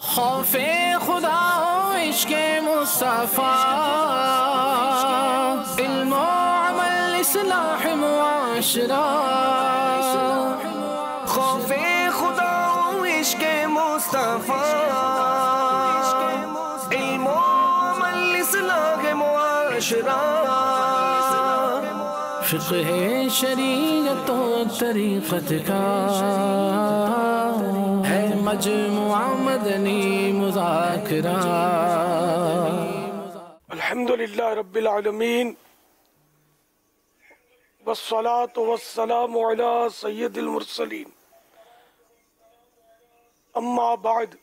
خوف خدا و عشق مصطفیٰ، علم و عمل اصلاح معاشرہ. خوف خدا و عشق مصطفیٰ، علم و عمل اصلاح معاشرہ. فقہ شریعت و طریقت کا ہے مجموعہ مدنی مذاکرہ. الحمدللہ رب العالمین والصلاة والسلام علی سید المرسلین. اما بعد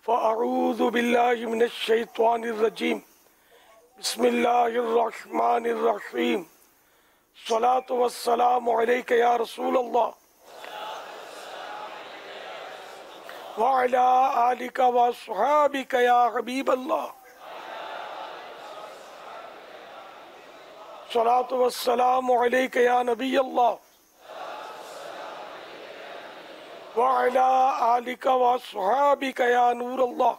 فاعوذ باللہ من الشیطان الرجیم. بسم اللہ الرحمن الرحیم. الصلاة والسلام علیک یا رسول اللہ وعلی آلک واصحابک یا حبیب اللہ. الصلاة والسلام علیک یا نبی اللہ وعلی آلک واصحابک یا نور اللہ.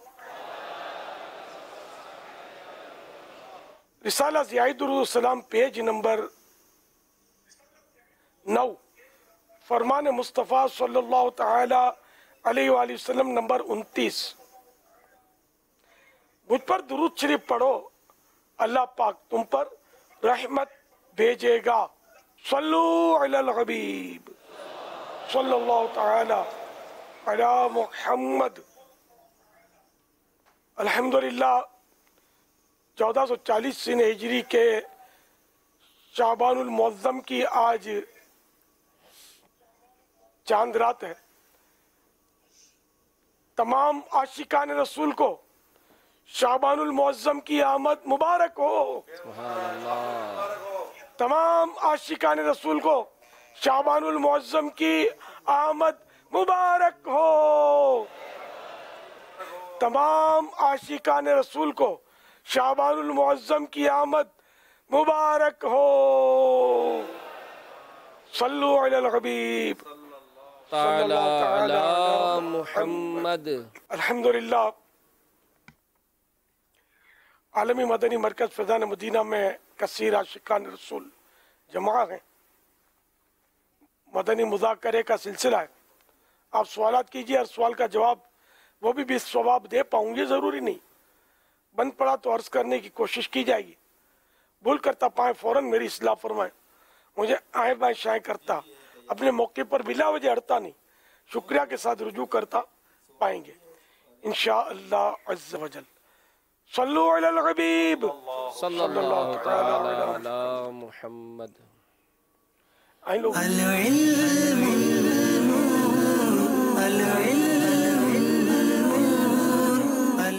رسالہ ضیاء درود السلام پیج نمبر 9، فرمان مصطفیٰ صلی اللہ تعالی علیہ وآلہ وسلم نمبر 29. مجھ پر درود شریف پڑھو، اللہ پاک تم پر رحمت بھیجے گا. صلو علی الحبیب صلی اللہ تعالی علی محمد. الحمدللہ 1440 سن ہجری کے شعبان المعظم کی آج چاند رات ہے. تمام عاشقان رسول کو شعبان المعظم کی آمد مبارک ہو. تمام عاشقان رسول کو شعبان المعظم کی آمد مبارک ہو. تمام عاشقان رسول کو شعبان المعظم کی آمد مبارک ہو. صلو علی الحبیب تعالی علی محمد. الحمدللہ عالمی مدنی مرکز فیضان مدینہ میں کثیر عاشقان رسول جمع ہیں. مدنی مذاکرے کا سلسلہ ہے. آپ سوالات کیجئے، ہر سوال کا جواب وہ بھی ثواب دے پاؤں گے، ضروری نہیں. بند پڑا تو عرض کرنے کی کوشش کی جائے گی. بھول کرتا پائیں فوراً میری اصلاح فرمائیں. مجھے آئیں بائیں شائیں کرتا اپنے موقع پر بلا وجہ اڑتا نہیں، شکریہ کے ساتھ رجوع کرتا پائیں گے انشاءاللہ عز و جل. صلو علی الحبیب صلی اللہ تعالی علی محمد. آئیں لوگ.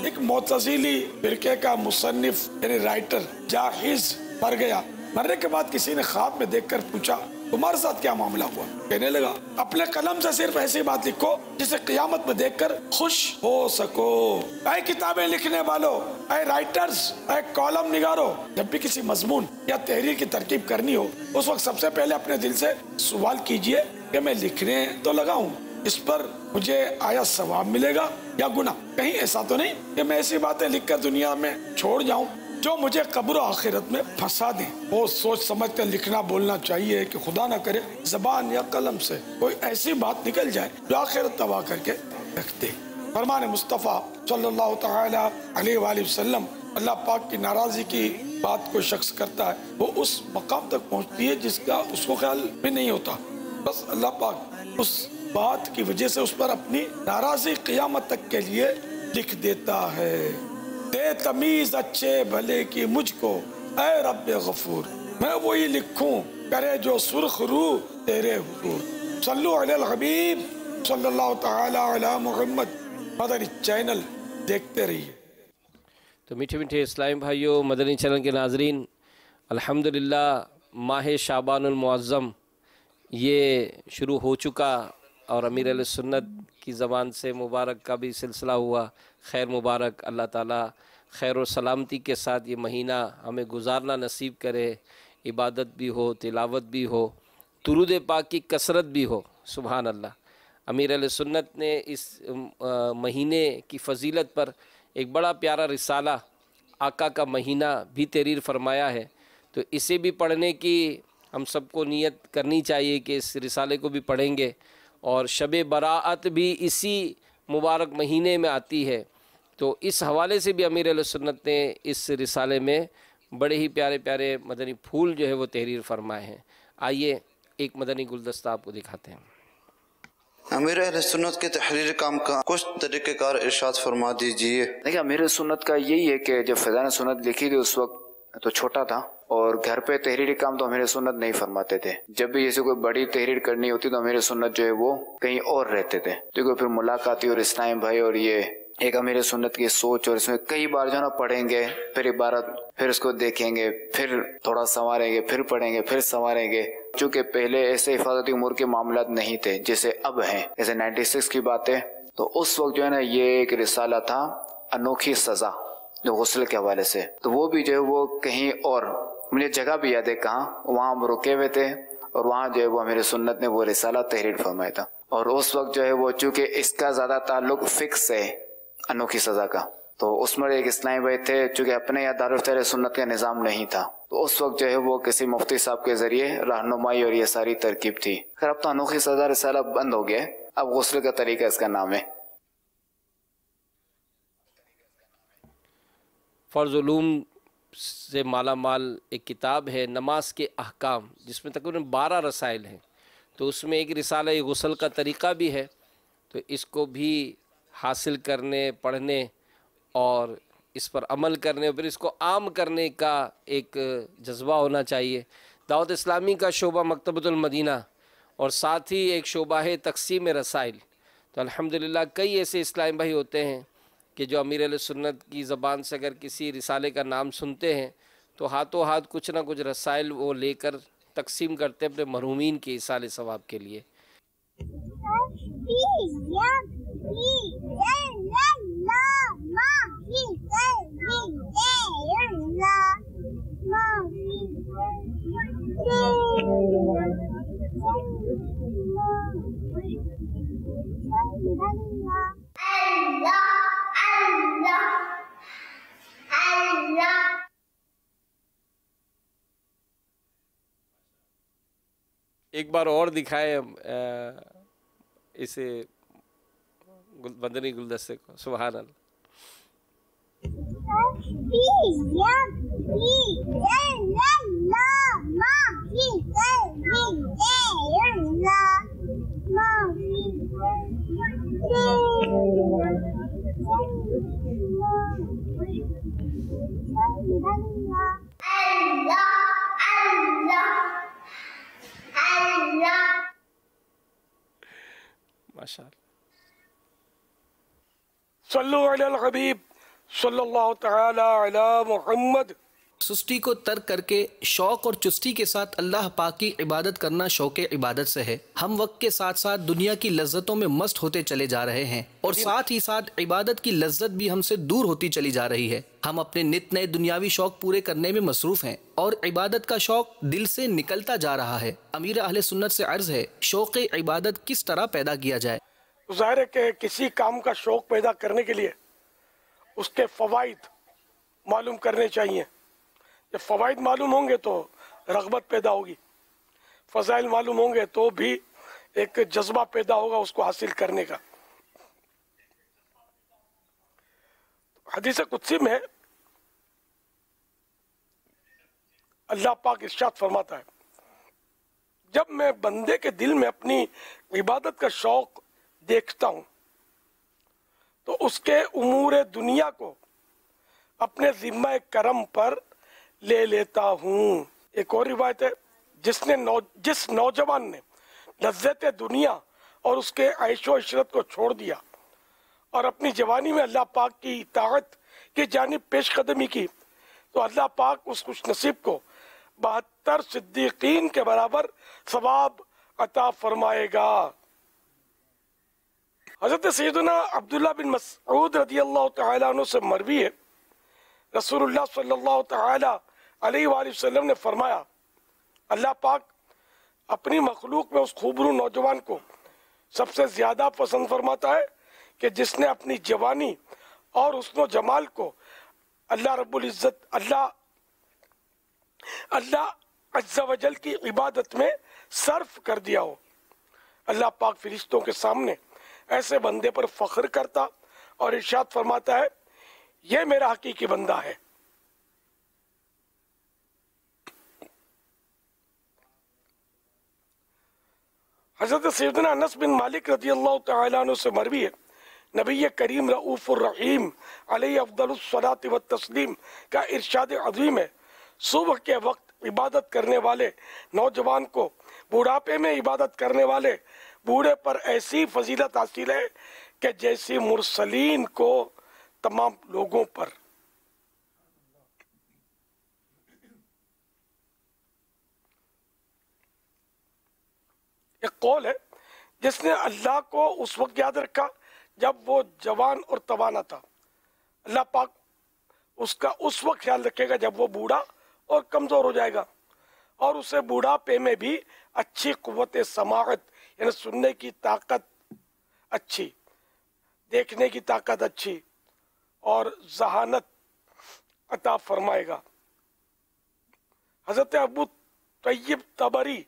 ایک معتزلی فرقے کا مصنف یعنی رائٹر جاحظ مر گیا. مرنے کے بعد کسی نے خواب میں دیکھ کر پوچھا تمہارے ساتھ کیا معاملہ ہوا؟ کہنے لگا اپنے قلم سے صرف ایسی بات لکھو جسے قیامت میں دیکھ کر خوش ہو سکو. اے کتابیں لکھنے والوں، اے رائٹرز، اے کالم نگارو، جب بھی کسی مضمون یا تحریر کی ترکیب کرنی ہو اس وقت سب سے پہلے اپنے دل سے سوال کیجئے کہ میں لکھنے تو لگا ہوں، اس پر مجھے آیا ثواب ملے گا یا گناہ؟ کہیں ایسا تو نہیں کہ میں ایسی باتیں لکھ کر دنیا میں چھوڑ جاؤں جو مجھے قبر و آخرت میں پھنسا دیں. وہ سوچ سمجھ کر لکھنا بولنا چاہیے کہ خدا نہ کرے زبان یا قلم سے کوئی ایسی بات نکل جائے جو آخرت تباہ کر کے رکھ دے. فرمان مصطفیٰ صلی اللہ تعالی علیہ وآلہ وسلم اللہ پاک کی ناراضی کی بات کو شخص کرتا ہے وہ اس مقام تک پہنچتی ہے جس کا اس کو خیال بھی نہیں ہوتا. بس اللہ پاک اس بات کی وجہ سے اس پر اپنی ناراضی قیامت تک کے لیے لکھ دیتا ہے. دے تمیز اچھے بھلے کی مجھ کو اے رب غفور، میں وہی لکھوں کرے جو سرخ روح تیرے حضور. صلو علی الحبیب صلی اللہ تعالی علی محمد. مدنی چینل دیکھتے رہیے. تو میٹھے میٹھے اسلامی بھائیوں، مدنی چینل کے ناظرین، الحمدللہ ماہ شعبان المعظم یہ شروع ہو چکا اور امیر علیہ سنت کی زبان سے مبارک کا بھی سلسلہ ہوا. خیر مبارک. اللہ تعالیٰ خیر و سلامتی کے ساتھ یہ مہینہ ہمیں گزارنا نصیب کرے. عبادت بھی ہو، تلاوت بھی ہو، درود پاک کی کثرت بھی ہو. سبحان اللہ. امیر اہل سنت نے اس مہینے کی فضیلت پر ایک بڑا پیارا رسالہ آقا کا مہینہ بھی تحریر فرمایا ہے، تو اسے بھی پڑھنے کی ہم سب کو نیت کرنی چاہیے کہ اس رسالے کو بھی پڑھیں گے۔ اور شب براءت بھی اسی مبارک مہینے میں آتی ہے، تو اس حوالے سے بھی امیر اہل سنت نے اس رسالے میں بڑے ہی پیارے پیارے مدنی پھول جو ہے وہ تحریر فرمائے ہیں۔ آئیے ایک مدنی گلدستہ آپ کو دکھاتے ہیں۔ امیر اہل سنت کے تحریر کام کا کچھ طریقہ کار ارشاد فرما دیجئے۔ دیکھیں، امیر سنت کا یہی ہے کہ جب فیضان سنت لکھی تھی اس وقت تو چھوٹا تھا، اور گھر پہ تحریری کام تو امیر سنت نہیں فرماتے تھے۔ جب بھی جیسے کوئی بڑی تحریر کرنی ہوتی تو امیر سنت جو ہے وہ کہیں اور رہتے تھے، تو پھر ملاقاتی اور اسلام بھائی اور یہ ایک امیر سنت کی سوچ، اور اس میں کئی بار جو نا پڑھیں گے، پھر عبارت، پھر اس کو دیکھیں گے، پھر تھوڑا سنواریں گے، پھر پڑھیں گے، پھر سنواریں گے۔ چونکہ پہلے ایسے حفاظتی امور کے معاملات نہیں تھے جیسے اب ہیں، جیسے 96 کی بات ہے، تو اس وقت جو ہے نا یہ ایک رسالہ تھا انوکھی سزا جو غسل کے حوالے سے، تو وہ بھی جو ہے وہ کہیں اور، مجھے جگہ بھی یاد ہے کہاں، وہاں ہم رکے ہوئے تھے اور وہاں جو ہے وہ امیر سنت نے وہ رسالہ تحریر فرمایا تھا۔ اور اس وقت جو ہے وہ چونکہ اس کا زیادہ تعلق فکس ہے انوکھی سزا کا، تو اس میں ایک اسلامی بھائی تھے، چونکہ اپنے یا دارالفتح سنت کا نظام نہیں تھا، تو اس وقت جو ہے وہ کسی مفتی صاحب کے ذریعے رہنمائی اور یہ ساری ترکیب تھی۔ خیر اب تو انوکھی سزا رسالہ بند ہو گیا ہے، اب غسل کا طریقہ اس کا نام ہے۔ فرض علوم سے مالا مال ایک کتاب ہے نماز کے احکام، جس میں تقریباً 12 رسائل ہیں، تو اس میں ایک رسالہ غسل کا طریقہ بھی ہے، تو اس کو بھی حاصل کرنے، پڑھنے اور اس پر عمل کرنے، اور پھر اس کو عام کرنے کا ایک جذبہ ہونا چاہیے۔ دعوت اسلامی کا شعبہ مکتبۃ المدینہ اور ساتھ ہی ایک شعبہ ہے تقسیم رسائل، تو الحمدللہ کئی ایسے اسلامی بھائی ہوتے ہیں کہ جو امیر اہل سنت کی زبان سے اگر کسی رسالے کا نام سنتے ہیں تو ہاتھوں ہاتھ کچھ نہ کچھ رسائل وہ لے کر تقسیم کرتے ہیں اپنے مرحومین کے ایصال ثواب کے لیے۔ ایک بار اور دکھائے اسے مدنی گلدستے کو۔ سبحان اللہ۔ ماشاء اللہ۔ صلو علی الحبیب صلی اللہ تعالی علی محمد۔ سستی کو ترک کر کے شوق اور چستی کے ساتھ اللہ پاک کی عبادت کرنا شوق عبادت سے ہے۔ ہم وقت کے ساتھ ساتھ دنیا کی لذتوں میں مست ہوتے چلے جا رہے ہیں، اور ساتھ ہی ساتھ عبادت کی لذت بھی ہم سے دور ہوتی چلی جا رہی ہے۔ ہم اپنے نت نئے دنیاوی شوق پورے کرنے میں مصروف ہیں اور عبادت کا شوق دل سے نکلتا جا رہا ہے۔ امیر اہل سنت سے عرض ہے، شوق عبادت کس طرح پیدا کیا جائے؟ ظاہر ہے کہ کسی کام کا شوق پیدا کرنے کے لیے اس کے فوائد معلوم کرنے چاہیے۔ جب فوائد معلوم ہوں گے تو رغبت پیدا ہوگی، فضائل معلوم ہوں گے تو بھی ایک جذبہ پیدا ہوگا اس کو حاصل کرنے کا۔ حدیث قدسی میں اللہ پاک ارشاد فرماتا ہے، جب میں بندے کے دل میں اپنی عبادت کا شوق دیکھتا ہوں تو اس کے امور دنیا کو اپنے ذمہ کرم پر لے لیتا ہوں۔ ایک اور روایت ہے، جس نوجوان نے لذت دنیا اور اس کے عیش و عشرت کو چھوڑ دیا اور اپنی جوانی میں اللہ پاک کی اطاعت کی جانب پیش قدمی کی تو اللہ پاک اس خوش نصیب کو 72 صدیقین کے برابر ثواب عطا فرمائے گا۔ حضرت سیدنا عبداللہ بن مسعود رضی اللہ تعالیٰ عنہ سے مروی ہے، رسول اللہ صلی اللہ تعالیٰ علیہ وآلہ وسلم نے فرمایا، اللہ پاک اپنی مخلوق میں اس خوبرو نوجوان کو سب سے زیادہ پسند فرماتا ہے کہ جس نے اپنی جوانی اور حسن و جمال کو اللہ رب العزت اللہ عز و جل کی عبادت میں صرف کر دیا ہو۔ اللہ پاک فرشتوں کے سامنے ایسے بندے پر فخر کرتا اور ارشاد فرماتا ہے یہ میرا حقیقی بندہ ہے۔ حضرت سیدنا انس بن مالک رضی اللہ تعالیٰ عنہ سے مروی ہے، نبی کریم رؤوف الرحیم علیہ افضل الصلاۃ والتسلیم کا ارشاد عظیم ہے، صبح کے وقت عبادت کرنے والے نوجوان کو بوڑھاپے میں عبادت کرنے والے بوڑھے پر ایسی فضیلت حاصل ہے کہ جیسی مرسلین کو تمام لوگوں پر۔ ایک قول ہے جس نے اللہ کو اس وقت یاد رکھا جب وہ جوان اور توانا تھا، اللہ پاک اس کا اس وقت خیال رکھے گا جب وہ بوڑھا اور کمزور ہو جائے گا، اور اسے بوڑھاپے میں بھی اچھی قوت سماعت یعنی سننے کی طاقت اچھی، دیکھنے کی طاقت اچھی اور ذہانت عطا فرمائے گا۔ حضرت ابو طیب طبری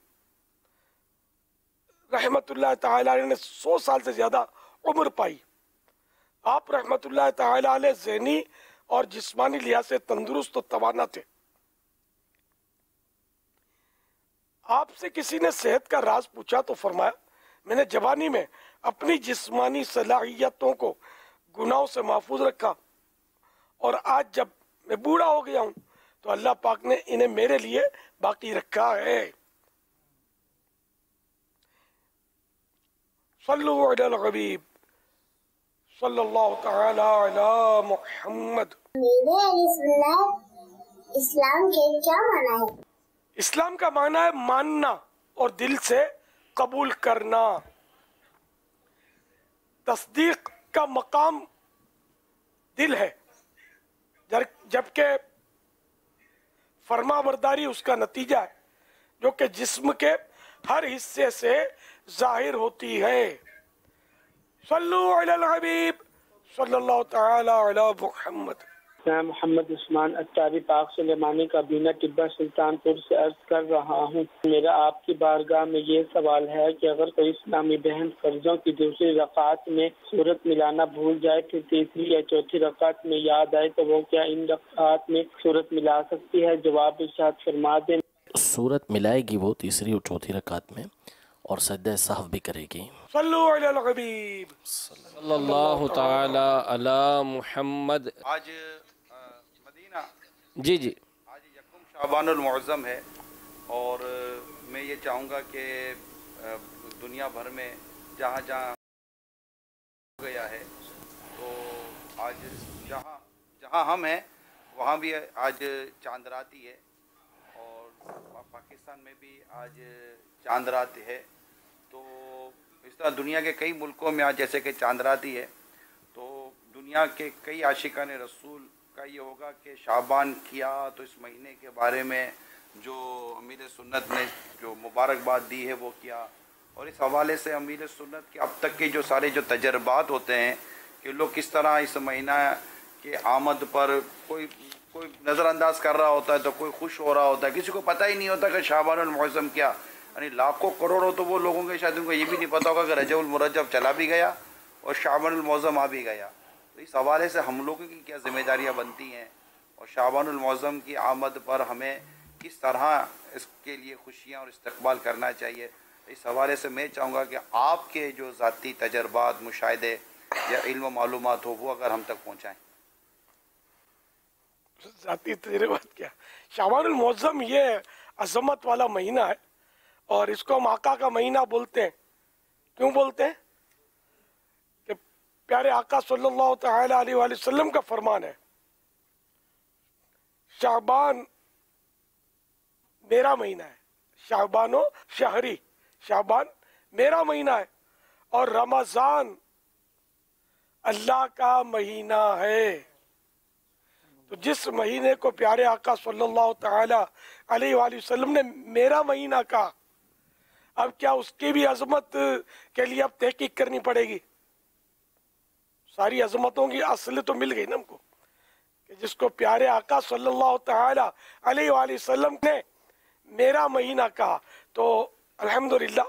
رحمت اللہ تعالی علیہ نے 100 سال سے زیادہ عمر پائی۔ آپ رحمت اللہ تعالی علیہ ذہنی اور جسمانی لحاظ سے تندرست و توانا تھے۔ آپ سے کسی نے صحت کا راز پوچھا تو فرمایا میں نے جوانی میں اپنی جسمانی صلاحیتوں کو گناہوں سے محفوظ رکھا، اور آج جب میں بوڑھا ہو گیا ہوں تو اللہ پاک نے انہیں میرے لیے باقی رکھا ہے۔ صلو علی الحبیب صلی اللہ تعالی علی محمد۔ اسلام کے کیا معنی ہے؟ اسلام کا معنی ہے ماننا اور دل سے قبول کرنا۔ تصدیق کا مقام دل ہے، جبکہ فرما برداری اس کا نتیجہ ہے جو کہ جسم کے ہر حصے سے ظاہر ہوتی ہے۔ صلو علی الحبیب صلی اللہ تعالی علی محمد۔ میں محمد عثمان اتاری پاک سلیمانی کا بینہ ٹبہ سلطان پور سے عرض کر رہا ہوں۔ میرا آپ کی بارگاہ میں یہ سوال ہے کہ اگر کوئی اسلامی بہن فرضوں کی دوسری رکعت میں سورت ملانا بھول جائے پھر تیسری یا چوتھی رکعت میں یاد آئے تو وہ کیا ان رکعت میں سورت ملا سکتی ہے؟ جواب ارشاد فرما دیں۔ سورت ملائے گی وہ تیسری اور چوتھی رکعت میں، اور سجدہ سہو بھی کرے گی۔ صلو علی الحبیب صلی اللہ تعالی علی محمد۔ آج مدینہ جی جی آج یکم شعبان المعظم ہے، اور میں یہ چاہوں گا کہ دنیا بھر میں جہاں جہاں گیا ہے تو آج جہاں ہم ہیں وہاں بھی آج چاند راتی ہے، اور پاکستان میں بھی آج چاند رات ہے۔ تو اس طرح دنیا کے کئی ملکوں میں آج جیسے کہ چاند راتی ہے، تو دنیا کے کئی عاشقان رسول کا یہ ہوگا کہ شعبان کیا تو اس مہینے کے بارے میں جو امیر سنت نے جو مبارکباد دی ہے وہ کیا، اور اس حوالے سے امیر سنت کے اب تک کے جو سارے جو تجربات ہوتے ہیں کہ لوگ کس طرح اس مہینہ کے آمد پر کوئی نظر انداز کر رہا ہوتا ہے تو کوئی خوش ہو رہا ہوتا ہے، کسی کو پتہ ہی نہیں ہوتا کہ شعبان المعظم کیا، یعنی لاکھوں کروڑوں تو وہ لوگوں کے شاید ان کو یہ بھی نہیں پتا ہوگا کہ رجب المرجب چلا بھی گیا اور شعبان المعظم آ بھی گیا۔ تو اس حوالے سے ہم لوگوں کی کیا ذمہ داریاں بنتی ہیں، اور شعبان المعظم کی آمد پر ہمیں کس طرح اس کے لیے خوشیاں اور استقبال کرنا چاہیے۔ اس حوالے سے میں چاہوں گا کہ آپ کے جو ذاتی تجربات، مشاہدے یا علم و معلومات ہو وہ اگر ہم تک پہنچائیں۔ ذاتی تجربات کیا، شعبان المعظم یہ عظمت والا مہینہ ہے، اور اس کو ہم آقا کا مہینہ بولتے ہیں۔ کیوں بولتے ہیں؟ کہ پیارے آقا صلی اللہ تعالی علیہ وآلہ وسلم کا فرمان ہے شعبان میرا مہینہ ہے، شعبان و شہری، شعبان میرا مہینہ ہے اور رمضان اللہ کا مہینہ ہے۔ تو جس مہینے کو پیارے آقا صلی اللہ تعالی علیہ وآلہ وسلم نے میرا مہینہ کہا، اب کیا اس کی بھی عظمت کے لیے اب تحقیق کرنی پڑے گی؟ ساری عظمتوں کی اصل تو مل گئی نا ہم کو، کہ جس کو پیارے آقا صلی اللہ تعالی علیہ وآلہ وسلم نے میرا مہینہ کہا، تو الحمدللہ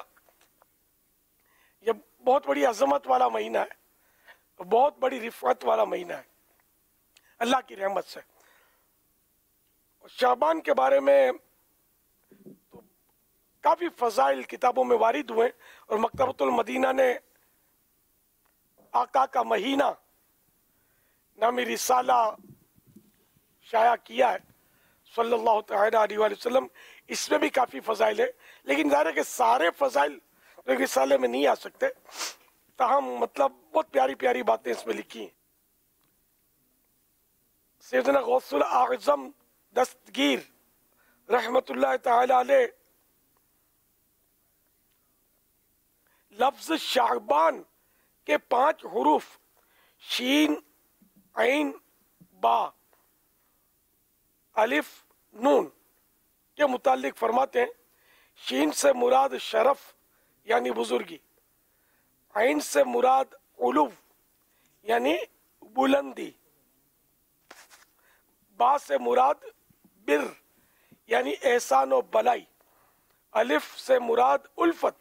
یہ بہت بڑی عظمت والا مہینہ ہے، بہت بڑی رفعت والا مہینہ ہے اللہ کی رحمت سے۔ شعبان کے بارے میں تو کافی فضائل کتابوں میں وارد ہوئے، اور مکتبۃ المدینہ نے آقا کا مہینہ نامی رسالہ شائع کیا ہے صلی اللہ تعالی علیہ وآلہ وسلم۔ اس میں بھی کافی فضائل ہے، لیکن ظاہر ہے کہ سارے فضائل ایک رسالے میں نہیں آ سکتے، تاہم مطلب بہت پیاری پیاری باتیں اس میں لکھی ہیں۔ سیدنا غوث الاعظم دستگیر رحمت اللہ تعالی علیہ لفظ شعبان کے 5 حروف شین، عین، با، الف، نون کے متعلق فرماتے ہیں شین سے مراد شرف یعنی بزرگی، عین سے مراد علو یعنی بلندی، با سے مراد بر یعنی احسان و بلائی، الف سے مراد الفت،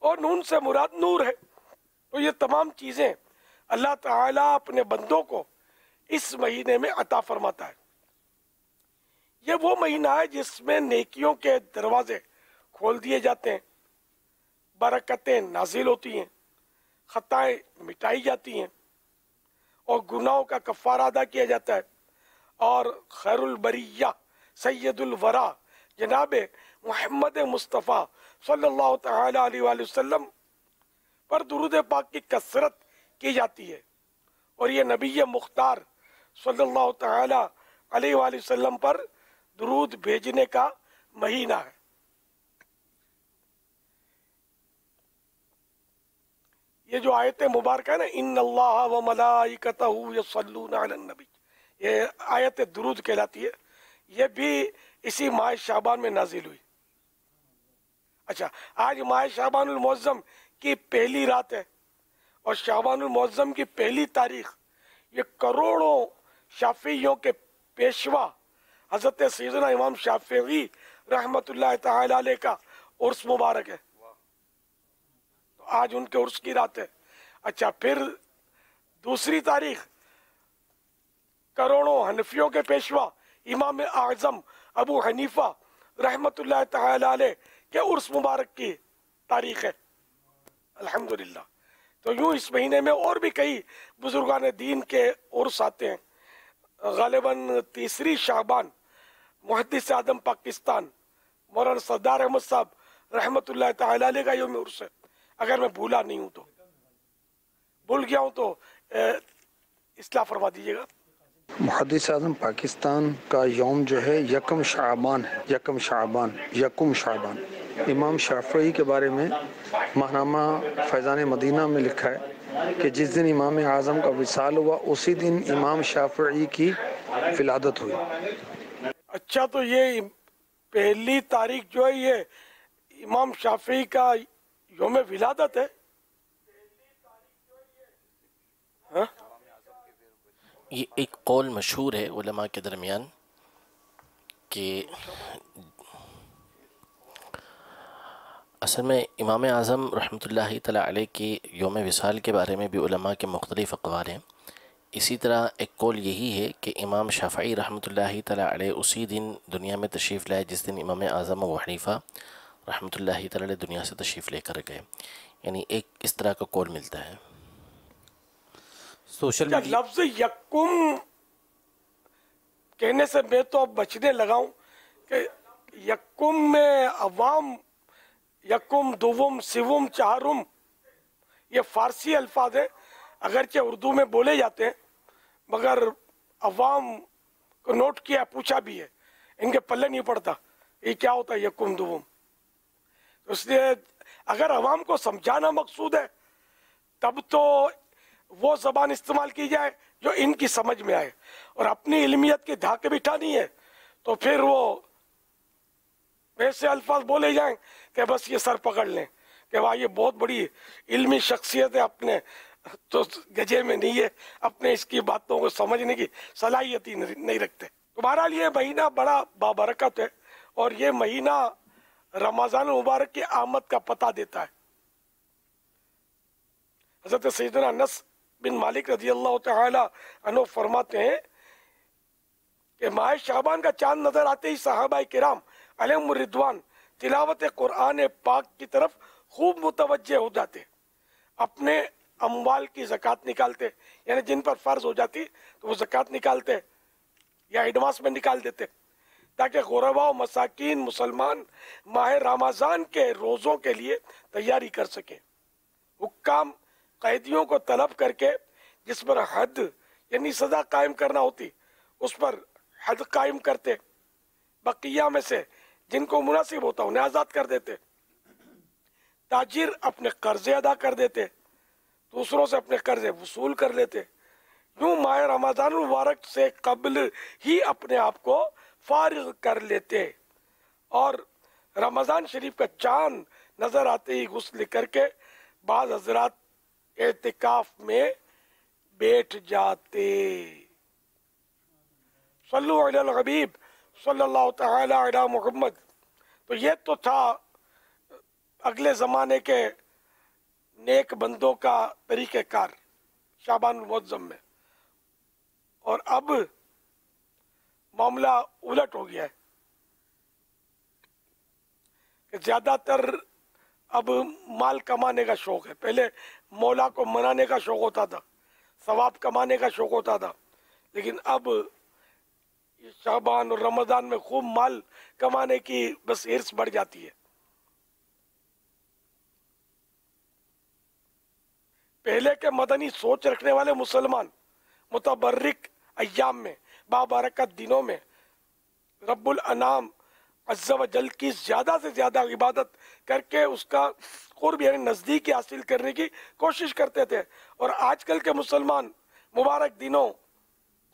اور نون سے مراد نور ہے۔ تو یہ تمام چیزیں اللہ تعالیٰ اپنے بندوں کو اس مہینے میں عطا فرماتا ہے۔ یہ وہ مہینہ ہے جس میں نیکیوں کے دروازے کھول دیے جاتے ہیں، برکتیں نازل ہوتی ہیں، خطائیں مٹائی جاتی ہیں، اور گناہوں کا کفارہ ادا کیا جاتا ہے، اور خیر البریہ سید الورا جناب محمد مصطفیٰ صلی اللہ تعالی علیہ وآلہ وسلم پر درود پاک کی کثرت کی جاتی ہے، اور یہ نبی مختار صلی اللہ تعالی علیہ وآلہ وسلم پر درود بھیجنے کا مہینہ ہے۔ یہ جو آیت مبارکہ ہے نا، ان اللہ و ملائکتہ یصلون علی النبی، یہ آیت درود کہلاتی ہے، یہ بھی اسی ماہ شعبان میں نازل ہوئی۔ اچھا، آج ماہ شعبان المعظم کی پہلی رات ہے، اور شعبان المعظم کی پہلی تاریخ یہ کروڑوں شافعیوں کے پیشوا حضرت سیدنا امام شافعی رحمت اللہ تعالی علیہ کا عرس مبارک ہے، تو آج ان کے عرس کی رات ہے۔ اچھا، پھر دوسری تاریخ کروڑوں حنفیوں کے پیشوا امام اعظم ابو حنیفہ رحمت اللہ تعالی علیہ کے عرس مبارک کی تاریخ ہے، الحمدللہ۔ تو یوں اس مہینے میں اور بھی کئی بزرگان دین کے عرس آتے ہیں۔ غالباً 3 شعبان محدث اعظم پاکستان مولانا سردار احمد صاحب رحمت اللہ تعالی علیہ کا یوم عرس ہے، اگر میں بھولا نہیں ہوں تو، بھول گیا ہوں تو اصلاح فرما دیجیے گا۔ محدث اعظم پاکستان کا یوم جو ہے یکم شعبان ہے، یکم شعبان۔ امام شافعی کے بارے میں ماہنامہ فیضان مدینہ میں لکھا ہے کہ جس دن امام اعظم کا وصال ہوا اسی دن امام شافعی کی ولادت ہوئی۔ اچھا، تو یہ پہلی تاریخ جو ہے یہ امام شافعی کا یوم ولادت ہے؟ ہاں؟ یہ ایک قول مشہور ہے علماء کے درمیان کہ اصل میں امام اعظم رحمۃ اللہ تعالی علیہ کے یوم وصال کے بارے میں بھی علماء کے مختلف اقوال ہیں۔ اسی طرح ایک قول یہی ہے کہ امام شافعی رحمۃ اللہ تعالی علیہ اسی دن دنیا میں تشریف لائے جس دن امام اعظم ابو حنیفہ رحمۃ اللہ تعالی علیہ دنیا سے تشریف لے کر گئے، یعنی ایک اس طرح کا قول ملتا ہے۔ سوشل میڈیا لفظ یکم کہنے سے میں تو اب بچنے لگا ہوں کہ یکم میں عوام، یکم، دوم، سوم، چہارم، یہ فارسی الفاظ ہیں، اگرچہ اردو میں بولے جاتے ہیں، مگر عوام کو نوٹ کیا، پوچھا بھی ہے، ان کے پلے نہیں پڑتا یہ کیا ہوتا ہے یکم دوم۔ اس لیے اگر عوام کو سمجھانا مقصود ہے تب تو وہ زبان استعمال کی جائے جو ان کی سمجھ میں آئے، اور اپنی علمیت کے دھاکے بٹھانی ہے تو پھر وہ ایسے الفاظ بولے جائیں کہ بس یہ سر پکڑ لیں کہ واہ یہ بہت بڑی علمی شخصیت ہے، اپنے تو گجے میں نہیں ہے، اپنے اس کی باتوں کو سمجھنے کی صلاحیت ہی نہیں رکھتے. تو بہرحال یہ مہینہ بڑا بابرکت ہے، اور یہ مہینہ رمضان المبارک کی آمد کا پتہ دیتا ہے. حضرت سیدنا انس بن مالک رضی اللہ تعالی عنہ فرماتے ہیں کہ ماہ شعبان کا چاند نظر آتے ہی صحابہ کرام علیہم الرضوان تلاوت قرآن پاک کی طرف خوب متوجہ ہو جاتے، اپنے اموال کی زکوٰۃ نکالتے، یعنی جن پر فرض ہو جاتی تو وہ زکوٰۃ نکالتے یا ایڈوانس میں نکال دیتے، تاکہ غرباء و مساکین مسلمان ماہ رمضان کے روزوں کے لیے تیاری کر سکیں. حکام قیدیوں کو طلب کر کے جس پر حد یعنی سزا قائم کرنا ہوتی اس پر حد قائم کرتے، بقیہ میں سے جن کو مناسب ہوتا انہیں آزاد کر دیتے، تاجر اپنے قرضے ادا کر دیتے، دوسروں سے اپنے قرضے وصول کر لیتے. یوں ماہ رمضان المبارک سے قبل ہی اپنے آپ کو فارغ کر لیتے، اور رمضان شریف کا چاند نظر آتے ہی غسل کر کے بعض حضرات اعتکاف میں بیٹھ جاتے. صلو علی الحبیب صلی اللہ تعالی علی محمد. تو یہ تو تھا اگلے زمانے کے نیک بندوں کا طریقہ کار شعبان المعظم میں، اور اب معاملہ الٹ ہو گیا ہے کہ زیادہ تر اب مال کمانے کا شوق ہے. پہلے مولا کو منانے کا شوق ہوتا تھا، ثواب کمانے کا شوق ہوتا تھا، لیکن اب شعبان اور رمضان میں خوب مال کمانے کی بس ہرس بڑھ جاتی ہے. پہلے کے مدنی سوچ رکھنے والے مسلمان متبرک ایام میں، بابرکت دنوں میں رب الانام عز و جل کی زیادہ سے زیادہ عبادت کر کے اس کا قرب یعنی نزدیکی حاصل کرنے کی کوشش کرتے تھے. اور آج کل کے مسلمان مبارک دنوں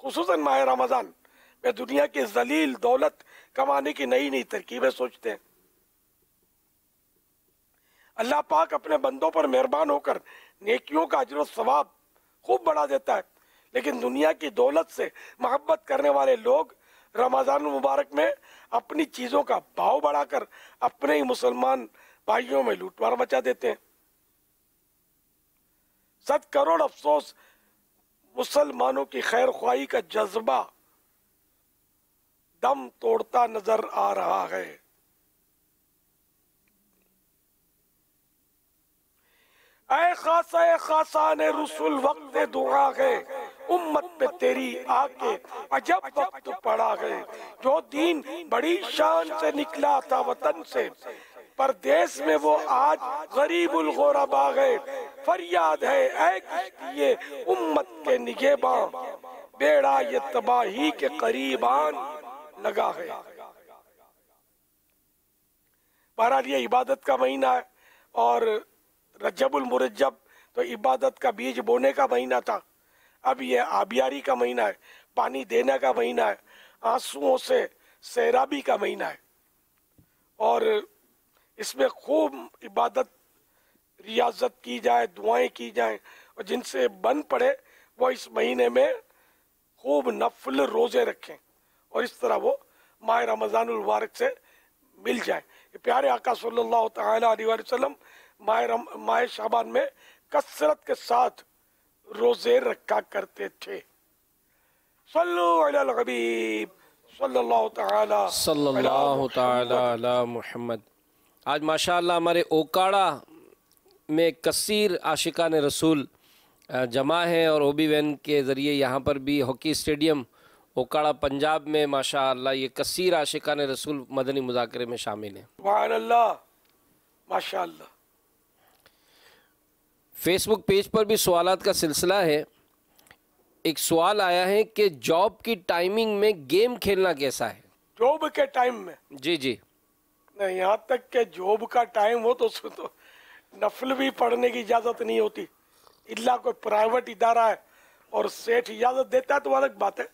خصوصاً ماہ رمضان میں دنیا کی ذلیل دولت کمانے کی نئی نئی ترکیبیں سوچتے ہیں. اللہ پاک اپنے بندوں پر مہربان ہو کر نیکیوں کا اجر و ثواب خوب بڑھا دیتا ہے، لیکن دنیا کی دولت سے محبت کرنے والے لوگ رمضان المبارک میں اپنی چیزوں کا بھاؤ بڑھا کر اپنے ہی مسلمان بھائیوں میں لوٹ مار مچا دیتے ہیں. 100 کروڑ افسوس مسلمانوں کی خیر خواہی کا جذبہ دم توڑتا نظر آ رہا ہے. اے خاصان رسول وقت دعا ہے، امت پہ تیری آ کے عجب وقت پڑا ہے. جو دین بڑی شان سے نکلا تھا وطن سے، پردیس میں وہ آج غریب الغربا ہے. فریاد ہے اے کشتیے امت کے نگہباں، بیڑا یہ تباہی کے قریبان لگا ہے. بہرحال یہ عبادت کا مہینہ ہے، اور رجب المرجب تو عبادت کا بیج بونے کا مہینہ تھا. اب یہ آبیاری کا مہینہ ہے، پانی دینے کا مہینہ ہے، آنسوؤں سے سیرابی کا مہینہ ہے. اور اس میں خوب عبادت ریاضت کی جائے، دعائیں کی جائیں، اور جن سے بن پڑے وہ اس مہینے میں خوب نفل روزے رکھیں، اور اس طرح وہ ماہ رمضان المبارک سے مل جائیں. پیارے آقا صلی اللہ تعالی علیہ وسلم ماہ شعبان میں کثرت کے ساتھ روزے رکھا کرتے تھے. صلو علی الحبیب صلی اللہ تعالی علی محمد. آج ماشاءاللہ ہمارے اوکاڑا میں کثیر عاشقان رسول جمع ہیں، اور اوبی وین کے ذریعے یہاں پر بھی ہاکی اسٹیڈیم اوکاڑا پنجاب میں ماشاءاللہ یہ کثیر عاشقان رسول مدنی مذاکرے میں شامل ہیں. سبحان اللہ ماشاءاللہ. فیس بک پیج پر بھی سوالات کا سلسلہ ہے. ایک سوال آیا ہے کہ جاب کی ٹائمنگ میں گیم کھیلنا کیسا ہے؟ جاب کے ٹائم میں؟ جی جی نہیں، یہاں تک کہ جاب کا ٹائم ہو تو اس تو نفل بھی پڑھنے کی اجازت نہیں ہوتی، الا کوئی پرائیویٹ ادارہ ہے اور سیٹھ اجازت دیتا ہے تو الگ بات ہے،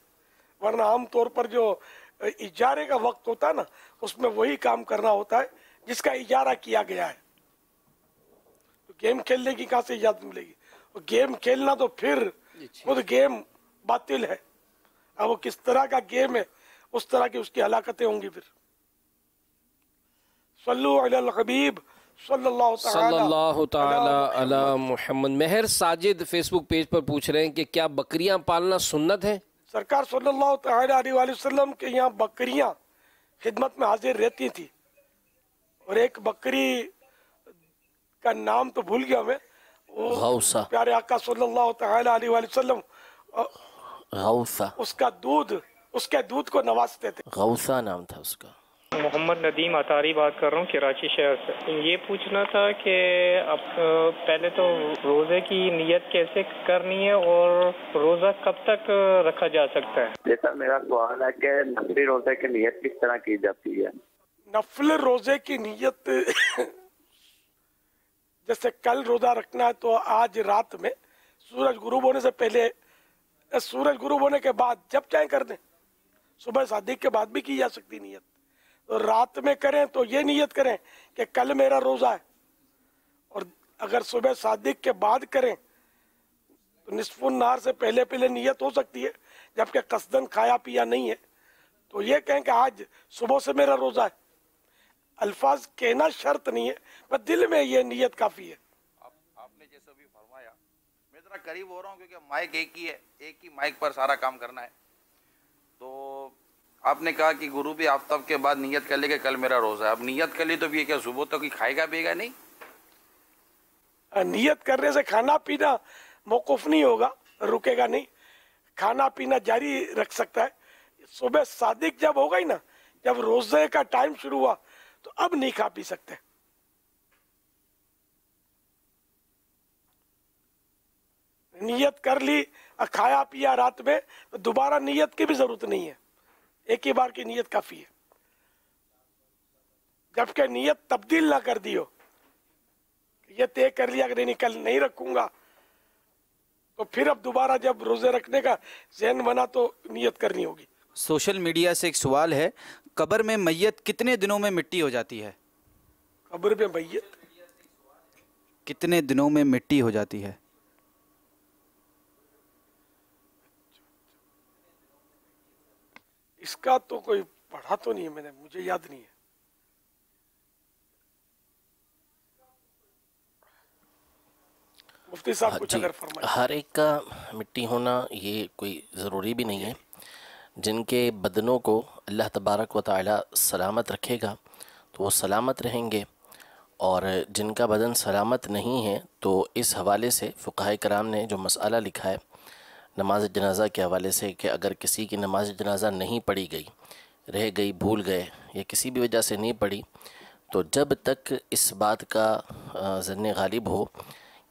ورنہ عام طور پر جو इजारे का वक्त होता है ना, उसमें वही काम करना होता है जिसका इजारा किया गया है। तो गेम खेलने की कहाँ से इजाजत मिलेगी? और गेम खेलना तो फिर खुद गेम बातिल है। अब वो किस तरह का गेम है, उस तरह की उसकी हलाकतें होंगी। फिर सल्लु अलल हबीब सल्लल्लाहु ताला अला मुहम्मद। मेहर साजिद फेसबुक पेज पर पूछ रहे हैं कि क्या बकरियां पालना सुन्नत है? सरकार सल्लल्लाहु ताला अलैहि वसल्लम के यहाँ बकरियां खिदमत में हाजिर रहती थी, और एक बकरी का नाम तो भूल गया मैं, गौसा, प्यारे आका सल्लल्लाहु ताला अलैहि वसल्लम गौसा, उसके दूध को नवाजते थे। गौसा नाम था उसका। मोहम्मद नदीम अतारी बात कर रहा हूँ कराची शहर से। ये पूछना था कि अब पहले तो रोज़े की नियत कैसे करनी है और रोज़ा कब तक रखा जा सकता है? जैसा मेरा सवाल है कि नफली रोज़े की नियत किस तरह की जाती है? नफल रोज़े की नियत जैसे कल रोज़ा रखना है तो आज रात में सूरज गुरूब होने से पहले, सूरज गुरूब होने के बाद जब चाहे कर दें, सुबह सादिक के बाद भी की जा सकती नियत। तो रात में करें तो ये नियत करें कि कल मेरा रोज़ा है, और अगर सुबह सादिक के बाद करें तो निस्फुन नहार से पहले पहले नियत हो सकती है, जबकि कसदन खाया पिया नहीं है तो ये कहें कि आज सुबह से मेरा रोज़ा है। अल्फाज कहना शर्त नहीं है, पर दिल में ये नियत काफ़ी है। आपने जैसा भी फरमाया, मैं ज़रा करीब हो रहा हूँ क्योंकि माइक एक ही है, एक ही माइक पर सारा काम करना है। तो आपने कहा कि गुरूब आफ्ताब के बाद नियत कर ले कि कल मेरा रोज़ा है। अब नियत कर ली तो ये क्या सुबह तक ही खाएगा पिएगा नहीं? नियत करने से खाना पीना मौकूफ नहीं होगा, रुकेगा नहीं, खाना पीना जारी रख सकता है। सुबह सादिक जब होगा ही ना, जब रोज़े का टाइम शुरू हुआ तो अब नहीं खा पी सकते। नियत कर ली, खाया पिया रात में, तो दोबारा नियत की भी जरूरत नहीं है, एक ही बार की नियत काफी है। जबकि नियत तब्दील ना कर दी हो, ये तय कर लिया कि नहीं कल नहीं रखूंगा, तो फिर अब दोबारा जब रोजे रखने का ज़हन बना तो नियत करनी होगी। सोशल मीडिया से एक सवाल है, कब्र में मैयत कितने दिनों में मिट्टी हो जाती है? कब्र में मैयत कितने दिनों में मिट्टी हो जाती है? इसका तो कोई पढ़ा तो नहीं है मैंने, मुझे याद नहीं है। मुफ्ती साहब कुछ अगर फरमाएं। हर एक का मिट्टी होना ये कोई ज़रूरी भी नहीं है। जिनके बदनों को अल्लाह तबारक व तआला सलामत रखेगा तो वो सलामत रहेंगे, और जिनका बदन सलामत नहीं है तो इस हवाले से फ़ुक़हा कराम ने जो मसला लिखा है नमाज जनाज़ा के हवाले से कि अगर किसी की नमाज जनाज़ा नहीं पढ़ी गई, रह गई, भूल गए या किसी भी वजह से नहीं पढ़ी, तो जब तक इस बात का ज़न्ने गालिब हो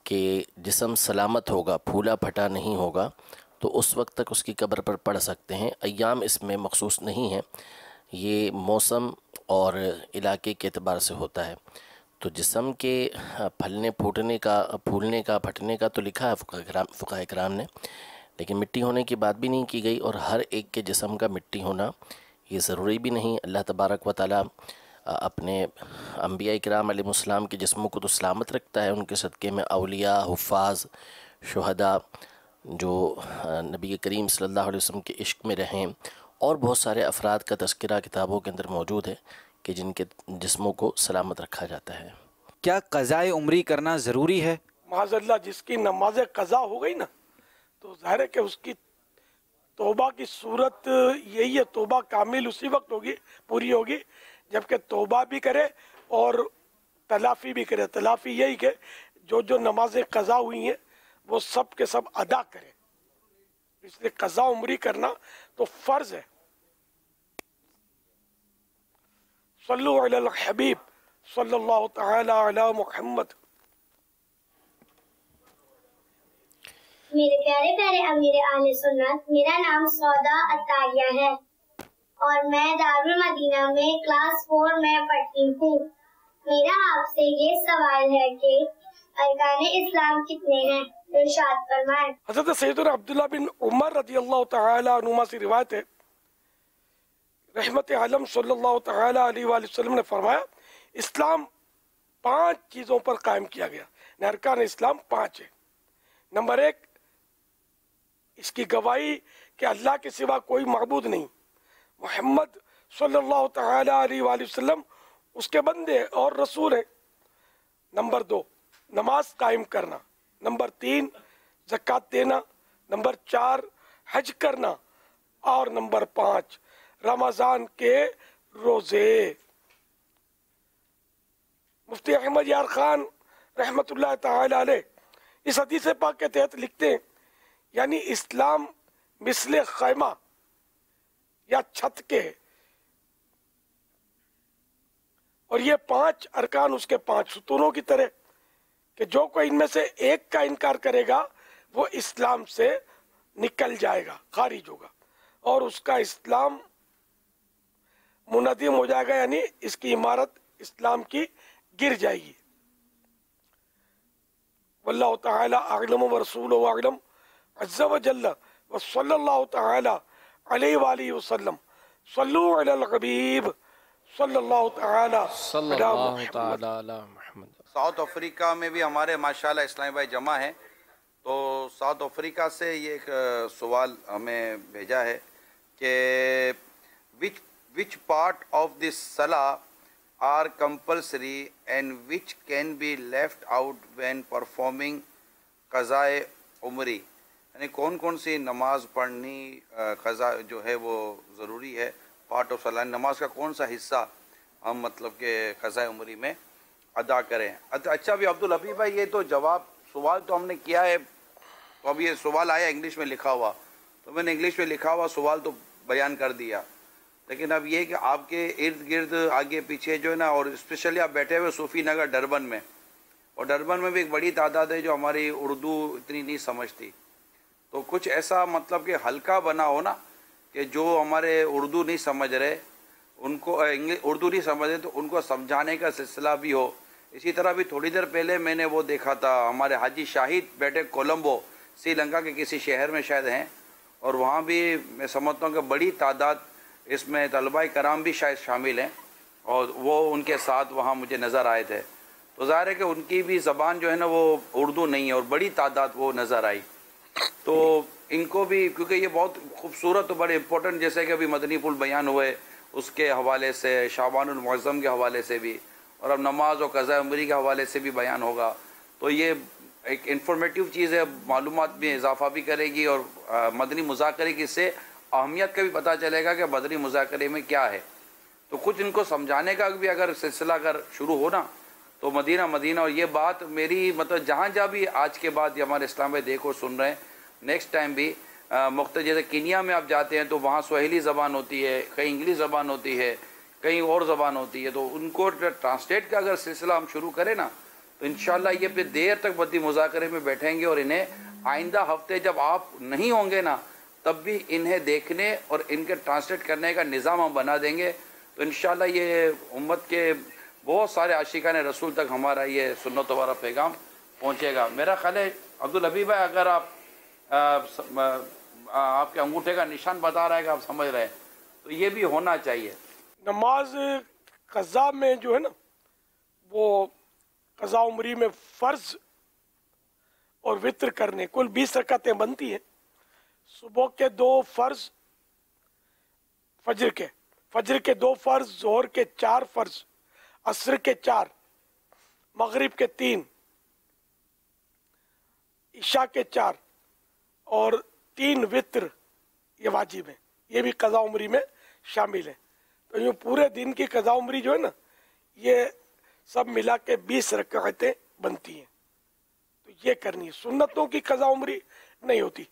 कि जिस्म सलामत होगा, फूला फटा नहीं होगा, तो उस वक्त तक उसकी कब्र पर पढ़ सकते हैं। अय्याम इसमें मखसूस नहीं है, ये मौसम और इलाके के एतबार से होता है। तो जिस्म के फलने फूटने का, फूलने का, फटने का तो लिखा है फ़ुक़हा कराम ने, लेकिन मिट्टी होने की बात भी नहीं की गई। और हर एक के जिस्म का मिट्टी होना ये ज़रूरी भी नहीं। अल्लाह तबारक व तआला अपने अंबिया इकराम अलैहिस्सलाम के जिस्मों को तो सलामत रखता है, उनके सदक़े में औलिया, हुफ़ाज़, शुहदा जो नबी करीम सल्लल्लाहु अलैहि वसल्लम के इश्क में रहें, और बहुत सारे अफराद का तज़किरा किताबों के अंदर मौजूद है कि जिनके जिस्मों को सलामत रखा जाता है। क्या क़ज़ाए उम्री करना ज़रूरी है? माज़अल्लाह जिसकी नमाज क़ज़ा हो गई ना, तो ज़ाहिर है कि उसकी तौबा की सूरत यही है, तौबा कामिल उसी वक्त होगी, पूरी होगी जबकि तौबा भी करे और तलाफ़ी भी करे। तलाफ़ी यही कि जो नमाज़ें क़ज़ा हुई हैं वो सब के सब अदा करे। इसलिए क़ज़ा उम्री करना तो फ़र्ज़ है। सल्लु अलल हबीब सल्लल्लाहु तआला अला मुहम्मद। मेरे प्यारे प्यारे अमीर आले सुन्नत, मेरा नाम सौदा अतारिया है और मैं दारुल मदीना में क्लास 4 में पढ़ती हूँ। मेरा आपसे ये सवाल है कि अरकान इस्लाम कितने हैं, इरशाद फरमाएं। हज़रत सैयदना अब्दुल्लाह बिन उमर रज़ियल्लाहु तआला अन्हुमा से रिवायत है रहमत आलम सल्लल्लाहु तआला अलैहि वसल्लम ने फरमाया इस्लाम 5 चीज़ों पर कायम किया गया। अरकान इस्लाम 5 है। नंबर 1, इसकी गवाही कि अल्लाह के सिवा कोई माबूद नहीं, मोहम्मद सल्लल्लाहु तआला अलैहि वसल्लम उसके बंदे और रसूल है। नंबर 2, नमाज कायम करना। नंबर 3, ज़कात देना। नंबर 4, हज करना। और नंबर 5, रमज़ान के रोज़े। मुफ्ती अहमद यार खान रहमतुल्लाह ताला अलैह इस हदीस पाक के तहत लिखते हैं, यानी इस्लाम मिसले खैमा या छत के है, और ये 5 अरकान उसके 5 सुतूनों की तरह कि जो कोई इनमें से एक का इनकार करेगा वो इस्लाम से निकल जाएगा, खारिज होगा, और उसका इस्लाम मुनदिम हो जाएगा, यानी इसकी इमारत इस्लाम की गिर जाएगी। वल्लाहु ताला अअलम व रसूलुहु अअलम अज़्ज़ा व जल्ल व सल्लल्लाहु ताला अलैहि व आलिहि वसल्लम सल्लु अलल हबीब सल्लल्लाहु ताला अला मुहम्मद। साउथ अफ्रीका में भी हमारे माशाल्लाह इस्लामी भाई जमा हैं, तो साउथ अफ्रीका से ये एक सवाल हमें भेजा है कि which part of this salah are compulsory and which can be left out when performing क़ज़ाए उम्री, यानी कौन कौन सी नमाज पढ़नी क़ज़ा जो है वो ज़रूरी है, पार्ट ऑफ सलाह नमाज का कौन सा हिस्सा हम मतलब के क़ज़ाए उम्री में अदा करें। अच्छा भी अब्दुल हबीब भाई, ये तो जवाब सवाल तो हमने किया है, तो अब ये सवाल आया इंग्लिश में लिखा हुआ, तो मैंने इंग्लिश में लिखा हुआ सवाल तो बयान कर दिया, लेकिन अब ये कि आपके इर्द गिर्द आगे पीछे जो है ना, और स्पेशली आप बैठे हुए सूफ़ी नगर डरबन में, और डरबन में भी एक बड़ी तादाद है जो हमारी उर्दू इतनी नहीं समझती, तो कुछ ऐसा मतलब कि हल्का बना हो ना कि जो हमारे उर्दू नहीं समझ रहे उनको उर्दू नहीं समझ रहे तो उनको समझाने का सिलसिला भी हो। इसी तरह भी थोड़ी देर पहले मैंने वो देखा था, हमारे हाजी शाहिद बैठे कोलंबो श्रीलंका के किसी शहर में शायद हैं, और वहाँ भी मैं समझता हूँ कि बड़ी तादाद इसमें तलबाए कराम भी शायद शामिल हैं, और वो उनके साथ वहाँ मुझे नज़र आए थे, तो ज़ाहिर है कि उनकी भी ज़बान जो है ना वो उर्दू नहीं है, और बड़ी तादाद वो नज़र आई। तो इनको भी, क्योंकि ये बहुत खूबसूरत और बड़े इम्पोर्टेंट, जैसे कि अभी मदनी पुल बयान हुए उसके हवाले से, शाबानुल मुअज़्ज़म के हवाले से भी, और अब नमाज और क़ज़ा उम्री के हवाले से भी बयान होगा, तो ये एक इन्फॉर्मेटिव चीज़ है, मालूमात में इजाफ़ा भी करेगी, और मदनी मुज़ाकरे की से अहमियत का भी पता चलेगा कि मदनी मुज़ाकरे में क्या है। तो कुछ इनको समझाने का भी अगर सिलसिला अगर शुरू हो ना, तो मदीना मदीना, और ये बात मेरी मतलब जहाँ जहाँ भी आज के बाद ये हमारे इस्लाम में देखो सुन रहे हैं, नेक्स्ट टाइम भी मुख्तलिफ, जैसे कीनिया में आप जाते हैं तो वहाँ स्वाहिली ज़बान होती है, कहीं इंग्लिश ज़बान होती है, कहीं और ज़बान होती है, तो उनको ट्रांसलेट का अगर सिलसिला हम शुरू करें ना, तो इंशाल्लाह ये फिर देर तक मदनी मुज़ाकरे में बैठेंगे, और इन्हें आइंदा हफ्ते जब आप नहीं होंगे ना तब भी इन्हें देखने और इनके ट्रांसलेट करने का निज़ाम हम बना देंगे, तो इंशाल्लाह ये उम्मत के बहुत सारे आशिकान रसूल तक हमारा ये सुन्नत वाला पैगाम पहुँचेगा। मेरा ख्याल है अब्दुल हबीब भाई, अगर आप आपके अंगूठे का निशान बता रहा है कि आप समझ रहे हैं, तो ये भी होना चाहिए। नमाज क़ज़ा में जो है ना, वो क़ज़ा उम्री में फ़र्ज़ और वित्र करने कुल 20 रकातें बनती हैं। सुबह के 2 फ़र्ज़, फजर के 2 फ़र्ज़, ज़ोहर के 4 फ़र्ज़, असर के 4, मगरिब के 3, इशा के 4 और 3 वित्र, ये वाजिब है, ये भी क़ज़ा उम्री में शामिल है। तो यूँ पूरे दिन की क़ज़ा उम्री जो है ना, ये सब मिला के 20 रकातें बनती हैं, तो ये करनी है। सुन्नतों की क़ज़ा उम्री नहीं होती।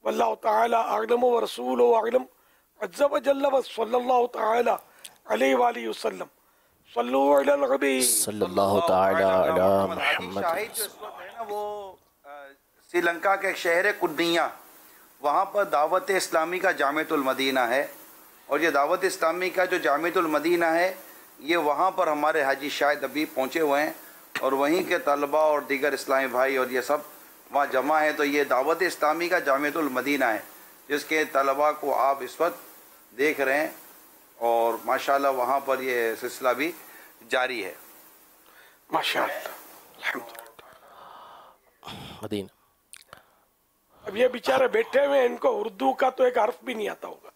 वल्लाहु ताला अअलम व रसूलुहु अअलम अज़्ज़ा व जल्ल व सल्लल्लाहु ताला अलैहि व आलिहि वसल्लम सल्लु अलल हबीब सल्लल्लाहु ताला अला मुहम्मद। शाहिद जो इस वक्त है ना, वो श्रीलंका के एक शहर है कुन्निया, वहाँ पर दावत इस्लामी का जामिअतुल मदीना है, और ये दावत इस्लामी का जो जामिअतुल मदीना है ये वहाँ पर हमारे हाजी शाहिद अभी पहुँचे हुए हैं, और वहीं के तलबा और दीगर इस्लामी भाई और ये सब वहाँ जमा है। तो ये दावत इस्लामी का जामिअतुल मदीना है, جس کے طلباء کو آپ اس وقت دیکھ رہے ہیں، اور ماشاءاللہ وہاں پر یہ سلسلہ بھی جاری ہے۔ ماشاءاللہ الحمدللہ۔ مدینہ اب یہ بیچارے بیٹھے ہوئے، ان کو اردو کا تو ایک حرف بھی نہیں آتا ہوگا۔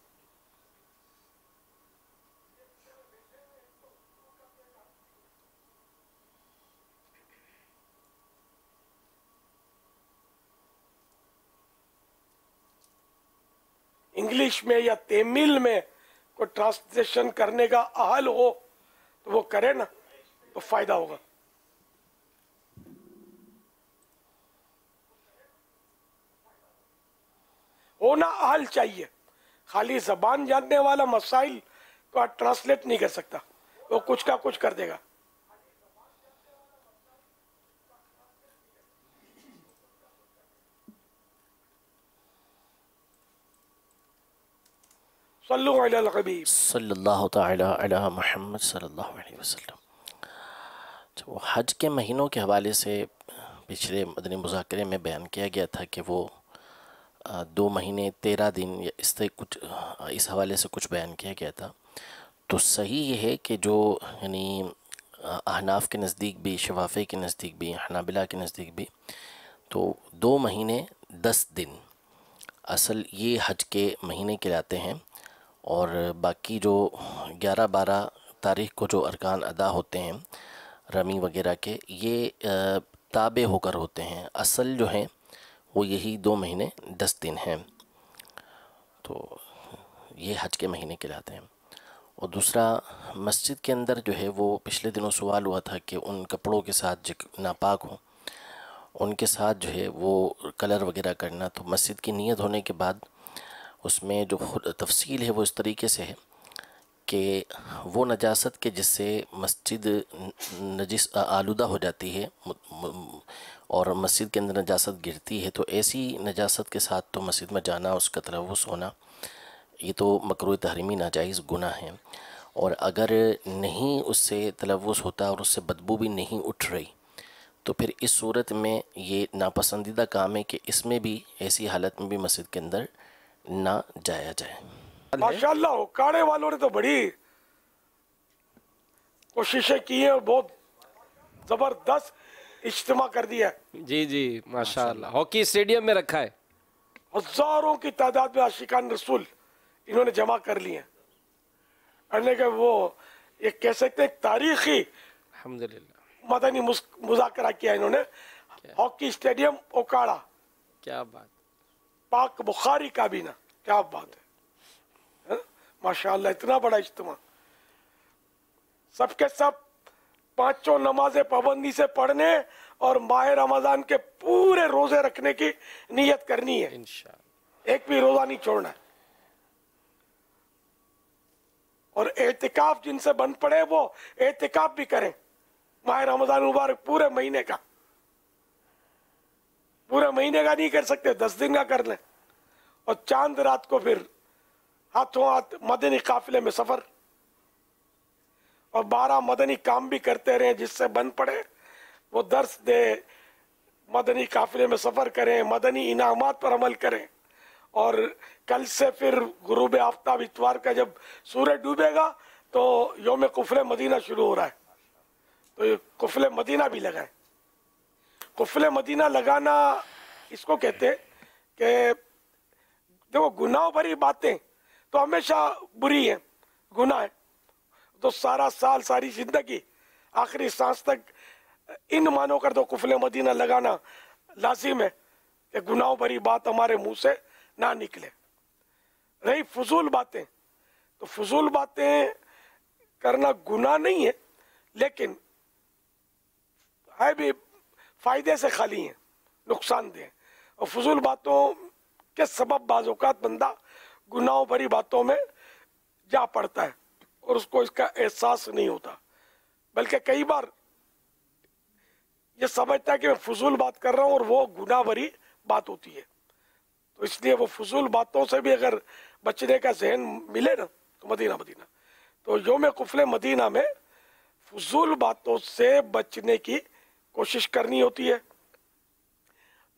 انگلش میں یا تیمل میں کوئی ٹرانسلیشن کرنے کا اہل ہو تو وہ کرے نا، تو فائدہ ہوگا۔ ہونا اہل چاہیے، خالی زبان جاننے والا مسائل کو ٹرانسلیٹ نہیں کر سکتا، وہ کچھ کا کچھ کر دے گا۔ صلو علی الحبیب صلی اللہ تعالی علی محمد صلی اللہ علیہ وسلم۔ حج کے مہینوں کے حوالے سے پچھلے مدنی مذاکرے میں بیان کیا گیا تھا کہ وہ 2 مہینے 13 دن یا اس حوالے سے کچھ بیان کیا گیا تھا۔ تو صحیح یہ ہے کہ جو یعنی احناف کے نزدیک بھی، شوافی کے نزدیک بھی، حنابلہ کے نزدیک بھی، تو 2 مہینے 10 دن اصل یہ حج کے مہینے کہلاتے ہیں، اور باقی جو 11-12 تاریخ کو جو ارکان ادا ہوتے ہیں رمی وغیرہ کے، یہ تابع ہو کر ہوتے ہیں۔ اصل جو ہیں وہ یہی 2 مہینے 10 دن ہیں، تو یہ حج کے مہینے کہلاتے ہیں۔ اور دوسرا، مسجد کے اندر جو ہے وہ پچھلے دنوں سوال ہوا تھا کہ ان کپڑوں کے ساتھ جو ناپاک ہوں ان کے ساتھ جو ہے وہ کلر وغیرہ کرنا، تو مسجد کی نیت ہونے کے بعد اس میں جو تفصیل ہے وہ اس طریقے سے ہے کہ وہ نجاست کے جس سے مسجد نجس آلودہ ہو جاتی ہے اور مسجد کے اندر نجاست گرتی ہے، تو ایسی نجاست کے ساتھ تو مسجد میں جانا، اس کا تلوث ہونا، یہ تو مکروہ تحریمی ناجائز گناہ ہے۔ اور اگر نہیں اس سے تلوث ہوتا اور اس سے بدبو بھی نہیں اٹھ رہی، تو پھر اس صورت میں یہ ناپسندیدہ کام ہے کہ اس میں بھی، ایسی حالت میں بھی مسجد کے اندر نہ جایا جائے۔ ماشاءاللہ اکاڑے والوں نے تو بڑی کوششیں کی ہیں اور بہت زبردست اجتماع کر دیا ہے۔ جی جی ماشاءاللہ، ہاکی اسٹیڈیم میں رکھا ہے، ہزاروں کی تعداد میں عاشقان رسول انہوں نے جمع کر لی ہیں، یعنی کہ وہ یہ کہہ سکتے ہیں تاریخی الحمدللہ، مدنی مذاکرہ کیا انہوں نے۔ ہاکی اسٹیڈیم اوکاڑا، کیا بات، پاک بخاری کابینہ، کیا بات ہے، ماشاءاللہ اتنا بڑا اجتماع، سب کے سب 5 نمازیں پابندی سے پڑھنے اور ماہ رمضان کے پورے روزے رکھنے کی نیت کرنی ہے، ایک بھی روزہ نہیں چھوڑنا ہے، اور اعتکاف جن سے بن پڑے وہ اعتکاف بھی کریں، ماہ رمضان مبارک پورے مہینے کا نہیں کر سکتے، 10 دن کا کر لیں، اور چاند رات کو پھر ہاتھوں ہاتھ مدنی قافلے میں سفر، اور 12 مدنی کام بھی کرتے رہیں، جس سے بن پڑے وہ درس دے، مدنی قافلے میں سفر کریں، مدنی انعامات پر عمل کریں، اور کل سے پھر غروب آفتاب اتوار کا جب سورج ڈوبے گا تو یوم قفل مدینہ شروع ہو رہا ہے، تو یہ قفل مدینہ بھی لگائیں۔ قفل مدینہ لگانا اس کو کہتے ہیں کہ دیکھو گناہ بھری باتیں تو ہمیشہ بری ہیں، گناہ ہے تو سارا سال، ساری زندگی، آخری سانس تک ان مانو کر دو قفل مدینہ لگانا لازم ہے کہ گناہ بھری بات ہمارے منہ سے نہ نکلے۔ رہی فضول باتیں، تو فضول باتیں کرنا گناہ نہیں ہے، لیکن ہے بھی فائدے سے خالی ہیں، نقصان دہ ہیں، اور فضول باتوں کے سبب بعض اوقات بندہ گناہوں بھری باتوں میں جا پڑتا ہے اور اس کو اس کا احساس نہیں ہوتا، بلکہ کئی بار یہ سمجھتا ہے کہ میں فضول بات کر رہا ہوں اور وہ گناہ بھری بات ہوتی ہے، تو اس لیے وہ فضول باتوں سے بھی اگر بچنے کا ذہن ملے نا تو مدینہ تو یوم قفل مدینہ میں فضول باتوں سے بچنے کی کوشش کرنی ہوتی ہے،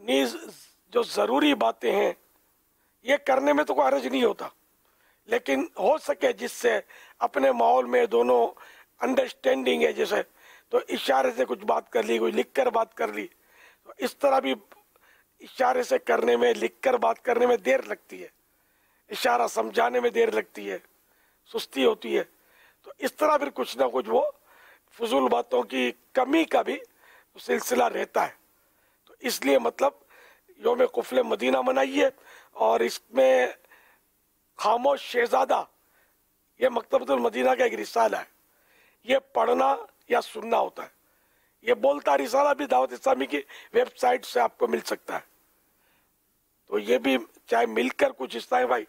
نیز جو ضروری باتیں ہیں یہ کرنے میں تو کوئی حرج نہیں ہوتا، لیکن ہو سکے جس سے اپنے ماحول میں دونوں انڈرسٹینڈنگ ہے، جیسے تو اشارے سے کچھ بات کر لی، کوئی لکھ کر بات کر لی، تو اس طرح بھی اشارے سے کرنے میں، لکھ کر بات کرنے میں دیر لگتی ہے، اشارہ سمجھانے میں دیر لگتی ہے، سستی ہوتی ہے، تو اس طرح پھر کچھ نہ کچھ وہ فضول باتوں کی کمی کا بھی سلسلہ رہتا ہے۔ تو اس لیے مطلب یوم قفل مدینہ منائیے، اور اس میں خاموش شہزادہ یہ مکتبۃ المدینہ کا ایک رسالہ ہے، یہ پڑھنا یا سننا ہوتا ہے۔ یہ بولتا رسالہ بھی دعوت اسلامی کی ویب سائٹ سے آپ کو مل سکتا ہے، تو یہ بھی چاہے مل کر کچھ اسلامی بھائی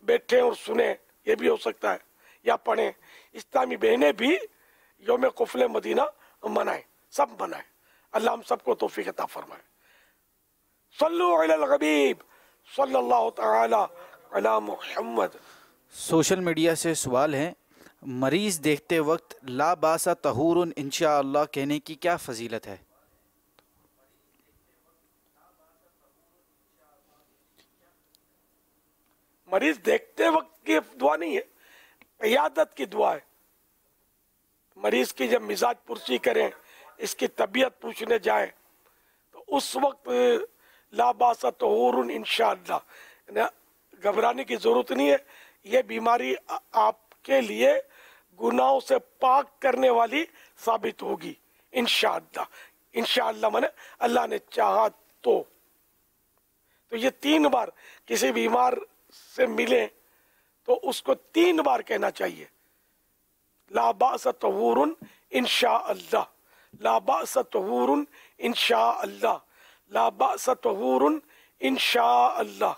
بیٹھیں اور سنیں، یہ بھی ہو سکتا ہے، یا پڑھیں۔ اسلامی بہنیں بھی یوم قفل مدینہ منائیں، سب منائیں۔ اللہ ہم سب کو توفیق عطا فرمائے۔ صلو علی الحبیب صلی اللہ تعالی علی محمد۔ سوشل میڈیا سے سوال ہے، مریض دیکھتے وقت لا باس طہور انشاءاللہ کہنے کی کیا فضیلت ہے؟ مریض دیکھتے وقت کی دعا نہیں ہے، عیادت کی دعا ہے۔ مریض کی جب مزاج پرسی کریں، اس کی طبیعت پوچھنے جائیں، تو اس وقت لا باس طہور انشاءاللہ، گھبرانے کی ضرورت نہیں ہے۔ یہ بیماری آپ کے لیے گناہوں سے پاک کرنے والی ثابت ہوگی انشاءاللہ۔ انشاءاللہ مانے اللہ نے چاہا تو یہ 3 بار کسی بیمار سے ملیں تو اس کو 3 بار کہنا چاہیے، لا باس طہور انشاءاللہ، لا باس طہور انشاءاللہ، لا باس طہور انشاءاللہ۔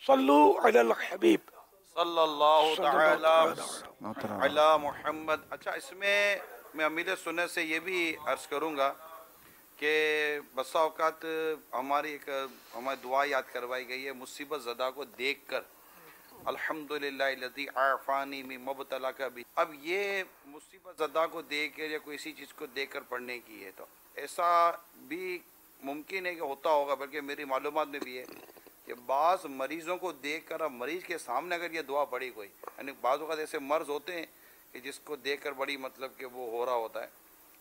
صلو علی الحبیب صلی اللہ تعالی علی محمد۔ اچھا، اس میں میں امیر سنت سے یہ بھی عرض کروں گا کہ بسا اوقات ہماری دعا یاد کروائی گئی ہے، مصیبت زدہ کو دیکھ کر الحمدللہ الذی عافانی من مبتلاک بھی۔ اب یہ مصیبت زدہ کو دیکھ کر یا کوئی اسی چیز کو دیکھ کر پڑھنے کی ہے، تو ایسا بھی ممکن ہے کہ ہوتا ہوگا، بلکہ میری معلومات میں بھی ہے کہ بعض مریضوں کو دیکھ کر، اب مریض کے سامنے اگر یہ دعا پڑھی کوئی، یعنی بعض اوقات ایسے مرض ہوتے ہیں کہ جس کو دیکھ کر بڑی مطلب کہ وہ ہو رہا ہوتا ہے،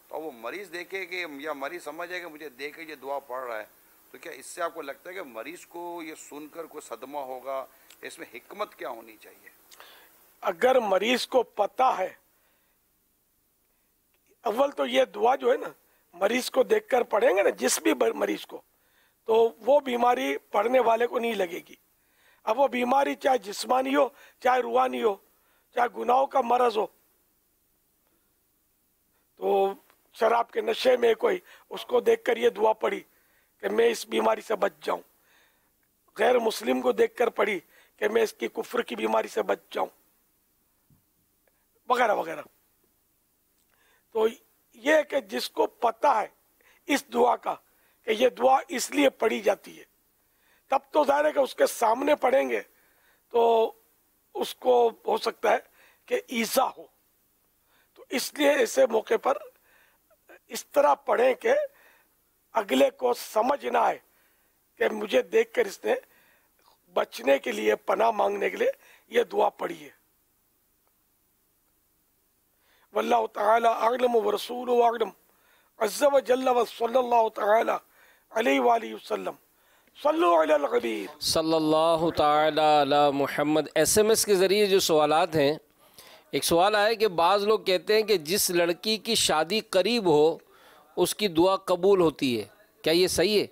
تو وہ مریض دیکھے کہ یا مریض سمجھے کہ مجھے دیکھ کے یہ دعا پڑھ رہا ہے، تو کیا اس سے آپ کو لگتا ہے کہ مریض کو یہ سن کر کوئی صدمہ ہوگا؟ اس میں حکمت کیا ہونی چاہیے؟ اگر مریض کو پتہ ہے، اول تو یہ دعا جو ہے نا مریض کو دیکھ کر پڑھیں گے نا، جس بھی مریض کو، تو وہ بیماری پڑھنے والے کو نہیں لگے گی۔ اب وہ بیماری چاہے جسمانی ہو، چاہے روحانی ہو، چاہے گناہوں کا مرض ہو، تو شراب کے نشے میں کوئی اس کو دیکھ کر یہ دعا پڑھی کہ میں اس بیماری سے بچ جاؤں، غیر مسلم کو دیکھ کر پڑھی کہ میں اس کی کفر کی بیماری سے بچ جاؤں، وغیرہ وغیرہ۔ تو یہ کہ جس کو پتہ ہے اس دعا کا کہ یہ دعا اس لیے پڑھی جاتی ہے، تب تو ظاہر ہے کہ اس کے سامنے پڑھیں گے تو اس کو ہو سکتا ہے کہ ایذا ہو، تو اس لیے ایسے موقع پر اس طرح پڑھیں کہ اگلے کو سمجھ نہ آئے کہ مجھے دیکھ کر اس نے بچنے کے لیے، پناہ مانگنے کے لیے یہ دعا پڑھی ہے۔ واللہ تعالی اعلم ورسولہ اعلم عز و جل و صلی اللہ تعالی علیہ وآلہ وسلم۔ صلو علی الحبیب صلی اللہ تعالی علی محمد۔ ایس ایم ایس کے ذریعے جو سوالات ہیں، ایک سوال آیا کہ بعض لوگ کہتے ہیں کہ جس لڑکی کی شادی قریب ہو اس کی دعا قبول ہوتی ہے، کیا یہ صحیح ہے؟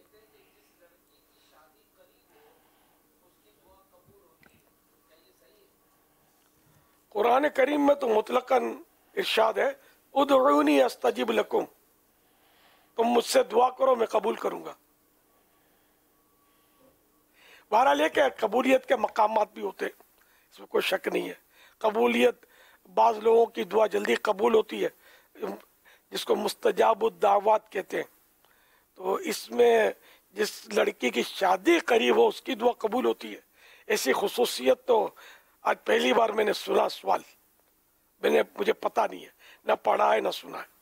قرآن کریم میں تو مطلقاً ارشاد ہے ادعونی استجب لکم، تم مجھ سے دعا کرو میں قبول کروں گا۔ بہرحال یہ کہ قبولیت کے مقامات بھی ہوتے ہیں، اس میں کوئی شک نہیں ہے۔ قبولیت، بعض لوگوں کی دعا جلدی قبول ہوتی ہے جس کو مستجاب الدعوات کہتے ہیں، تو اس میں جس لڑکی کی شادی قریب ہو اس کی دعا قبول ہوتی ہے۔ ایسی خصوصیت تو آج پہلی بار میں نے سنا، سوال مجھے پتہ نہیں ہے، نہ پڑھا ہے نہ سنا ہے۔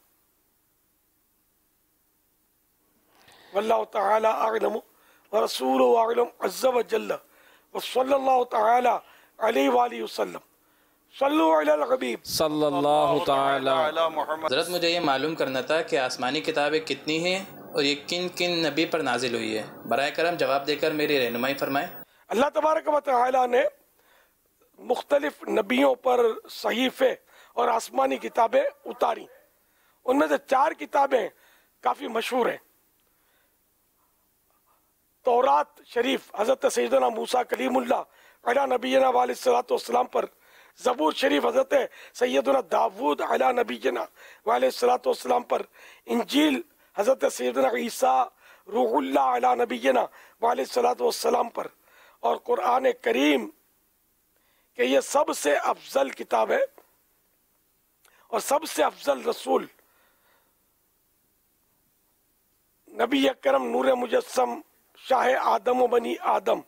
واللہ تعالی اعلم ورسولہ اعلم عز و جل वसल्लल्लाहु तआला अलैहि वालिहि वसल्लम। सल्लु अलल हबीब सल्लल्लाहु तआला। हज़रत मुझे ये मालूम करना था कि आसमानी किताबें कितनी हैं और ये किन किन नबी पर नाजिल हुई है। बराए करम जवाब देकर मेरी रहनुमाई फरमाएं। अल्लाह तबारक व तआला ने मुख्तलिफ नबियों पर सहीफे और आसमानी किताबें उतारी। उनमें से 4 किताबें काफ़ी मशहूर हैं। तौरात शरीफ हज़रत सैयदना मूसा कलीमुल्लाह अला नबीना वालैहिस्सलातु वस्सलाम पर, ज़बूर शरीफ हज़रत सैयदना दाऊद अला नबीना वालैहिस्सलातु वस्सलाम पर, इंजील हज़रत सैयदना ईसा रूहुल्लाह अला नबीना वालैहिस्सलातु वस्सलाम पर, और कुरान करीम कि ये सबसे अफजल किताब है और सबसे अफजल रसूल नबी अकरम नूर मुजस्सम शाह आदम व बनी आदम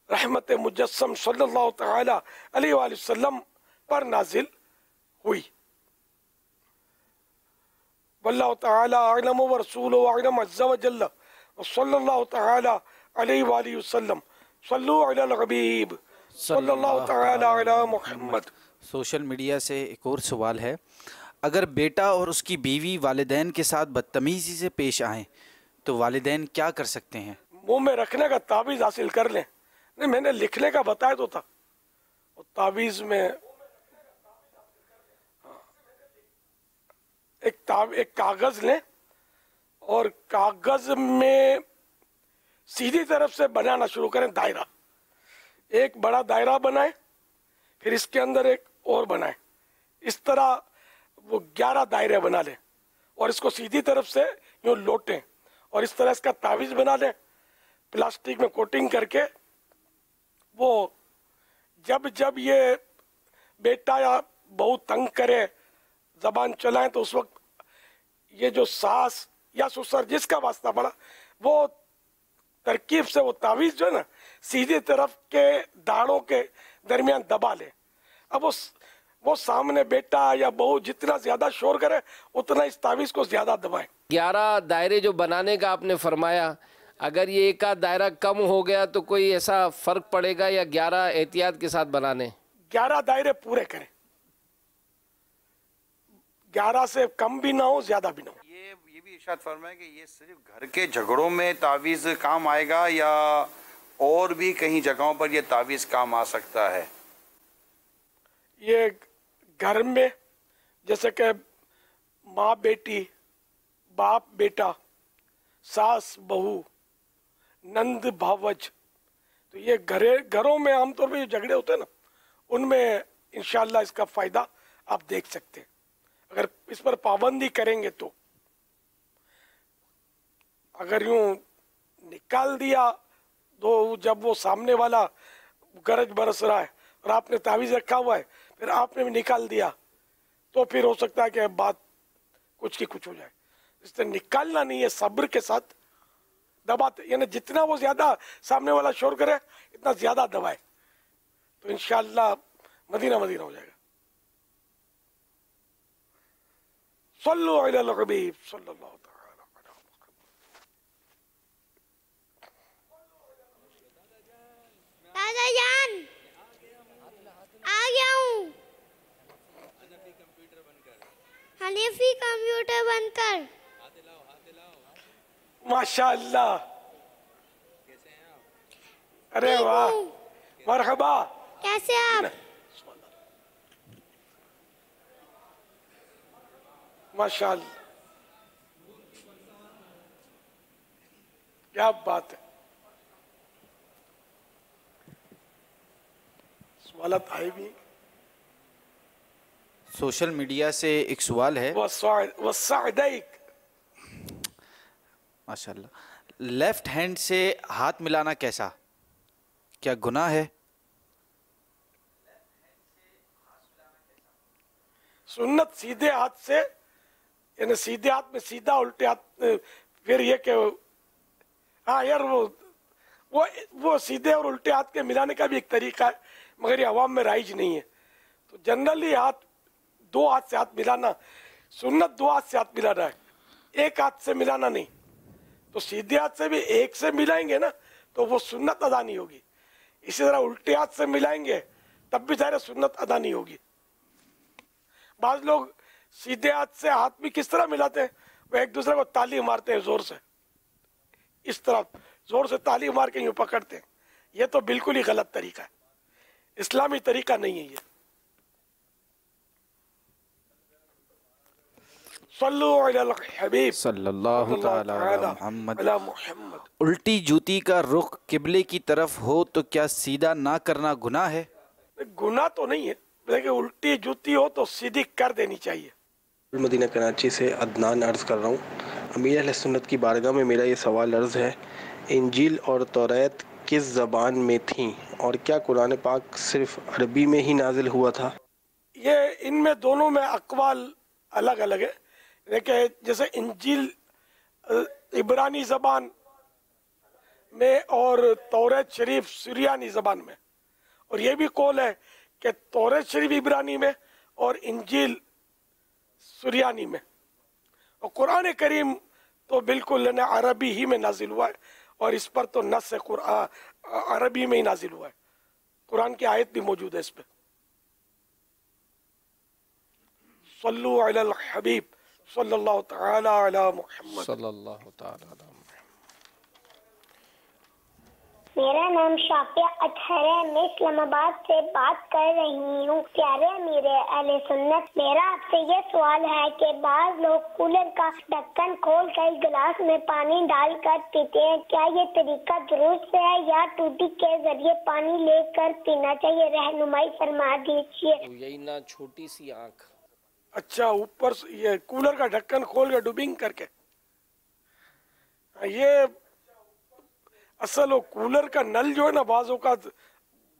रहमत मुजस्सम सल्लल्लाहु तआला अलैहि वसल्लम पर नाजिल हुई। वल्लाहु तआला अअलम व रसूलुहु अअलम अज़्ज़ा व जल्ल व सल्लल्लाहु तआला अलैहि वसल्लम। सल्लु अलल हबीब सल्लल्लाहु तआला अला मुहम्मद। सोशल मीडिया से एक और सवाल है, अगर बेटा और उसकी बीवी वालिदैन के साथ बदतमीज़ी से पेश आएं तो वालिदैन क्या कर सकते हैं? मुंह में रखने का ताबीज़ हासिल कर लें। नहीं, मैंने लिखने का बताया तो था। और ताबीज़ में एक कागज़ लें और कागज़ में सीधी तरफ से बनाना शुरू करें दायरा। एक बड़ा दायरा बनाएं, फिर इसके अंदर एक और बनाएं। इस तरह वो 11 दायरे बना लें और इसको सीधी तरफ से यूँ लोटें और इस तरह इसका तावीज़ बना लें, प्लास्टिक में कोटिंग करके। वो जब जब ये बेटा या बहू तंग करे, जबान चलाएं, तो उस वक्त ये जो सास या ससुर जिसका वास्ता पड़ा, वो तरकीब से वो तावीज़ जो है ना सीधी तरफ के दाढ़ों के दरमियान दबा ले। अब वो सामने बेटा या बहू जितना ज्यादा शोर करे उतना इस तावीज़ को ज्यादा दबाए। 11 दायरे जो बनाने का आपने फरमाया, अगर ये एक आध दायरा कम हो गया तो कोई ऐसा फर्क पड़ेगा या 11 एहतियात के साथ बनाने? 11 दायरे पूरे करें, 11 से कम भी ना हो ज्यादा भी ना हो। ये भी इरशाद फरमाए कि ये सिर्फ घर के झगड़ों में तावीज़ काम आएगा या और भी कहीं जगहों पर ये तावीज़ काम आ सकता है? ये घर में जैसे कि माँ बेटी, बाप बेटा, सास बहू, नंद भावज, तो ये घरों में आमतौर पर जो झगड़े होते हैं ना, उनमें इंशाअल्लाह इसका फ़ायदा आप देख सकते हैं अगर इस पर पाबंदी करेंगे तो। अगर यूं निकाल दिया तो जब वो सामने वाला गरज बरस रहा है और आपने तावीज़ रखा हुआ है, फिर आपने भी निकाल दिया, तो फिर हो सकता है कि बात कुछ की कुछ हो जाए। इससे निकालना नहीं है, सब्र के साथ दबाते, यानी जितना वो ज्यादा सामने वाला शोर करे इतना ज्यादा दबाए, तो इंशाअल्लाह मदीना मदीना हो जाएगा। सल्लु अलल हबीब सल्लल्लाहु तआला अलैहि वसल्लम। दादा जान आ गया हूँ। हनीफी कंप्यूटर बंद कर। माशाअल्लाह, अरे वाह, मरहबा। कैसे आप? माशाअल्लाह, क्या बात है। सवालत आए भी। सोशल मीडिया से एक सवाल है, माशाल्लाह, लेफ्ट हैंड से हाथ मिलाना कैसा, क्या गुनाह है? सुन्नत सीधे हाथ से, यानी सीधे हाथ में सीधा, उल्टे हाथ फिर ये कि हाँ यार वो सीधे और उल्टे हाथ के मिलाने का भी एक तरीका है, मगर ये अवाम में राइज नहीं है। तो जनरली दो हाथ से हाथ मिलाना सुन्नत, 2 हाथ से हाथ मिलाना है, एक हाथ से मिलाना नहीं। तो सीधे हाथ से भी एक से मिलाएंगे ना तो वो सुन्नत अदा नहीं होगी, इसी तरह उल्टे हाथ से मिलाएंगे तब भी ज़ाहिर सुन्नत अदा नहीं होगी। बाज़ लोग सीधे हाथ से हाथ भी किस तरह मिलाते हैं, वो एक दूसरे को ताली मारते हैं जोर से, इस तरह जोर से ताली मार के यूं पकड़ते हैं। ये तो बिल्कुल ही गलत तरीका है, इस्लामी तरीका नहीं है ये। सल्लु अलल हबीब सल्लल्लाहु तआला अला मुहम्मद। अला मुहम्मद। उल्टी जूती का रुख किबले की तरफ हो तो क्या सीधा ना करना गुनाह है? गुनाह तो नहीं है, लेकिन उल्टी जूती हो तो सीधी कर देनी चाहिए। मदीना कराची से अदनान अर्ज़ कर रहा हूँ। अमीर अहले सुन्नत की बारगाह में मेरा ये सवाल अर्ज़ है, इंजील और तौरात किस ज़बान में थीं और क्या कुरान पाक सिर्फ अरबी में ही नाजिल हुआ था? ये इनमें दोनों में अक़वाल अलग अलग है। देखिए जैसे इंजील इब्रानी ज़बान में और तौरात शरीफ सुरियानी ज़बान में, और ये भी कौल है कि तौरात शरीफ इब्रानी में और इंजील सुरियानी में, और कुरान करीम तो बिल्कुल अरबी ही में नाजिल हुआ है, और इस पर तो नस है कुरान अरबी में ही नाजिल हुआ है। कुरान की आयत भी मौजूद है इस पर। सल्लु अलल हबीब सल्लल्लाहु तआला अला मुहम्मद सल्लल्लाहु तआला अला मुहम्मद। मेरा नाम शाफिया अतहर है, मैं इस्लामाबाद से बात कर रही हूँ। प्यारे अमीर अहले सुन्नत, मेरा आपसे ये सवाल है कि बाज़ लोग कूलर का ढक्कन खोल कर गिलास में पानी डाल कर पीते हैं, क्या ये तरीका दुरुस्त है या टूटी के जरिए पानी लेकर पीना चाहिए? रहनुमाई फरमा दीजिए। यही ना छोटी सी आँख। अच्छा, ऊपर ये कूलर का ढक्कन खोल के डुबिंग करके, ये असल वो कूलर का नल जो है ना बाजों का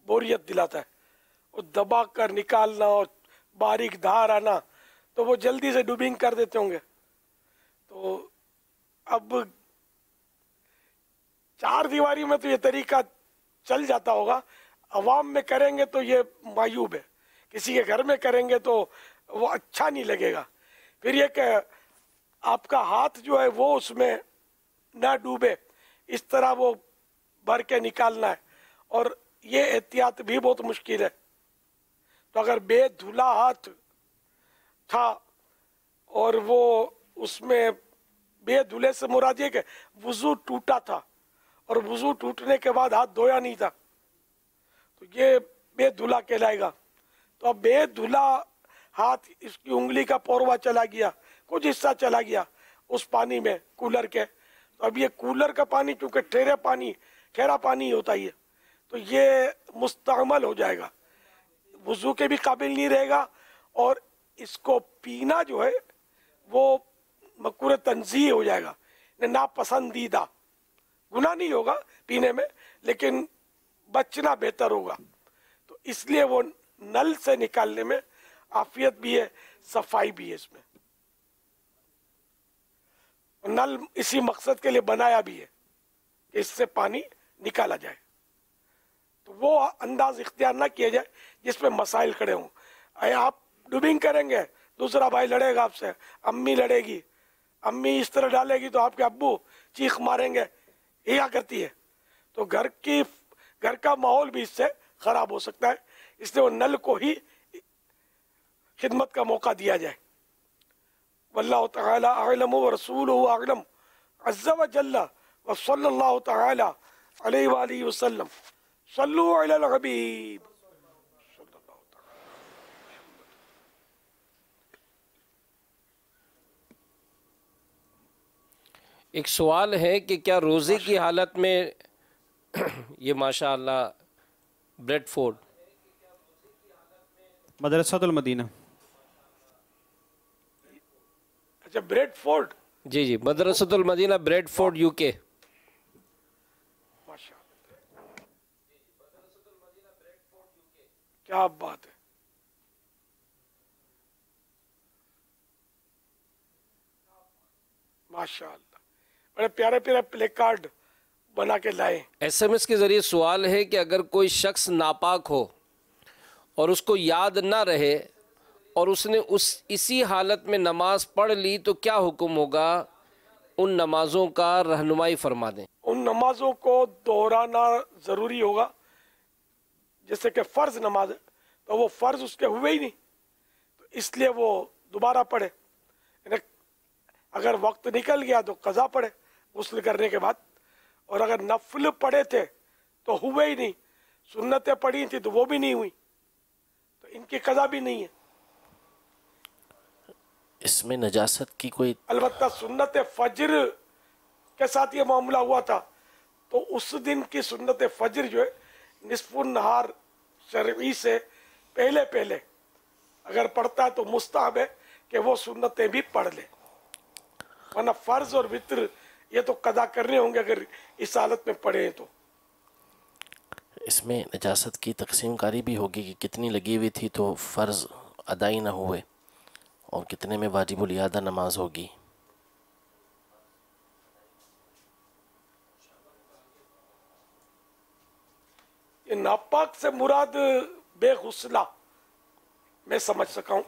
बोरियत दिलाता है, वो दबा कर निकालना और बारीक धार आना, तो वो जल्दी से डुबिंग कर देते होंगे। तो अब चार दीवारी में तो ये तरीका चल जाता होगा, अवाम में करेंगे तो ये मायूब है, किसी के घर में करेंगे तो वो अच्छा नहीं लगेगा। फिर ये कि आपका हाथ जो है वो उसमें ना डूबे, इस तरह वो भर के निकालना है, और ये एहतियात भी बहुत मुश्किल है। तो अगर बेधुला हाथ था और वो उसमें बेधुले से मुराद ये कि वुजू टूटा था और वुजू टूटने के बाद हाथ धोया नहीं था, तो ये बेधुला कहलाएगा। तो अब बेधुला हाथ, इसकी उंगली का पोरवा चला गया, कुछ हिस्सा चला गया उस पानी में कूलर के, तो अब ये कूलर का पानी चूंकि ठहरा पानी होता ही है, तो ये मुस्तअमल हो जाएगा, वुजू के भी काबिल नहीं रहेगा, और इसको पीना जो है वो मकरूह तंज़ीह हो जाएगा, नापसंदीदा। गुनाह नहीं होगा पीने में, लेकिन बचना बेहतर होगा। तो इसलिए वो नल से निकालने में आफियत भी है, सफाई भी है इसमें। नल इसी मकसद के लिए बनाया भी है कि इससे पानी निकाला जाए। तो वो अंदाज इख्तियार ना किया जाए जिसमें मसाइल खड़े हों। आप डुबिंग करेंगे, दूसरा भाई लड़ेगा आपसे, अम्मी लड़ेगी, अम्मी इस तरह डालेगी तो आपके अब्बू चीख मारेंगे, क्या करती है, तो घर का माहौल भी इससे खराब हो सकता है। इसलिए वो नल को ही खिदमत का मौका दिया जाए। वल्लाहु तआला अअलम व रसूलुहु अअलम अज़्ज़ा व जल्ला व सल्लल्लाहु तआला अलैहि व आलिहि वसल्लम। सल्लु अलल हबीब। एक सवाल है कि क्या रोज़े की हालत में ये माशाअल्लाह ब्रेडफोर्ड मदरसातुल मदीना, अच्छा ब्रेडफोर्ड, जी जी मदरसातुल मदीना ब्रेडफोर्ड यूके। क्या बात है, माशाअल्लाह, बड़े प्यारे प्यारे प्ले कार्ड बना के लाए। SMS के ज़रिए सवाल है कि अगर कोई शख्स नापाक हो और उसको याद ना रहे और उसने इसी हालत में नमाज पढ़ ली तो क्या हुक्म होगा? उन नमाज़ों का रहनुमाई फरमा दें। उन नमाजों को दोहराना ज़रूरी होगा, जैसे कि फ़र्ज नमाज है तो वो फ़र्ज उसके हुए ही नहीं, तो इसलिए वो दोबारा पढ़े। अगर वक्त निकल गया तो कज़ा पढ़े गुस्ल करने के बाद, और अगर नफल पढ़े थे तो हुए ही नहीं, सुन्नतें पढ़ी थी तो वो भी नहीं हुई, तो इनकी कज़ा भी नहीं है। इसमें नजासत की कोई, अलबत्ता सुन्नत फजर के साथ ये मामला हुआ था, तो उस दिन की सुन्नत फजर जो है निस्फुन नहार शरई से पहले पहले अगर पढ़ता है तो मुस्तहब है कि वो सुन्नतें भी पढ़ ले, वरना फर्ज और वित्र ये तो कदा करने होंगे अगर इस हालत में पढ़े हैं तो। इसमें नजासत की तकसीम कारी भी होगी कि कितनी लगी हुई थी तो फ़र्ज़ अदाई ना हुए और कितने में वाजिबुल यादा नमाज होगी। ये नापाक से मुराद बेगुस्ला मैं समझ सका हूं।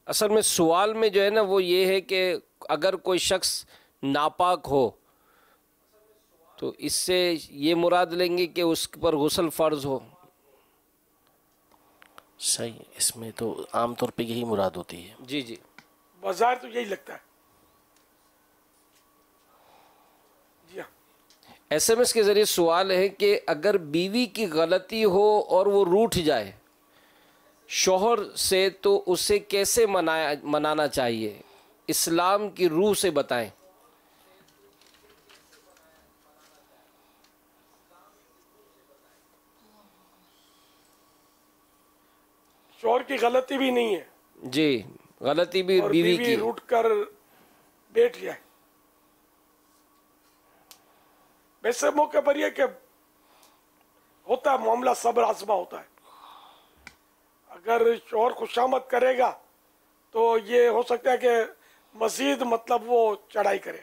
असल में सवाल में जो है ना वो ये है कि अगर कोई शख्स नापाक हो तो इससे ये मुराद लेंगे कि उस पर गुस्ल फ़र्ज हो। सही, इसमें तो आम तौर पे यही मुराद होती है। जी जी, बाजार तो यही लगता है। जी हाँ, SMS के ज़रिए सवाल है कि अगर बीवी की गलती हो और वो रूठ जाए शौहर से तो उसे कैसे मनाना चाहिए, इस्लाम की रूह से बताएं। शौहर की गलती भी नहीं है जी, गलती भी और बीवी बीवी की। रूठ कर बैठ जाए, वैसे मौके पर यह कि होता है मामला सब्र आजमा होता है। अगर शौहर खुशामद करेगा तो ये हो सकता है कि मजीद मतलब वो चढ़ाई करे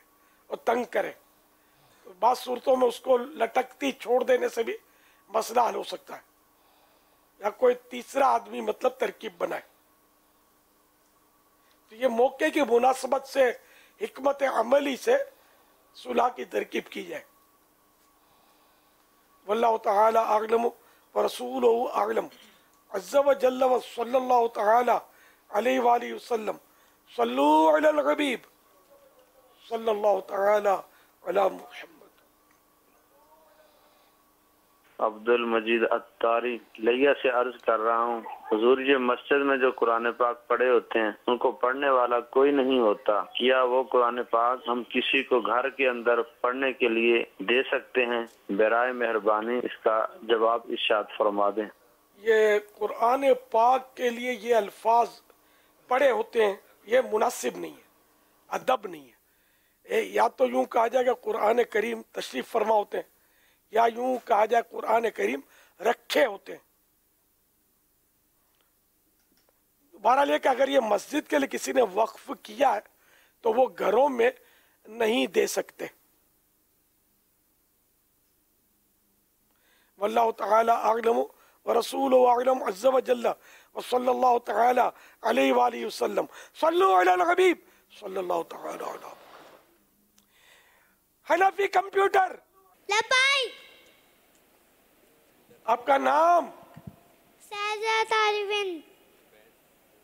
और तंग करे, तो बात सूरतों में उसको लटकती छोड़ देने से भी मसला हल हो सकता है, या कोई तीसरा आदमी मतलब तरकीब बनाए। तो ये मौके की मुनासबत से हिकमत अमली से सुलह की तरकीब की जाए। वल्लाहु तआला अअलम व रसूलुहु अअलम। अज़्ज़ा व जल्ल व सल्लल्लाहु तआला अलैहि व आलिहि वसल्लम। सल्लू अलल हबीब सल्लल्लाहु तआला अला मुहम्मद। अब्दुल मजीद अत्तारी लिया से अर्ज कर रहा हूँ, हुजूर ये मस्जिद में जो कुरान पाक पढ़े होते हैं उनको पढ़ने वाला कोई नहीं होता, क्या वो कुरान पाक हम किसी को घर के अंदर पढ़ने के लिए दे सकते हैं? बराए मेहरबानी इसका जवाब इरशाद फरमा दें। ये कुरान पाक के लिए ये अल्फाज पढ़े होते हैं, ये मुनासिब नहीं है, अदब नहीं है। या तो यूं कहा जाएगा कुरान करीम तशरीफ फरमा होते हैं, या यूं कहा जाए कुरान करीम रखे होते हैं। बहरहाल ये कि अगर ये मस्जिद के लिए किसी ने वक्फ किया है तो वो घरों में नहीं दे सकते। वल्लाहु तआला अअलम व रसूलुहु अअलम अज़्ज़ा व जल्ल व सल्लल्लाहु तआला अलैहि व आलिहि वसल्लम। सल्लु अलल हबीब सल्लल्लाहु तआला अलैहि। हनफी कंप्यूटर आपका नाम? साजा तारिबिन,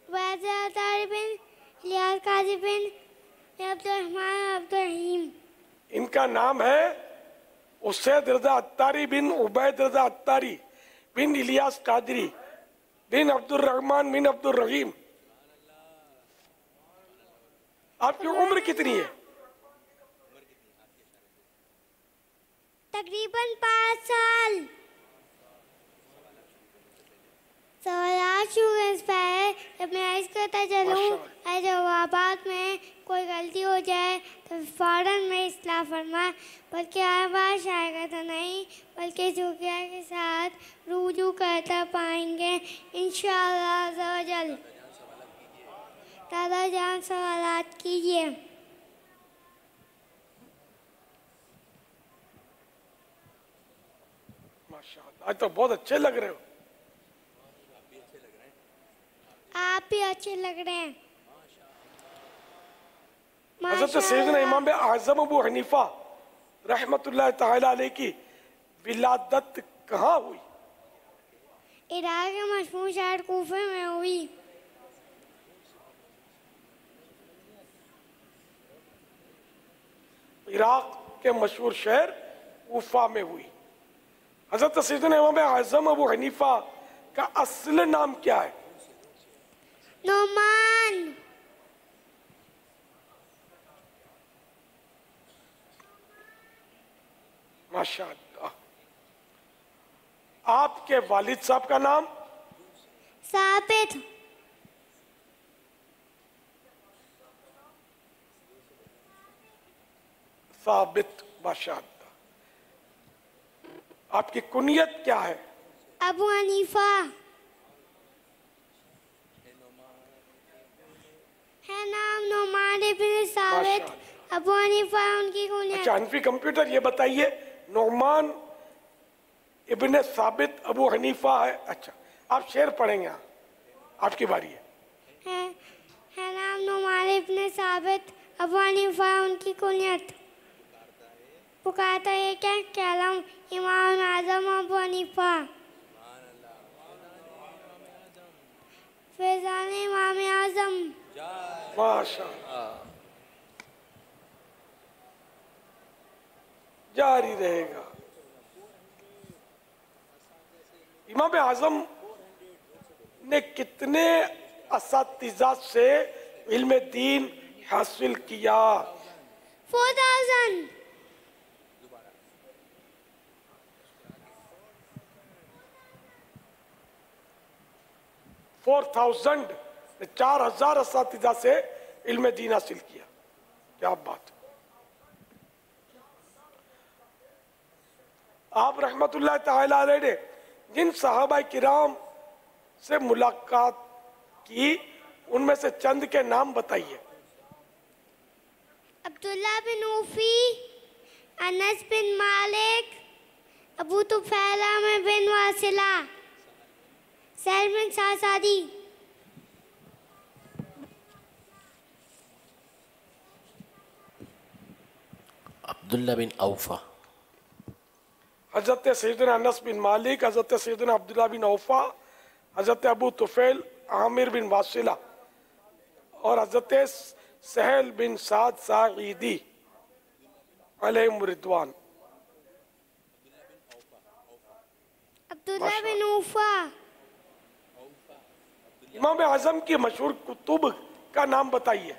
वाजा तारिबिन, लियाज काजिबिन, अब्दुर्रहमान अब्दुर्रहीम। इनका नाम है उसैद रज़ा अत्तारी बिन उबैद रज़ा अत्तारी बिन इलियास कादरी बिन अब्दुर्रहमान बिन अब्दुर्रहीम। आपकी उम्र कितनी है? तकरीबन 5 साल। सवाल जब मैं ऐसा करता चलूँ जवाबात में कोई गलती हो जाए तो फ़ौरन में इस्लाह फरमा, बल्कि आवाज़ आएगा तो नहीं बल्कि झुकिया के साथ रुजू करता पाएंगे इंशाअल्लाह अज़्ज़ा व जल। दादा जान सवालात कीजिए। माशाअल्लाह, आज तो बहुत अच्छे लग रहे हो। आप भी अच्छे लग रहे हैं। हज़रत सैयदना इमाम आज़म अबू हनीफा रहमतुल्लाह ताला अलैह की विलादत कहाँ हुई? इराक के मशहूर शहर कूफे में हुई। इराक के मशहूर शहर कूफा में हुई। हजरत सैयदना इमाम आज़म अबू हनीफा का असल नाम क्या है? नोमान। माशाअल्लाह। आपके वालिद साहब का नाम? साबित। साबित। माशाअल्लाह। आपकी कुनियत क्या है? अबू हनीफा। है नाम नोमान इब्न साबित। अबू हनीफा उनकी कुनियत। अच्छा हनफी कंप्यूटर ये बताइए, नोमान इब्न साबित अबू हनीफा है। अच्छा आप शेर पढ़ेंगे, यहाँ आपकी बारी है। है नाम नोमान इब्न साबित अबू हनीफा उनकी कुनियत। पुकारता है क्या कहलम इमाम आज़म अबू हनीफा। फैज़ान इमाम आज़म। माशाअल्लाह, जारी रहेगा। इमाम आज़म ने कितने असातिज़ा से इल्म दीन हासिल किया? 4000। 4000 असातिज़ा से इल्म दीन हासिल किया। क्या बात। आप रहमतुल्लाह ताला अलैह ने जिन सहाबा किराम से मुलाकात की उनमें से चंद के नाम बताइए। अब्दुल्ला बिन उफी, अनस बिन मालिक, अबू तुफैला में बिन वासिला, सहल बिन सासादी। अब्दुल्ला बिन औफा। हजरत सैयदना अनस बिन मालिक, हजरत सैयदना अब्दुल्ला बिन औफा, हजरत अबू तुफैल आमिर बिन वासिला और हजरत सहल बिन साद साईदी अलैहिम रिदवान। अब्दुल्ला बिन औफा। इमाम आज़म की मशहूर कुतुब का नाम बताइए।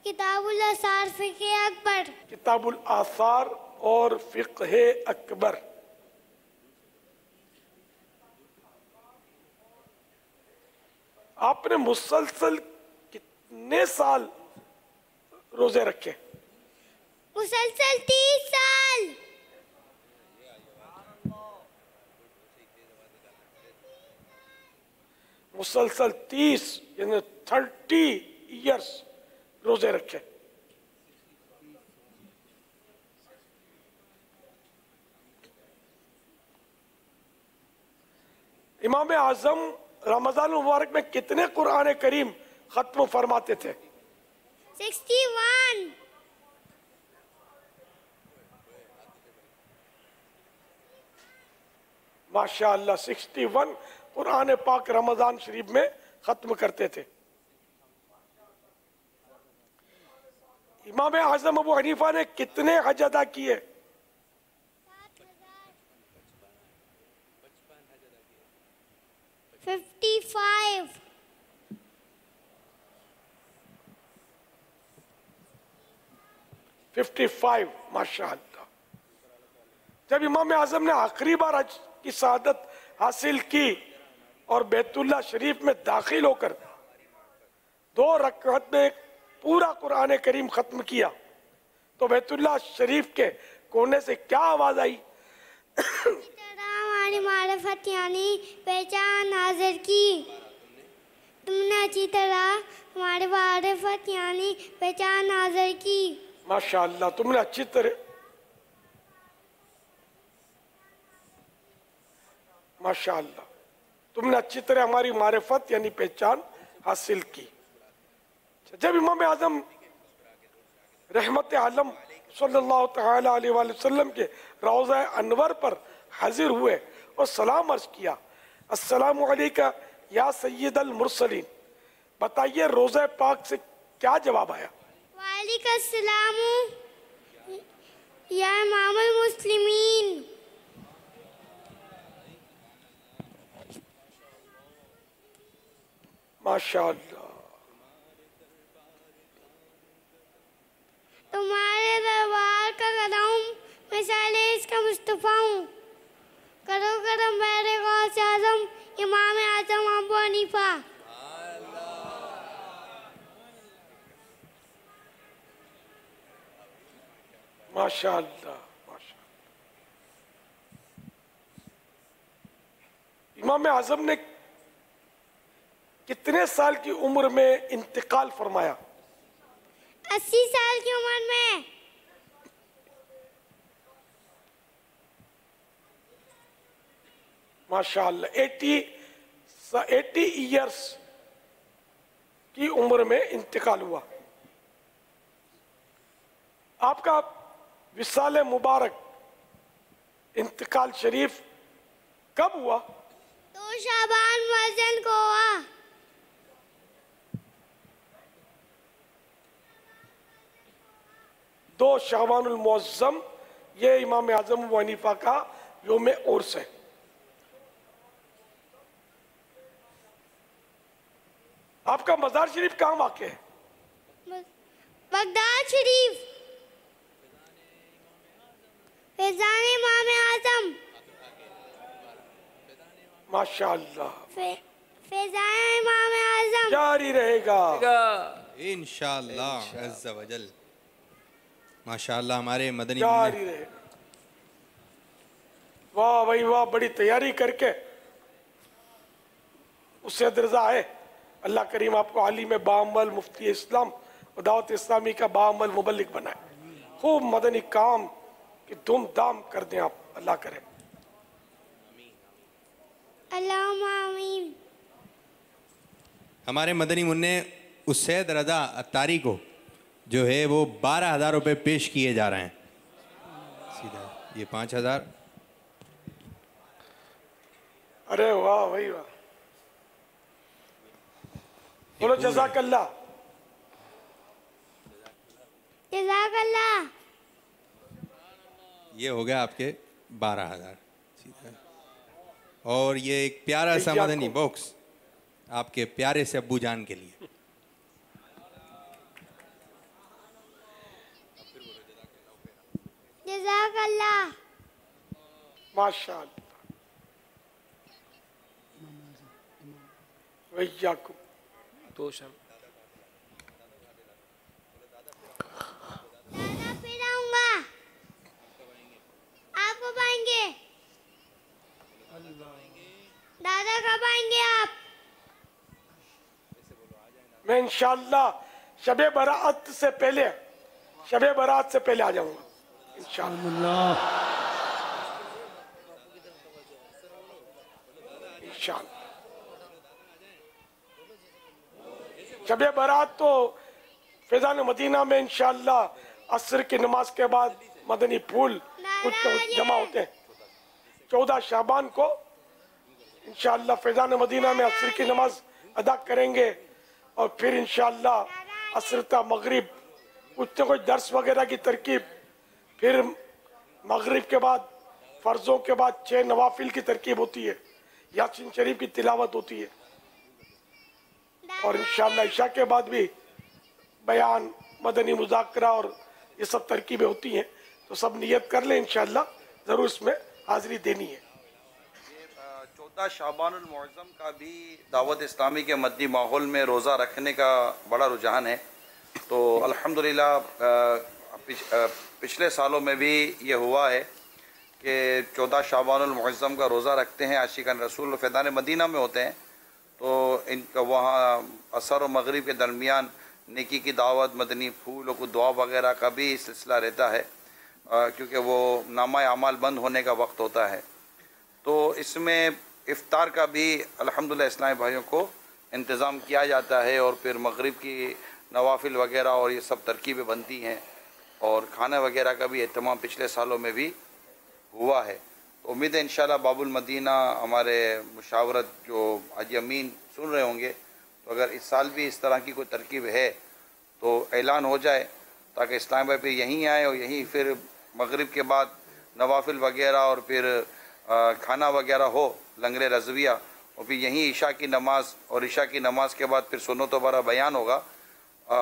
किताबुल आसार फ़िक़्ह अकबर। किताबुल आसार और फ़िक़्ह अकबर। आपने मुसलसल कितने साल रोजे रखे? मुसलसल 30 साल। मुसलसल 30 यानी 30 इयर्स रोजे रखे। इमाम आज़म रमजान मुबारक में कितने कुरान करीम खत्म फरमाते थे? 61। माशाअल्लाह 61 कुरान पाक रमजान शरीफ में खत्म करते थे। इमाम आज़म अबू हनीफा ने कितने हज अदा किए? 55। 55 माशाअल्लाह। जब इमाम आज़म ने आखिरी बार हज की शहादत हासिल की और बैतुल्लाह शरीफ में दाखिल होकर 2 रकात में पूरा कुरान करीम खत्म किया तो बैतुल्लाह शरीफ के कोने से क्या आवाज आई? हमारी मारिफत यानी पहचान हाजिर की। तुमने अच्छी तरह हमारी मारिफत यानी पहचान हाजिर की। माशाअल्लाह तुमने अच्छी तरह माशाअल्लाह तुमने अच्छी तरह हमारी मारिफत यानी पहचान हासिल की। जब इमाम आज़म रहमत आलम सल्लल्लाहु तआला अलैहि वसल्लम के रोज़ा अनवर पर हाजिर हुए और सलाम अर्ज किया, अस्सलामु अलैका या सय्यदल मुरसलीन। बताइए रोज़ा पाक से क्या जवाब आया? वालेकुम अस्सलाम या इमामुल मुस्लिमीन। माशाअल्लाह। तुम्हारे दरबार का कदम मिसाले इसका मुस्तफ़ा हूँ। करो करम मेरे गौस आज़म इमाम आज़म अबू हनीफा। माशाअल्लाह माशाअल्लाह। इमाम आज़म ने कितने साल की उम्र में इंतकाल फरमाया? 80 साल की उम्र में। माशाअल्लाह। 80 इयर्स की उम्र में इंतकाल हुआ। आपका विसाल मुबारक इंतकाल शरीफ कब हुआ? 2 शाबान मुअज्जन को हुआ। दो शाबानुल मुअज्जम, ये इमाम आज़म अबू हनीफा का यौम उर्स है। आपका मज़ार शरीफ कहाँ वाक़ है? बगदाद शरीफ। फैज़ान इमाम आज़म। माशाअल्लाह। फैज़ान इमाम आज़म जारी रहेगा इंशाअल्लाह अज़्ज़ा वजल। माशाअल्लाह हमारे मदनी जारी रहे। वाह भाई वाह, बड़ी तैयारी करके उससे रज़ा है। अल्लाह करीम आपको आलिम बाअमल मुफ्ती इस्लाम और दावत इस्लामी का बाअमल मुबल्लिग बनाए। खूब मदनी काम की धूमधाम कर दें आप, अल्लाह करे। अल्लाहुम्मा आमीन। हमारे मदनी मुन्ने उसैद रज़ा अत्तारी को जो है वो 12,000 रुपये पेश किए जा रहे हैं। सीधा ये 5,000। अरे वाह भाई वाह, बोलो जज़ाकल्लाह। जज़ाकल्लाह। ये हो गया आपके 12,000 सीधा। और ये एक प्यारा सा मदनी बॉक्स आपके प्यारे से अब्बू जान के लिए। जज़ाकल्लाह। माशाअल्लाह। वैयाकुम। तो शम दादा फिर आऊंगा। आप कब आएंगे? दादा कब आएंगे आप? मैं इंशाअल्लाह शबे बरात से पहले आ जाऊंगा इंशाअल्लाह। शबे बारात तो फैज़ान मदीना में इंशाअल्लाह असर की नमाज के बाद मदनी फूल कुछ जमा होते हैं। 14 शाबान को इंशाअल्लाह फैज़ान मदीना में असर की नमाज अदा करेंगे और फिर इंशाअल्लाह असरता मगरिब कुछ न कुछ दर्स वगैरह की तरकीब, फिर मगरिब के बाद फ़र्ज़ों के बाद 6 नवाफिल की तरकीब होती है, यासीन शरीफ की तिलावत होती है और इंशाअल्लाह इशा के बाद भी बयान, मदनी मुज़ाकरा और ये सब तरकीबें होती हैं। तो सब नियत कर लें, इंशाअल्लाह ज़रूर इसमें हाज़िरी देनी है। 14 शाबानुल मुअज़्ज़म का भी दावत इस्लामी के मदनी माहौल में रोज़ा रखने का बड़ा रुझान है। तो अल्हम्दुलिल्लाह पिछले सालों में भी ये हुआ है कि 14 शाबानुल मुअज़्ज़म का रोज़ा रखते हैं। आशिकान रसूल फैज़ान मदीना में होते हैं तो इनका वहाँ असर और मगरिब के दरमियान नेकी की दावत, मदनी फूल और दुआ वगैरह का भी सिलसिला रहता है क्योंकि वो नामा अमाल बंद होने का वक्त होता है। तो इसमें इफ्तार का भी अल्हम्दुलिल्लाह इस्लामी भाइयों को इंतज़ाम किया जाता है और फिर मगरिब की नवाफिल वगैरह और ये सब तरकीबें बनती हैं اور کھانا وغیرہ کا بھی اہتمام پچھلے سالوں میں بھی ہوا ہے. تو امید ہے انشاءاللہ باب المدینہ ہمارے مشاورت جو حاجی امین سن رہے ہوں گے، تو اگر اس سال بھی اس طرح کی کوئی ترکیب ہے تو اعلان ہو جائے، تاکہ اسلام بھائی پہ یہیں آئے اور یہیں پھر مغرب کے بعد نوافل وغیرہ اور پھر کھانا وغیرہ ہو لنگر رضویہ، اور پھر یہیں عشاء کی نماز، اور عشاء کی نماز کے بعد پھر سنت و برا بیان ہوگا.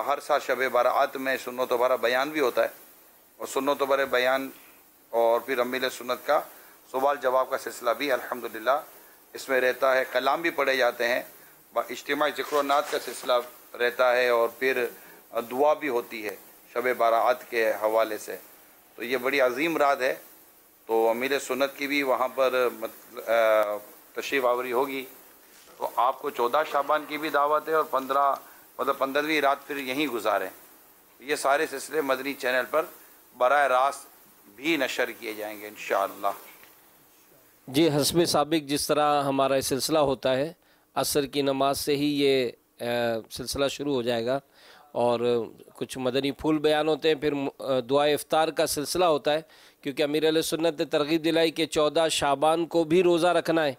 ہر سال شب برات میں سنت و برا بیان بھی ہوتا ہے، اور سنت و برا بیان اور پھر امیل سنت کا سوال جواب کا سلسلہ بھی الحمدللہ اس میں رہتا ہے. کلام بھی پڑھے جاتے ہیں، اجتماعی ذکر و نعت کا سلسلہ رہتا ہے، اور پھر دعا بھی ہوتی ہے شب برات کے حوالے سے. تو یہ بڑی عظیم رات ہے. تو امیر سنت کی بھی وہاں پر تشریف آوری ہوگی. تو آپ کو 14 شعبان کی بھی دعوت ہے، اور 15ویں رات پھر یہیں گزاریں. یہ سارے سلسلے مدنی چینل پر براہ راست بھی نشر کیے جائیں گے انشاءاللہ. جی، حسب سابق جس طرح ہمارا یہ سلسلہ ہوتا ہے، عصر کی نماز سے ہی یہ سلسلہ شروع ہو جائے گا، اور کچھ مدنی پھول بیان ہوتے ہیں، پھر دعائے افطار کا سلسلہ ہوتا ہے، کیونکہ امیر علیہ سنت نے ترغیب دلائی کہ 14 شعبان کو بھی روزہ رکھنا ہے.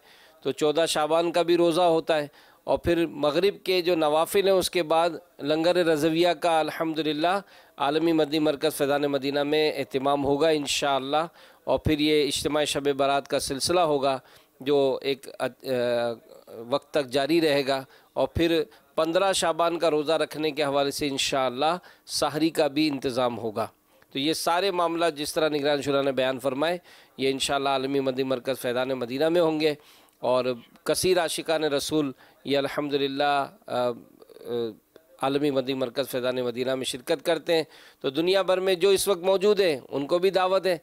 تو 14 شعبان کا بھی روزہ ہوتا ہے، اور پھر مغرب کے جو نوافل ہیں اس کے بعد لنگر رضویہ کا الحمدللہ عالمی مدنی مرکز فیضان مدینہ میں اہتمام ہوگا انشاءاللہ. اور پھر یہ اجتماع شب برات کا سلسلہ ہوگا جو ایک وقت تک جاری رہے گا. اور پھر 15 شعبان کا روزہ رکھنے کے حوالے سے انشاءاللہ سحری کا بھی انتظام ہوگا. تو یہ سارے معاملات جس طرح نگران شورا نے بیان فرمائے، یہ انشاءاللہ عالمی مدنی مرکز فیضان مدینہ میں ہوں گے. اور کثیر عاشقان رسول یہ الحمدللہ عالمی مدنی مرکز فیضان مدینہ میں شرکت کرتے ہیں. تو دنیا بھر میں جو اس وقت موجود ہیں ان کو بھی دعوت ہے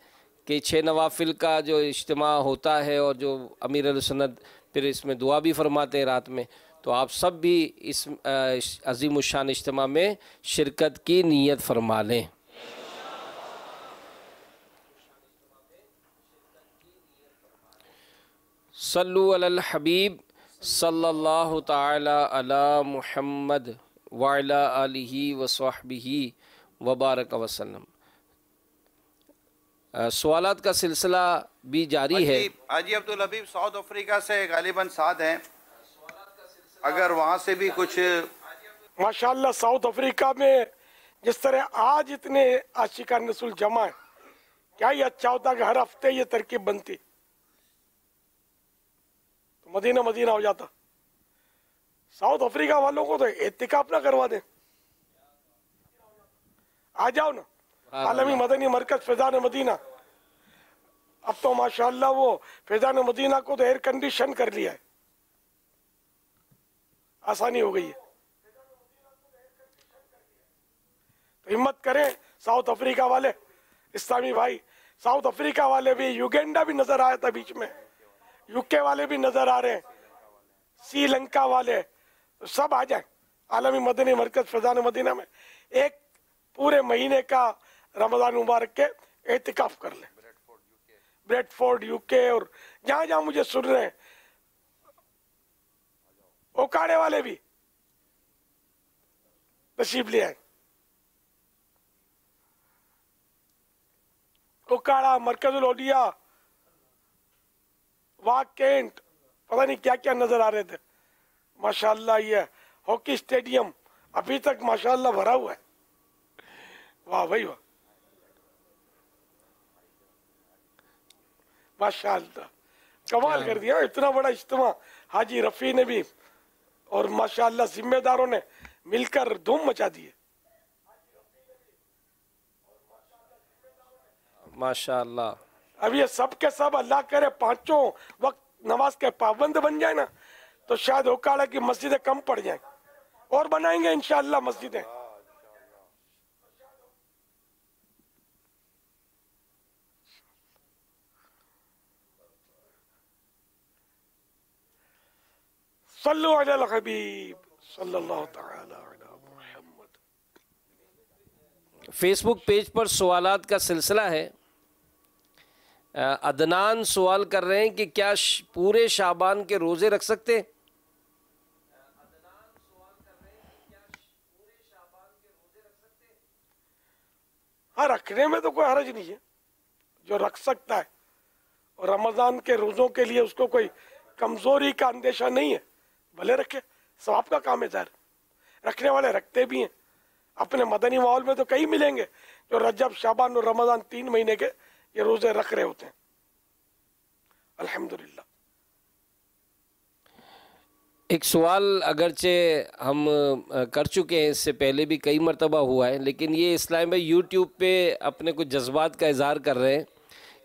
کہ 6 نوافل کا جو اجتماع ہوتا ہے، اور جو امیر علیہ سنت پھر اس میں دعا بھی فرماتے ہیں رات میں، تو آپ سب بھی اس عظیم الشان اجتماع میں شرکت کی نیت فرما لیں. صلو علی الحبیب صلی اللہ تعالی علی محمد وعلی آلہ وصحبہ وبارک وسلم. سوالات کا سلسلہ بھی جاری ہے. حاجی عبدالحبیب ساؤتھ افریقہ سے غالباً ساتھ ہیں، اگر وہاں سے بھی کچھ. ماشاءاللہ ساؤتھ افریقہ میں جس طرح آج اتنے عاشقان رسول جمع ہیں، کیا یہ اچھا ہوتا کہ ہر ہفتے یہ ترکیب بنتی تو مدینہ مدینہ ہو جاتا. ساؤتھ افریقہ والوں کو تو اعتکاف نہ کروا دیں، آ جاؤ نا عالمی مدنی مرکز فیضان مدینہ. اب تو ماشاءاللہ وہ فیضان مدینہ کو تو ایئر کنڈیشن کر لیا ہے، آسانی ہو گئی ہے. تو ہمت کریں ساؤتھ افریقہ والے اسلامی بھائی. ساؤتھ افریقہ والے بھی، یوگینڈا بھی نظر آیا تھا بیچ میں، UK والے بھی نظر آ رہے ہیں، سری لنکا والے، سب آ جائیں عالمی مدنی مرکز فیضان مدینہ میں. ایک پورے مہینے کا رمضان مبارک کے اعتکاف کر لیں. بریڈ فورڈ UK اور جہاں جہاں مجھے سن رہے ہیں، اوکاڑے والے بھی تشریف لے آئیں. اوکاڑا، مرکز الاولیاء، واک کینٹ، پتہ نہیں کیا کیا نظر آ رہے تھے. ماشاءاللہ یہ ہاکی اسٹیڈیم ابھی تک ماشاءاللہ بھرا ہوا ہے. واہ بھائی واہ، ماشاءاللہ کمال کر دیا. اتنا بڑا اجتماع حاجی رفیع نے بھی اور ماشاءاللہ ذمہ داروں نے مل کر دھوم مچا دی ہے. ماشاءاللہ. اب یہ سب کے سب اللہ کرے 5 وقت نماز کے پابند بن جائے نا، تو شاید اوکاڑا کی مسجدیں کم پڑ جائیں، اور بنائیں گے انشاءاللہ مسجدیں. صلو علی الحبیب صلی اللہ تعالی علی محمد. فیس بک پیج پر سوالات کا سلسلہ ہے. عدنان سوال کر رہے ہیں کہ کیا پورے شعبان کے روزے رکھ سکتے ہیں؟ ہاں رکھنے میں تو کوئی حرج نہیں ہے، جو رکھ سکتا ہے اور رمضان کے روزوں کے لیے اس کو کوئی کمزوری کا اندیشہ نہیں ہے، بھلے رکھے، ثواب کا کام ہے ظاہر، رکھنے والے رکھتے بھی ہیں۔ اپنے مدنی ماحول میں تو کئی ملیں گے جو رجب شعبان اور رمضان 3 مہینے کے یہ روزے رکھ رہے ہوتے ہیں، الحمدللہ۔ ایک سوال اگرچہ ہم کر چکے ہیں، اس سے پہلے بھی کئی مرتبہ ہوا ہے، لیکن یہ اسلام بھائی یوٹیوب پہ اپنے کچھ جذبات کا اظہار کر رہے ہیں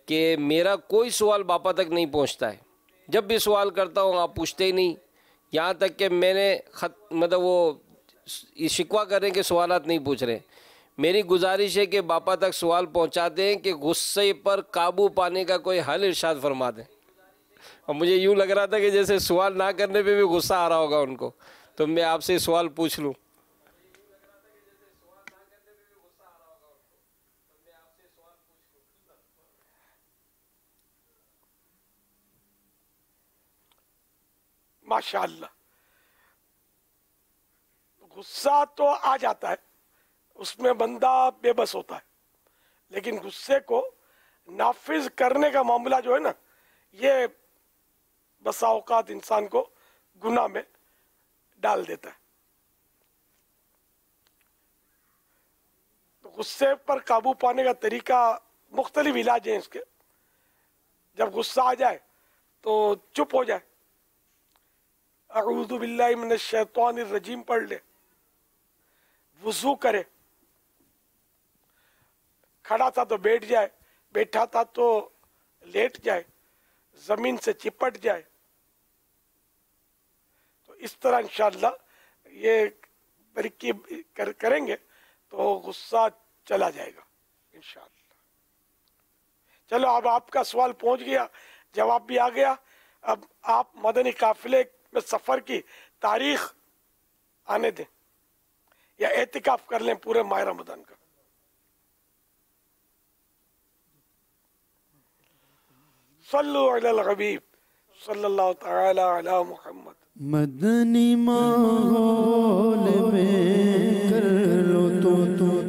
کہ میرا کوئی سوال باپا تک نہیں پہنچتا ہے، جب بھی سوال کرتا ہوں آپ پوچھتے ہی نہیں، یہاں تک کہ میں نے مطلب وہ شکوہ کر رہے ہیں کہ سوالات نہیں پوچھ رہے۔ میری گزارش ہے کہ باپا تک سوال پہنچا دیں کہ غصے پر قابو پانے کا کوئی حل ارشاد فرما دیں۔ اور مجھے یوں لگ رہا تھا کہ جیسے سوال نہ کرنے پہ بھی غصہ آ رہا ہوگا ان کو، تو میں آپ سے سوال پوچھ لوں۔ ماشاءاللہ، غصہ تو آ جاتا ہے، اس میں بندہ بے بس ہوتا ہے، لیکن غصے کو نافذ کرنے کا معاملہ جو ہے نا، یہ بسا اوقات انسان کو گناہ میں ڈال دیتا ہے۔ تو غصے پر قابو پانے کا طریقہ مختلف علاج ہیں اس کے۔ جب غصہ آ جائے تو چپ ہو جائے، اعوذ باللہ من الشیطان الرجیم پڑھ لے، وضو کرے، کھڑا تھا تو بیٹھ جائے، بیٹھا تھا تو لیٹ جائے، زمین سے چپٹ جائے، تو اس طرح انشاءاللہ یہ ترکیب کریں گے تو غصہ چلا جائے گا انشاءاللہ۔ چلو اب آپ کا سوال پہنچ گیا، جواب بھی آ گیا۔ اب آپ مدنی قافلے میں سفر کی تاریخ آنے دیں یا اعتکاف کر لیں پورے ماہ رمضان کا۔ صلو علی الحبیب صلی اللہ تعالی علی محمد۔ مدنی ماحول میں کر لو تو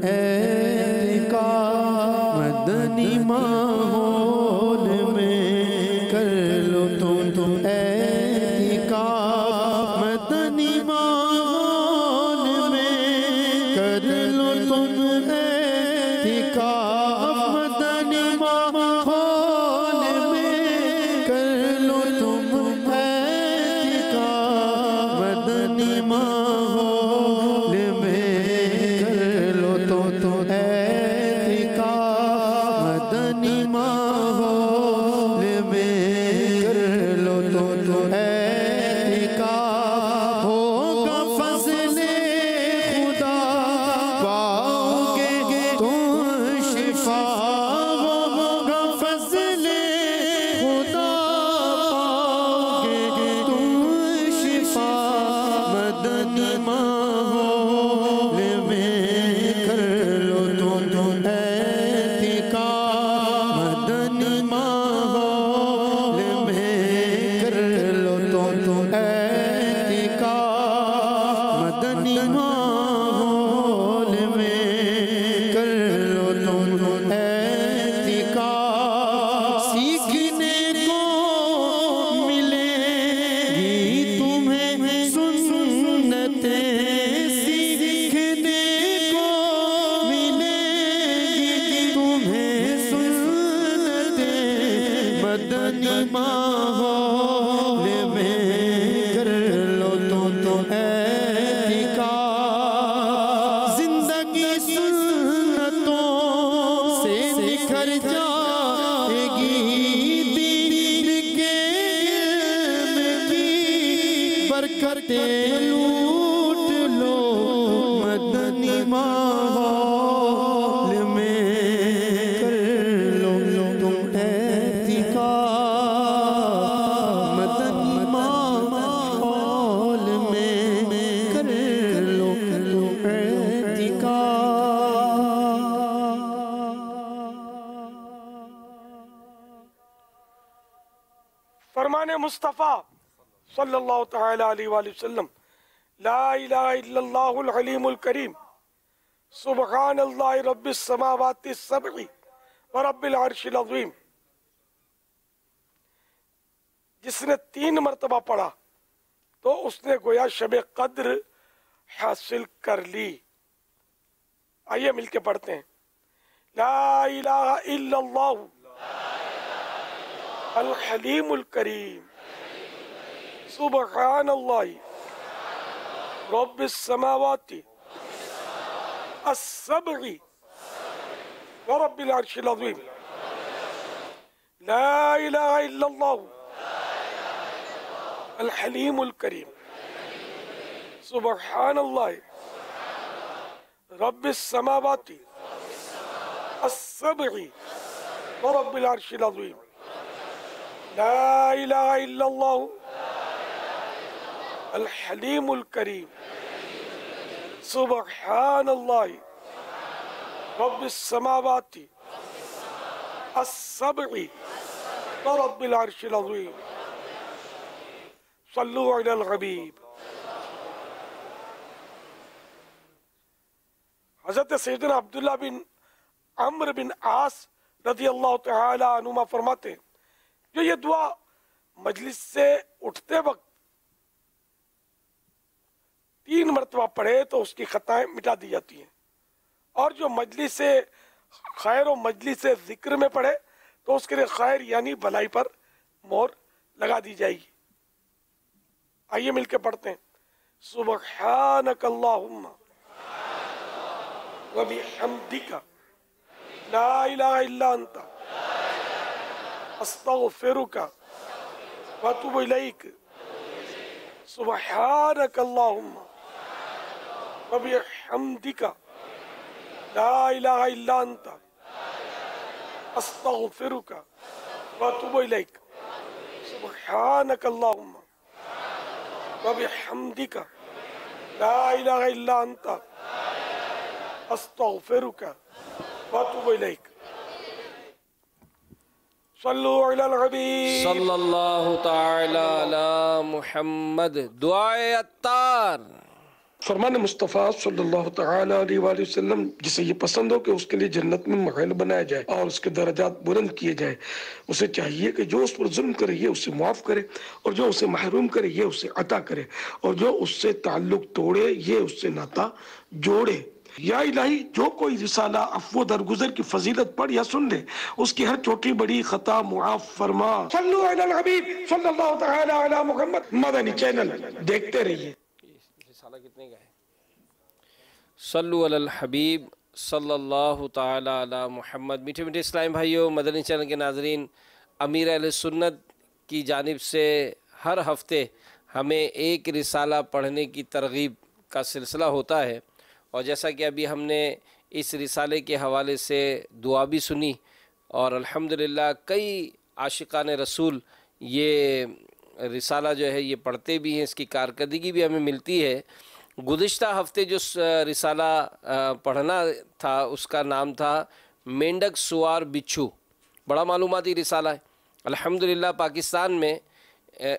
اعتکاف، مدنی ماحول میں کر لو تو اعتکاف، مدنی ماحول میں کر لو تم اعتکاف، مدنی ماحول میں کر لو تم اعتکاف، مدنی ماحول میں کر لو تو اعتکاف، مدنی ماحول میں کر لو تو اعتکاف، ہوگا فضل خدا پاؤ گے تم شفا، ہوگا فضل خدا پاؤ گے تم شفا، مدنی ماحول میں کر لو تو اعتکاف، مدنی ماحول میں کر لو تو اعتکاف، مدنی ماحول میں کر لو تو اعتکاف، سیکھنے کو ملیں گی تمہیں سنتیں، سیکھنے کو ملیں گی تمہیں سنتیں، مدنی ماحول میں کر لو تو اعتکاف، زندگی سنتوں سے نکھر جائے گی، دین کے علم کی برکتیں لوٹ لو، مدنی ماحول میں کر لو تم اعتکاف، مدنی ماحول میں کر لو اعتکاف۔ فرمان مصطفیٰ صلی اللہ تعالی علیہ وآلہ وسلم، لا الہ الا اللہ العلیم الکریم، सुबहान अल्लाह रब्बिस समावाति सबई व रब्बिल अर्शिल अज़ीम, जिसने 3 मरतबा पढ़ा तो उसने गोया शब कद्र हासिल कर ली। आइए मिलके पढ़ते हैं। ला इलाहा इल्लल्लाह अल हलीमुल करीम, सुबहानल्लाह रब्बिस समावाति अस्सबई व रब्बिल अर्शिल अज़ीम, ला इलाहा इल्लल्लाह अल हलीमुल करीम, सुबहानल्लाह रब्बिस समावाति अस्सबई व रब्बिल अर्शिल अज़ीम, ला इलाहा इल्लल्लाह अल हलीमुल करीम, सुबहानल्लाह रब्बिस समावाति अस्सबई व रब्बिल अर्शिल अज़ीम, सल्लु अलल हबीब। हज़रत सैयदना अब्दुल्लाह बिन अम्र बिन आस रज़ी अल्लाह तआला अनुमा फरमाते हैं, जो ये दुआ मजलिस से उठते वक्त 3 मरतबा पढ़े तो उसकी खताएं मिटा दी जाती हैं, और जो मजलिस से खैर और मजलिस से जिक्र में पढ़े तो उसके लिए खैर यानी भलाई पर मोहर लगा दी जाएगी। आइए मिलके पढ़ते हैं। सुबहानक अल्लाहुम्मा व बिहम्दिका ला इलाहा इल्ला अंता अस्तगफिरुका व अतूबु इलैक, सुबहानक अल्लाहुम्मा व बिहम्दिका ला इलाहा इल्ला अंता अस्तगफिरुका व अतूबु इलैक, सुबहानक अल्लाहुम्मा व बिहम्दिका ला इलाहा इल्ला अंता अस्तगफिरुका व अतूबु इलैक, सल्लु अलल हबीब सल्लल्लाहु ताला अला मुहम्मद। दुआए अत्तार। फरमान मुस्तफ़ा सल्लल्लाहु ताला अलैहि वसल्लम, जिसे ये पसंद हो कि उसके लिए जन्नत में महल बनाया जाए और उसके दर्जात बुलंद किए जाए, उसे चाहिए कि जो उस पर जुल्म करे ये उसे माफ़ करे, और जो उसे महरूम करे ये उसे अता करे, और जो उससे ताल्लुक तोड़े ये उससे नाता जोड़े। या इलाही, जो कोई रिसाला अफ़्व दरगुजर की फजीलत पढ़ या सुन ले, उसकी हर छोटी बड़ी खता मुआफ फरमा। सल्लु अलल हबीब सल्लल्लाहु ताला अला मुहम्मद। मदनी चैनल देखते रहिए। रिसाला कितने का है? सल्लु अलल हबीब सल्लल्लाहु ताला अला मुहम्मद। मीठे मीठे इस्लाम भाइयों, मदनी चैनल के नाजरीन, अमीर अहले सुन्नत की जानिब से हर हफ्ते हमें एक रिसाला पढ़ने की तरगीब का सिलसिला होता है, और जैसा कि अभी हमने इस रिसाले के हवाले से दुआ भी सुनी, और अल्हम्दुलिल्लाह कई आशिकान रसूल ये रिसाला जो है ये पढ़ते भी हैं, इसकी कारकर्दगी भी हमें मिलती है। गुज़िश्ता हफ्ते जो रिसाला पढ़ना था उसका नाम था मेंढक सुवार बिच्छू। बड़ा मालूमाती रिसाला है। अल्हम्दुलिल्लाह पाकिस्तान में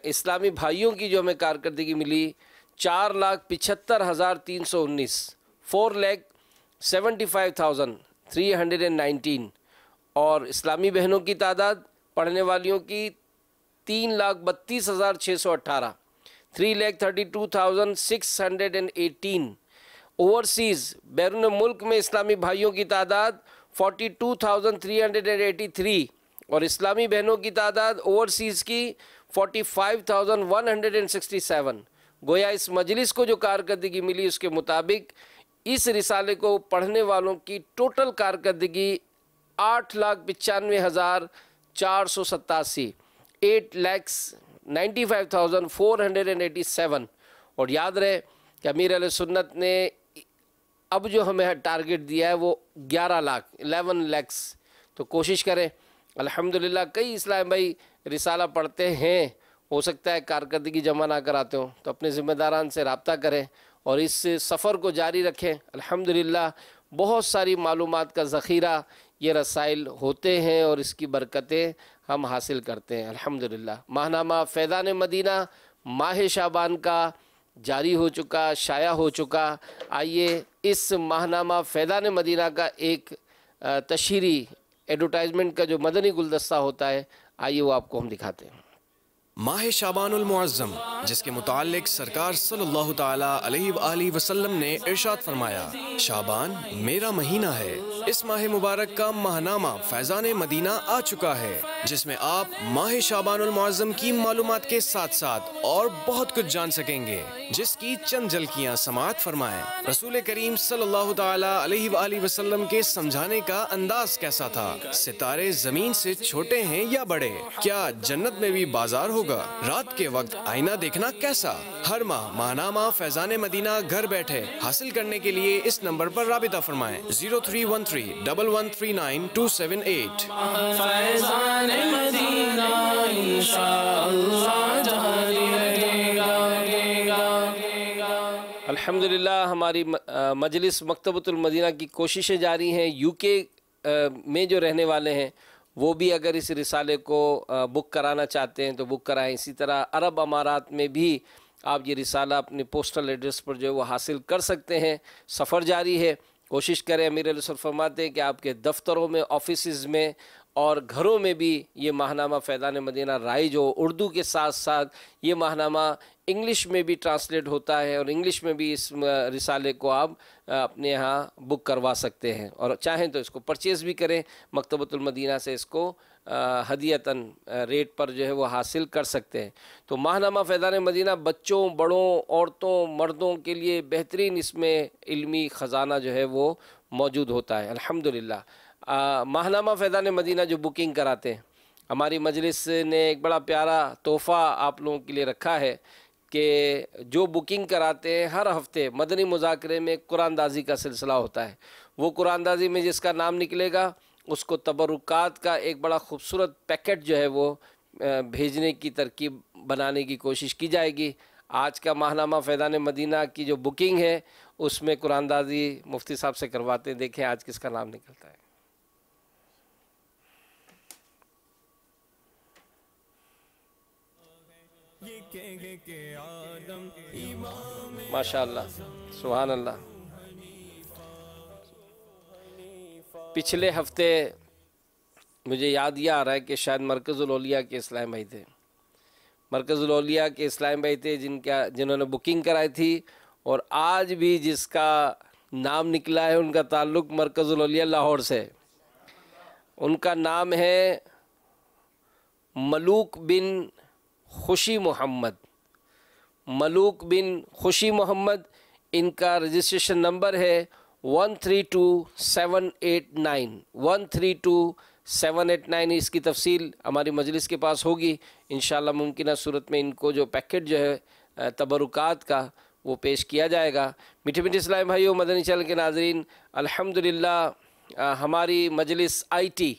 इस्लामी भाइयों की जो हमें कारकर्दगी मिली 4,75,319, 4,75,319, और इस्लामी बहनों की तादाद पढ़ने वालियों की 3,32,618, 3,32,618। ओवरसीज़ बैरून मुल्क में इस्लामी भाइयों की तादाद 42,383, और इस्लामी बहनों की तादाद ओवरसीज़ की 45,167। गोया इस मजलिस को जो कारकर्दगी मिली उसके मुताबिक इस रिसाले को पढ़ने वालों की टोटल कारकर्दगी 8,95,487, 8,95,487। और याद रहे कि अमीर अहले सुन्नत ने अब जो हमें टारगेट दिया है वो 11 लाख। तो कोशिश करें। अल्हम्दुलिल्लाह कई इस्लाम भाई रिसाला पढ़ते हैं, हो सकता है कारकर्दगी जमा ना कराते हो, तो अपने ज़िम्मेदारान से रब्ता करें और इस सफ़र को जारी रखें। अल्हम्दुलिल्लाह बहुत सारी मालूमात का ज़ख़ीरा ये रसाइल होते हैं और इसकी बरकतें हम हासिल करते हैं। अल्हम्दुलिल्लाह माहनामा फैज़ान मदीना माह शाबान का जारी हो चुका, शाया हो चुका। आइए इस माहनामा फैज़ान मदीना का एक तशहीरी एडवर्टाइजमेंट का जो मदनी गुलदस्ता होता है, आइए वो आपको हम दिखाते हैं। माह शाबानुल मुअज़्ज़म, जिसके मुतालिक सरकार सल्लल्लाहु ताला अलैहि वसल्लम ने इरशाद फरमाया, शाबान मेरा महीना है। इस माह मुबारक का माहनामा फैज़ान मदीना आ चुका है, जिसमें आप माह शाबानुल मुअज़्ज़म की मालूमात के साथ साथ और बहुत कुछ जान सकेंगे, जिसकी चंद झलकियाँ समाअत फरमाएं। रसूल करीम सल्लल्लाहु ताला अलैहि वसल्लम के समझाने का अंदाज कैसा था? सितारे जमीन से छोटे हैं या बड़े? क्या जन्नत में भी बाजार होगा? रात के वक्त आईना देखना कैसा? हर माह माहनामा फैज़ान मदीना घर बैठे हासिल करने के लिए इस नंबर पर राबिता फरमाएं 0313-1139-278। फैज़ान मदीना इंशाअल्लाह जारी रहेगा। अल्हम्दुलिल्लाह हमारी मजलिस मकतबतुल मदीना की कोशिशें जारी हैं। यूके में जो रहने वाले हैं वो भी अगर इस रिसाले को बुक कराना चाहते हैं तो बुक कराएं। इसी तरह अरब अमारात में भी आप ये रिसाला अपने पोस्टल एड्रेस पर जो है वो हासिल कर सकते हैं। सफ़र जारी है, कोशिश करें। अमीर अलैहिस्सलाम फरमाते हैं कि आपके दफ्तरों में, ऑफिसेज़ में और घरों में भी ये माहनामा फैज़ान मदीना राइज हो। उर्दू के साथ साथ ये माहनामा इंग्लिश में भी ट्रांसलेट होता है और इंग्लिश में भी इस रिसाले को आप अपने यहाँ बुक करवा सकते हैं और चाहें तो इसको परचेज़ भी करें। मकतबतुल मदीना से इसको हदियतन रेट पर जो है वो हासिल कर सकते हैं। तो माहनामा फैज़ान मदीना बच्चों, बड़ों, औरतों, मर्दों के लिए बेहतरीन इसमें इल्मी ख़जाना जो है वो मौजूद होता है। अल्हम्दुलिल्लाह माहनामा फैज़ान मदीना जो बुकिंग कराते हैं, हमारी मजलिस ने एक बड़ा प्यारा तोहफ़ा आप लोगों के लिए रखा है कि जो बुकिंग कराते हैं हर हफ्ते मदनी मुज़ाकरे में कुरानदाज़ी का सिलसिला होता है। वो कुरानदाज़ी में जिसका नाम निकलेगा उसको तबरुकात का एक बड़ा खूबसूरत पैकेट जो है वो भेजने की तरकीब बनाने की कोशिश की जाएगी। आज का माहनामा फैज़ान मदीना की जो बुकिंग है उसमें कुरानदाज़ी मुफ्ती साहब से करवाते हैं। देखें आज किसका नाम निकलता है। माशाअल्लाह, सुभान अल्लाह। पिछले हफ्ते मुझे याद ये आ रहा है कि शायद मरकज़ुल औलिया के इस्लाम भाई थे, मरकज़ुल औलिया के इस्लाम भाई थे जिन्होंने बुकिंग कराई थी। और आज भी जिसका नाम निकला है उनका ताल्लुक़ मरकज़ुल औलिया लाहौर से। उनका नाम है मलूक बिन खुशी मोहम्मद। मलूक बिन खुशी मोहम्मद, इनका रजिस्ट्रेशन नंबर है 132789 132789। इसकी तफसील हमारी मजलिस के पास होगी इंशाअल्लाह। मुमकिन सूरत में इनको जो पैकेट जो है तबरुकात का वो पेश किया जाएगा। मीठे मीठे इस्लामी भाइयों, मदनी चैनल के नाज़रीन, अल्हम्दुलिल्लाह हमारी मजलिस आईटी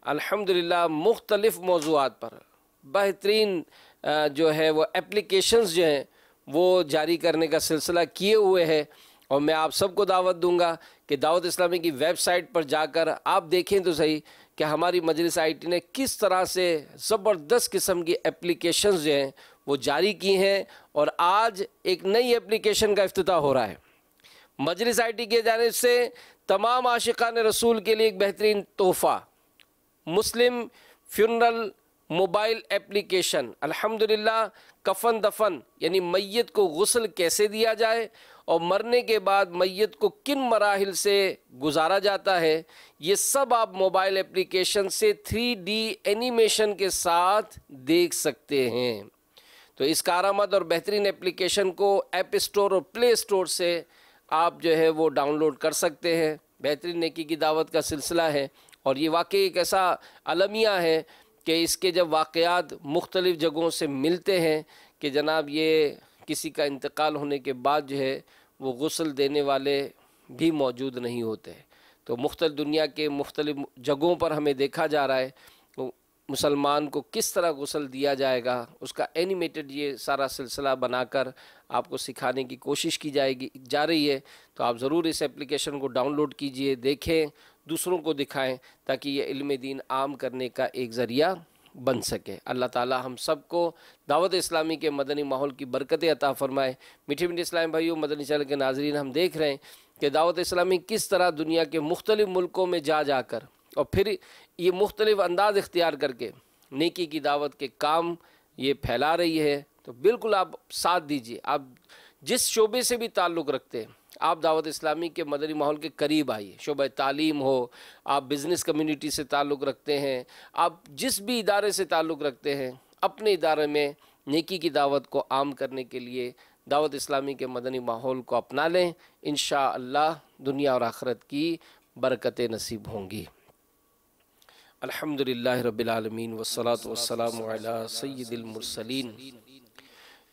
अल्हम्दुलिल्लाह मुख्तलिफ़ मौज़ूआत पर बेहतरीन जो है वो एप्लीकेशंस जो हैं वो जारी करने का सिलसिला किए हुए है। और मैं आप सबको दावत दूंगा कि दावत इस्लामी की वेबसाइट पर जाकर आप देखें तो सही कि हमारी मजलिस आईटी ने किस तरह से ज़बरदस्त किस्म की एप्लीकेशंस जो हैं वो जारी की हैं। और आज एक नई एप्लीकेशन का इफ्तिताह हो रहा है मजलिस आईटी के जानिब से तमाम आशिकान रसूल के लिए। एक बेहतरीन तोहफ़ा मुस्लिम फ्यूनरल मोबाइल एप्लीकेशन। अल्हम्दुलिल्लाह कफन दफन यानी मैयत को गुस्ल कैसे दिया जाए और मरने के बाद मैयत को किन मराहिल से गुजारा जाता है, ये सब आप मोबाइल एप्लीकेशन से 3D एनिमेशन के साथ देख सकते हैं। तो इस कारआमद और बेहतरीन एप्लीकेशन को ऐप स्टोर और प्ले स्टोर से आप जो है वो डाउनलोड कर सकते हैं। बेहतरीन नेकी की दावत का सिलसिला है और ये वाकई एक ऐसा अलमिया है कि इसके जब वाक़यात मुख्तलिफ़ जगहों से मिलते हैं कि जनाब ये किसी का इंतकाल होने के बाद जो है वो गुस्ल देने वाले भी मौजूद नहीं होते। तो मुख्तलिफ़ दुनिया के मुख्तलिफ़ जगहों पर हमें देखा जा रहा है तो मुसलमान को किस तरह गुस्ल दिया जाएगा उसका एनिमेटेड ये सारा सिलसिला बनाकर आपको सिखाने की कोशिश की जा रही है। तो आप ज़रूर इस एप्लीकेशन को डाउनलोड कीजिए, देखें, दूसरों को दिखाएं ताकि ये इल्म दीन आम करने का एक ज़रिया बन सके। अल्लाह ताला हम सब को दावत इस्लामी के मदनी माहौल की बरकतें अता फरमाए। मीठे मीठे इस्लामी भाइयों, मदनी चैनल के नाजरीन, हम देख रहे हैं कि दावत इस्लामी किस तरह दुनिया के मुख्तलिफ मुल्कों में जा कर और फिर ये मुख्तलिफ अंदाज इख्तियार करके नेकी की दावत के काम ये फैला रही है। तो बिल्कुल आप साथ दीजिए, आप जिस शोबे से भी ताल्लुक़ रखते हैं, आप दावत इस्लामी के मदनी माहौल के करीब आइए। शोबा तालीम हो, आप बिज़नेस कम्युनिटी से ताल्लुक़ रखते हैं, आप जिस भी इदारे से ताल्लुक़ रखते हैं, अपने इदारे में नेकी की दावत को आम करने के लिए दावत इस्लामी के मदनी माहौल को अपना लें। इंशाअल्लाह दुनिया और आखिरत की बरकतें नसीब होंगी। अल्हम्दुलिल्लाहि रब्बिल आलमीन वस्सलातु वस्सलामु अला सय्यिदिल मुरसलीन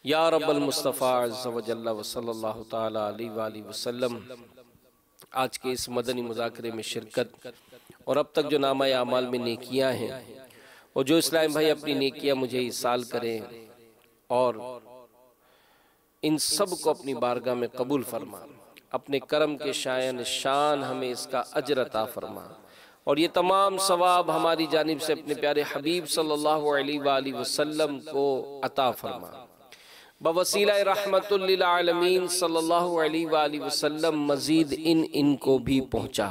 या रब्बल मुस्तफ़ा अज़्ज़ा व जल्ला व सल्लल्लाहु ताला अलैहि वसल्लम। आज के इस मदनी मुज़ाकरे में शिरकत और अब तक जो नामा आमाल में नेकियां हैं, और जो इस्लाम भाई अपनी नेकियां मुझे इसाल करें और इन सब को अपनी बारगाह में कबूल फरमा, अपने करम के शायन शान हमें इसका अजर अता फरमा, और ये तमाम सवाब हमारी जानिब से अपने प्यारे हबीब सल्लल्लाहु अलैहि वसल्लम को अता फरमा। बवसीला रहमतुल लिल आलमीन सल्लल्लाहु अलैहि वसल्लम मजीद इनको भी पहुँचा।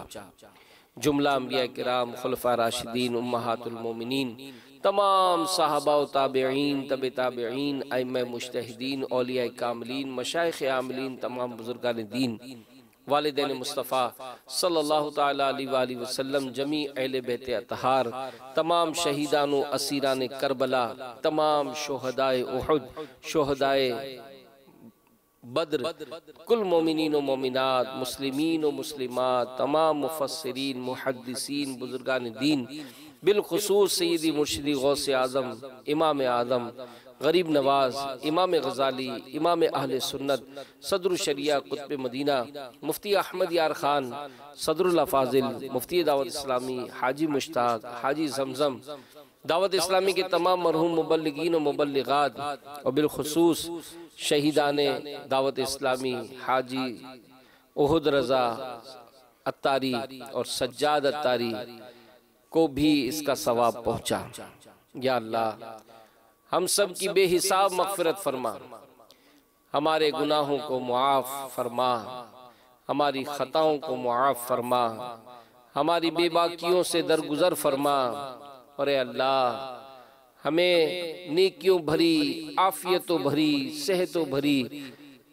जुमला अंबिया किराम, खुलफा राशिदीन, उम्महातुल मोमिनीन, तमाम सहाबा व ताबिईन, तबे ताबिईन, अइम्मा मुज्तहिदीन, औलिया कामिलीन, मशाइख आमिलीन, तमाम बुजुर्गान दीन, वालिदैन मुस्तफ़ा सल्लल्लाहु ताला अलैहि वसल्लम, जमी अहले बैत अतहार, तमाम शहीदान व असीरान करबला, तमाम शोहदाए उहुद, शोहदाए बद्र, कुल मोमिनीन व मोमिनात, मुस्लिमीन व मुस्लिमात, तमाम मुफस्सिरीन, मुहद्दिसीन, बुजुर्गान दीन, बिलखुसूस सय्यदी मुर्शिदी गौसे आज़म, इमाम आज़म, गरीब नवाज, इमाम गज़ाली, इमाम अहले सुन्नत, सदर शरिया कुतुब मदीना, मुफ्ती अहमद यार खान, सदरुल अफाजिल, मुफ्ती दावत इस्लामी, हाजी मुश्ताक, हाजी जमजम, दावत इस्लामी के तमाम मरहूम मुबल्लिगीन व मुबल्लिगात, और बिलखुसूस शहीदाने दावत इस्लामी हाजी उहुद रज़ा अत्तारी और सज्जाद अत्तारी को भी इसका सवाब पहुँचा। या अल्लाह हम सब की बेहिसाब मग़फ़िरत फरमा, हमारे गुनाहों को मुआफ़ फरमा, हमारी ख़ताओं को मुआफ़ फरमा, हमारी बेबाकियों से दरगुजर फरमा, और ए अल्लाह हमें नेकियों भरी, आफ़ियतों भरी, सेहतों भरी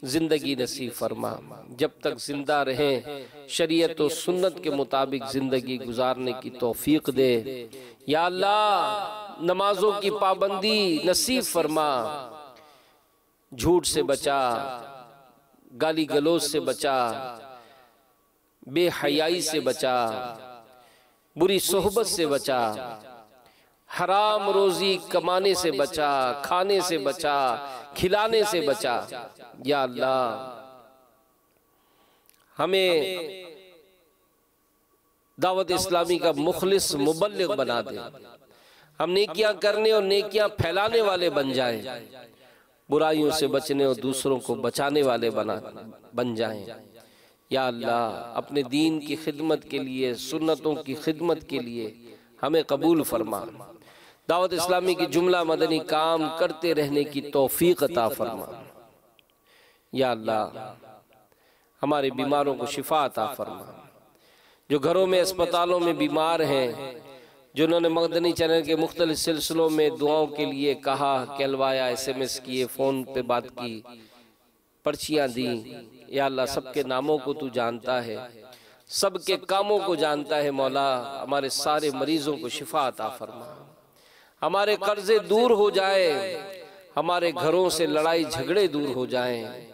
ज़िंदगी नसीब फरमा। जब तक ज़िंदा रहें शरीयत और सुन्नत के मुताबिक ज़िंदगी गुजारने की तौफ़ीक़ दे। या अल्लाह नमाजों की पाबंदी नसीब फरमा, झूठ से बचा, गाली गलौज से बचा, बेहयाई से बचा, बुरी सोहबत से बचा, हराम रोजी कमाने से बचा, खाने से बचा, खिलाने से बचा। या अल्लाह हमें दावत इस्लामी का मुखलिस मुबल्लिग बना दे, हम नेकियां करने और नेकियां फैलाने वाले बन जाएं, बुराइयों से बचने और दूसरों को बचाने वाले बन जाएं। या अल्लाह अपने दीन की खिदमत के लिए, सुन्नतों की खिदमत के लिए हमें कबूल फरमा। दावत इस्लामी की जुमला मदनी काम करते रहने की तौफीक अता फरमा। या अल्लाह हमारे बीमारों को शिफा अता फरमा। जो घरों में, अस्पतालों में बीमार हैं, जिन्होंने मदनी चैनल के मुख्तलिफ सिलसिलों में दुआओं के लिए कहा, कहलवाया, SMS किए, फ़ोन पे बात की, पर्चियाँ दी, या अल्लाह सबके नामों को तू जानता है, सबके कामों को जानता है। मौला हमारे सारे मरीजों को शिफा अता फरमा, हमारे कर्जे दूर हो जाए, हमारे घरों से लड़ाई झगड़े दूर हो जाएं,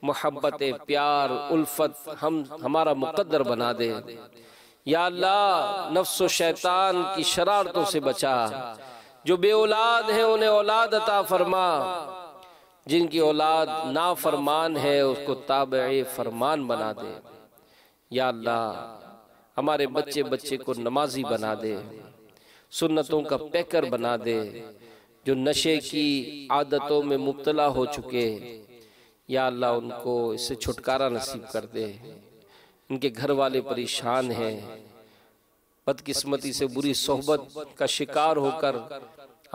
मोहब्बत, प्यार, उल्फत हमारा मुकद्दर बना दे। या अल्लाह नफ्स व शैतान की शरारतों से बचा। जो बे औलाद हैं उन्हें औलाद अता फरमा, जिनकी औलाद नाफरमान है उसको ताबे फरमान बना दे। या अल्लाह हमारे बच्चे बच्चे को नमाजी बना दे, सुन्नतों का पैकर बना दे। जो नशे की आदतों में मुब्तला हो चुके, या अल्लाह उनको इससे छुटकारा नसीब कर दे। इनके घर वाले परेशान हैं, बदकिस्मती से बुरी सोहबत का शिकार होकर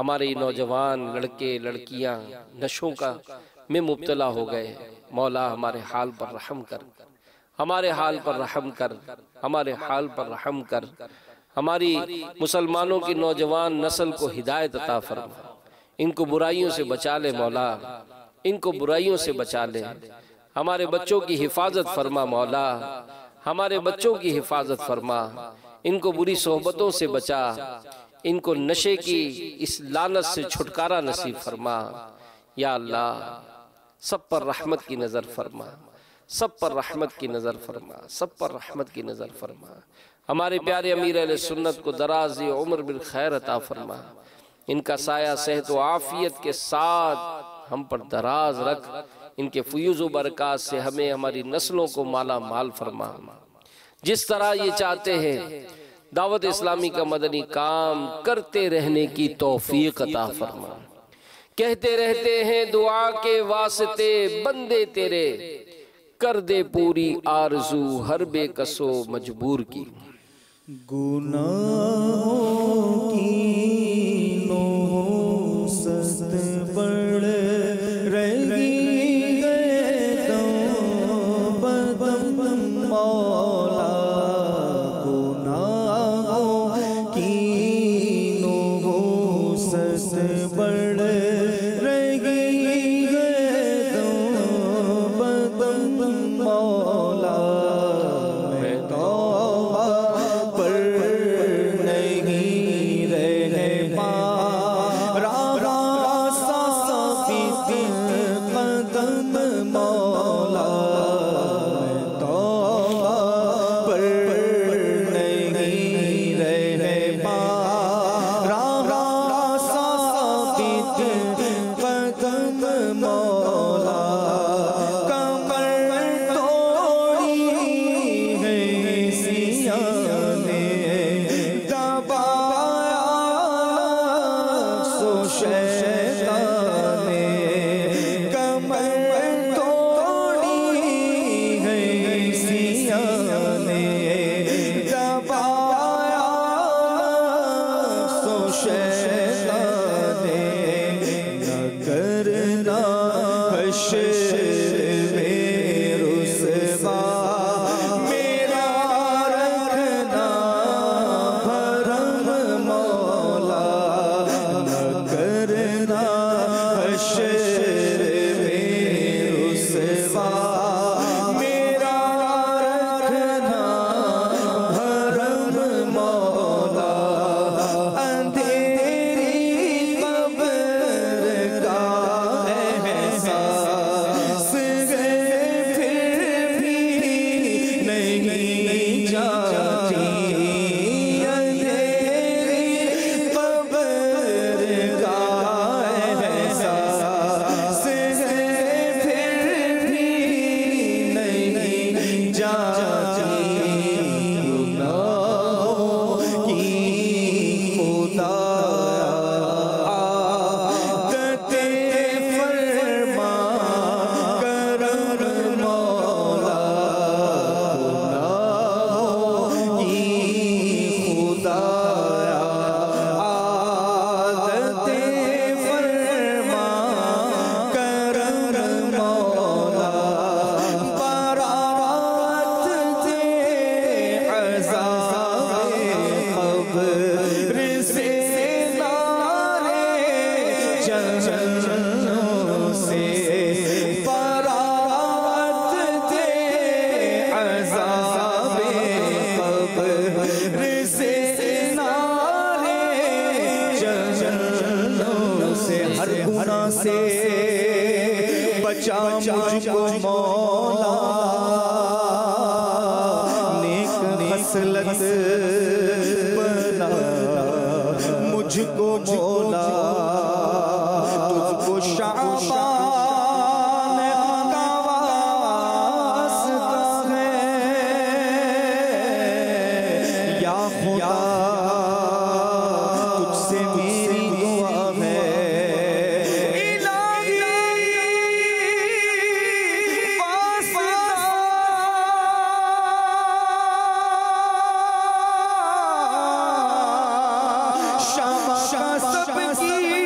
ہمارے نوجوان لڑکے لڑکیاں نشوں کا میں مبتلا ہو گئے، مولا ہمارے حال پر رحم کر، ہمارے حال پر رحم کر، ہمارے حال پر رحم کر، ہماری مسلمانوں کی نوجوان نسل کو ہدایت عطا فرما، ان کو برائیوں سے بچا لے مولا، ان کو برائیوں سے بچا لے، ہمارے بچوں کی حفاظت فرما مولا، ہمارے بچوں کی حفاظت فرما، ان کو بری صحبتوں سے بچا، ان کو نشے کی اس لعنت سے چھٹکارا نصیب فرما، یا اللہ سب پر رحمت کی نظر فرما، سب پر رحمت کی نظر فرما، سب پر رحمت کی نظر فرما، ہمارے پیارے امیر اہل سنت کو دراز عمر بالخیر عطا فرما، ان کا سایہ صحت و عافیت کے ساتھ ہم پر دراز رکھ، ان کے فیوز و برکات سے ہمیں ہماری نسلوں کو مالا مال فرما، جس طرح یہ چاہتے ہیں دعوت اسلامی کا مدنی کام کرتے رہنے کی توفیق عطا فرما، کہتے رہتے ہیں دعا کے واسطے بندے تیرے، کر دے پوری آرزو ہر بے کس و مجبور کی، گناہوں کی نوست بڑھ رہی ہے دم بدم مولا، گناہوں کی نوست بڑھ رہی ہے دم بدم مولا، میں توبہ پر نہیں رہنے پا رہا صافی قدم مولا، میں توبہ پر نہیں رہنے پا رہا صافی قدم مولا، کمر توڑی ہے سیاہ نے دبایا سو شیطان نے، کمر توڑی ہے سیاہ نے دبایا سو شیطان نے، نہ کرنا حشر میں رسوا میرا رکھنا بھرم مولا، نہ کرنا حشر میں رسوا میرا رکھنا بھرم مولا، اندھیری قبر کا احساس ہے پھر بھی نہیں جاتی، اندھیری قبر کا احساس ہے پھر بھی نہیں جاتی، گناہوں کی خدا عادت فرما کرم مولا، گناہوں کی خدا عادت فرما کرم مولا، برات دے عذاب قبر سے نارے جہنم سے، برات دے عذاب قبر سے نارے جہنم سے، ہر گناہ سے بچا مجھ کو مولا، نیک خصلت بنا مجھ کو مولا، تجھ کو شعبان کا واسطہ ہے، یا خدا تجھ سے میری دعا ہے، شمع کا سب کی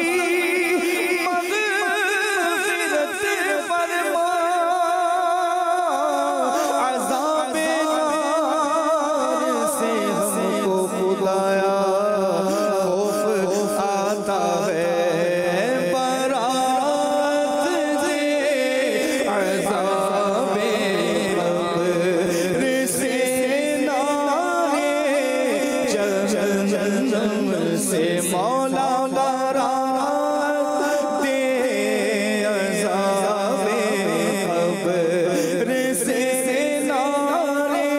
जहन्नम से मौला बरात दे, अज़ाबे क़ब्र से नारे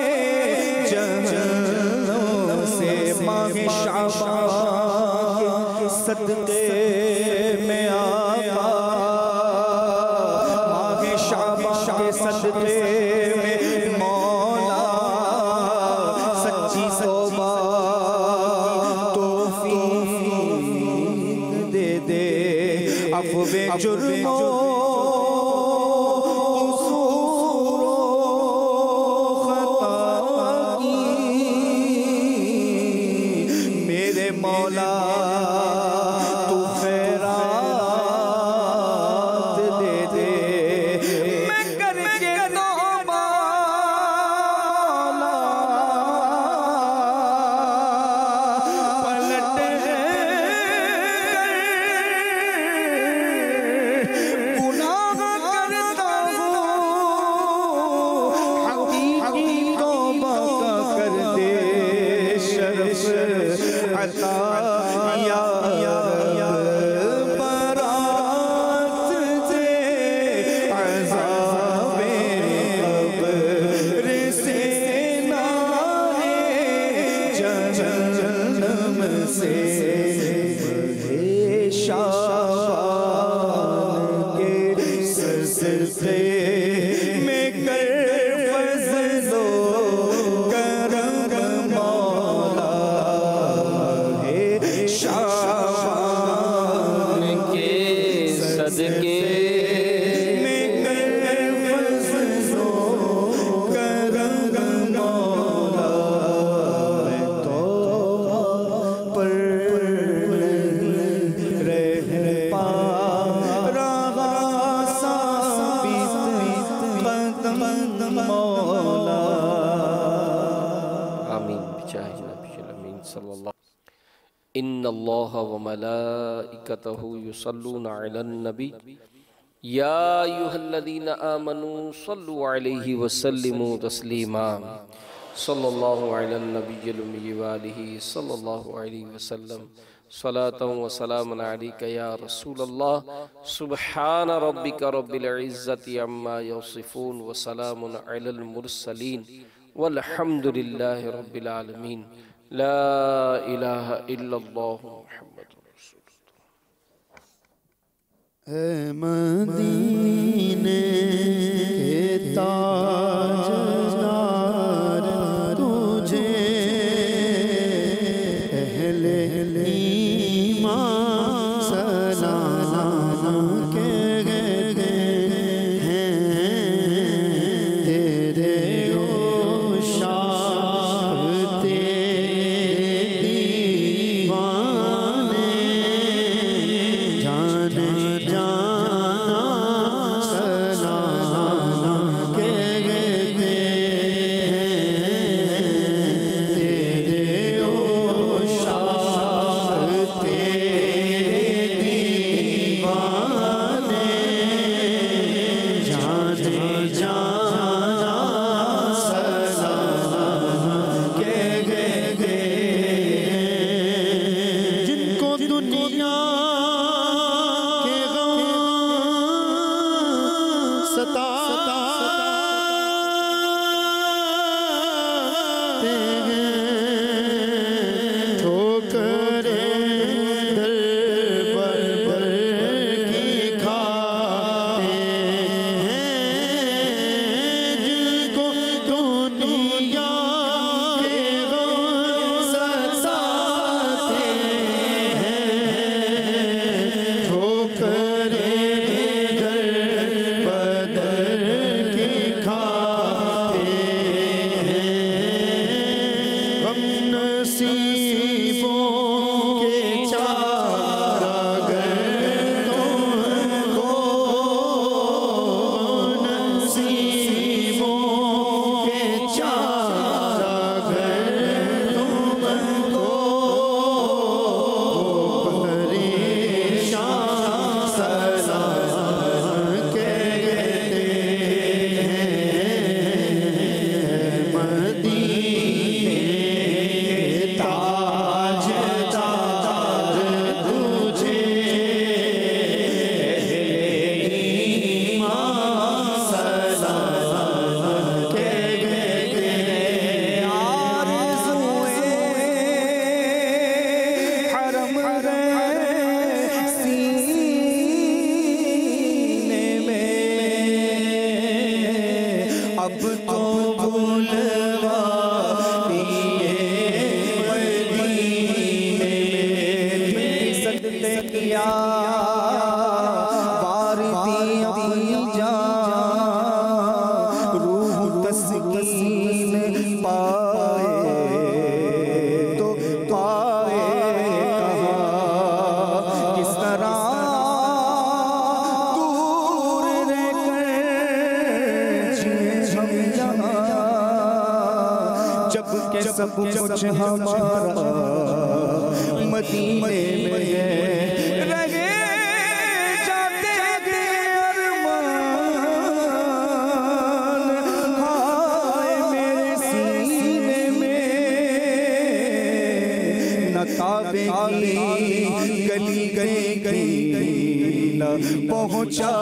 जहन्नम से। माह शाबान के सदक़े में आका, माह शाबान के सदक़े में मौला सच्ची तौबा तौफीक दे दे। अफ़्वे जुर्मों मौला तू खैरात दे दे। मैं करके तौबा पलट गुनाह करता हूँ, हकीकी तौबा का कर दे शर्फ अता या बरात दे। अज़ाबे क़ब्र से नारे जहन्नम से। शाबान के सदक़े में कर फज़लो करम मौला, शाबान के सदक़े में कर फज़लो करम मौला। मैं तो पर रह पा रहा साबित कदम मौला। आमीन बिजाह नबील अमीन सल्लल्लाहु। इन्नल्लाह व मलाइकतहु युसल्लूना अलन नबी या अय्युहल्लज़ीना आमनू सल्लु अलैहि व सल्लिमू तस्लीमा। सल्लल्लाहु अला नबिय्यिल उम्मी व आलिहि सल्लल्लाहु अलैहि वसल्लम। सलातन व सलामुन अलैका या रसूलल्लाह। सुब्हान रब्बिका रब्बिल इज़्ज़ति अम्मा यसिफून व सलामुन अलल मुरसलीन वल्हम्दुलिल्लाहि रब्बिल आलमीन। ला इलाहा इल्लल्लाह मुहम्मदुर रसूलुल्लाह। मदीने के ताजदार तुझे अहले ईमान सलाम कहते हैं। तेरे शाह दीवाने जाने जाना सलाम कहते हैं। तेरे शाह दीवाने जाने जाना सलाम कहते हैं। जिनको दुनिया के गम सताते हैं, ठोकरें दर पर की खाते हैं। जिनको दुनिया के गम सताते हैं, ठोकरें दर पर की खाते हैं। गम नसीबों के चारागर तुमको, नसीबों के चारागर तुमको परेशान सलाम कहते हैं। मदीने ताजदार کچھ ہمارا مدینے میں ہے، رہے جاتے تھے ارمان، ہائے میرے سینے میں نہ تابیں گلی گلی نہ پہنچا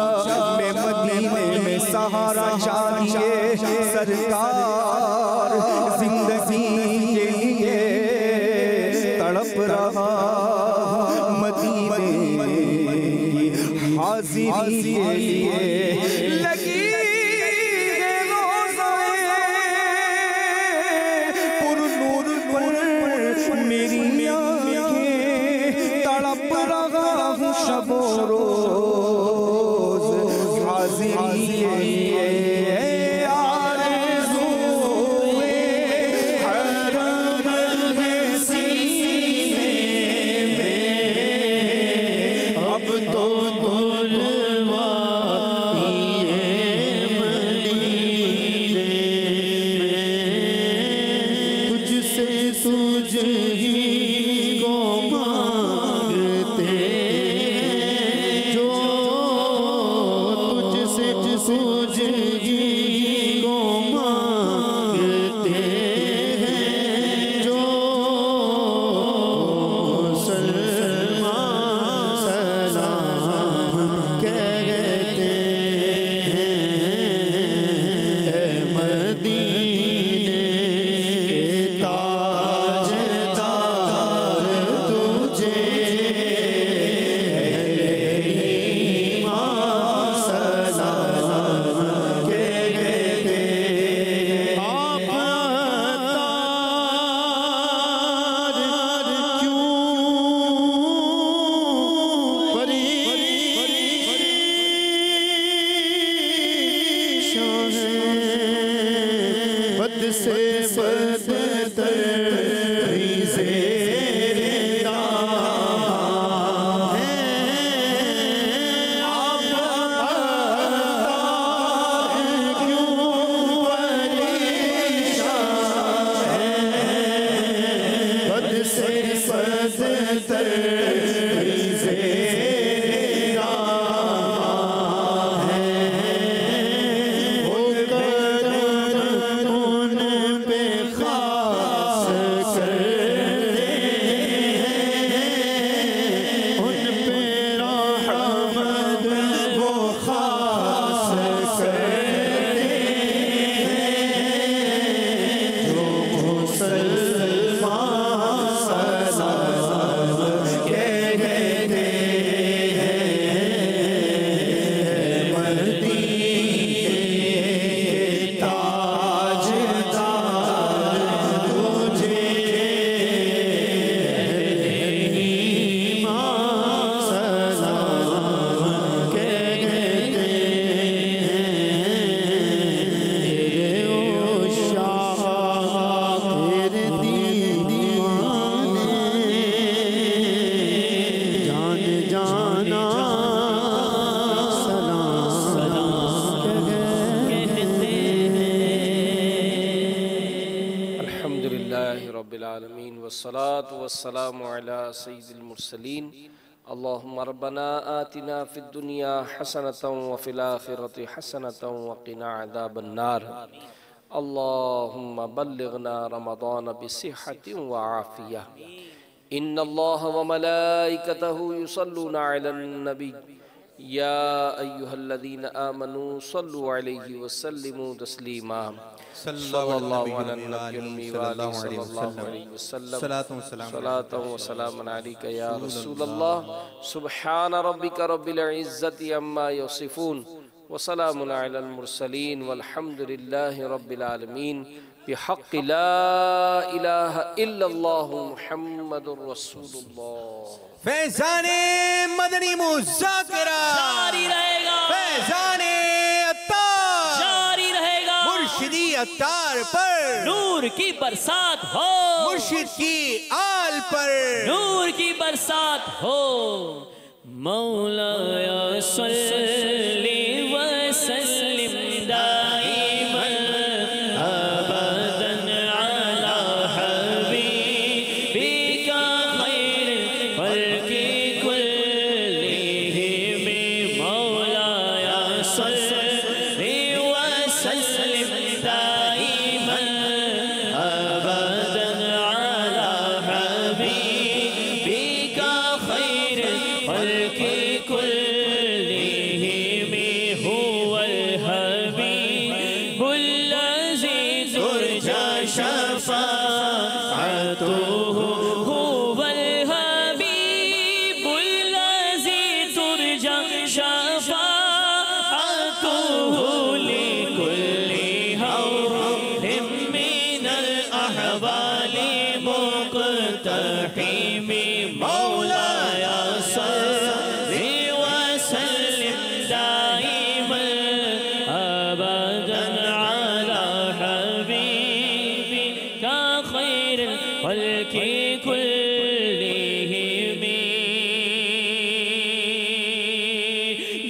میں مدینے میں، سہارا چاہیے سرکار زندگی کے لیے تڑپ رہا، مدینے کی حاضری کے لیے لگی پر نور پر میری آنکھیں تڑپ رہا ہوں شب و روز حاضری کے لیے، والسلام على سيد المرسلين اللهم ربنا آتنا في الدنيا حسنة وفي الآخرة حسنة وقنا عذاب النار اللهم بلغنا رمضان بصحة وعافية إن الله وملائكته يصلون على النبي يا أيها الذين آمنوا صلوا عليه وسلموا تسليما صلى الله على النبي وآله صلى الله عليه وسلم صلاة وسلام عليك يا رسول الله سبحان ربك رب العزة عما يصفون وسلام على المرسلين والحمد لله رب العالمين بحق لا إله إلا الله محمد رسول الله فیضان مدنی مذاکرہ جاری رہے گا، فیضان عطار جاری رہے گا، مرشدی عطار پر نور کی برسات ہو، مرشد کی آل پر نور کی برسات ہو، مولا صلی وسلم دائما ابدا علی حبیب والترحيم مولاي صل وسلم دائما أبدا على حبيبك خير الخلق كلهم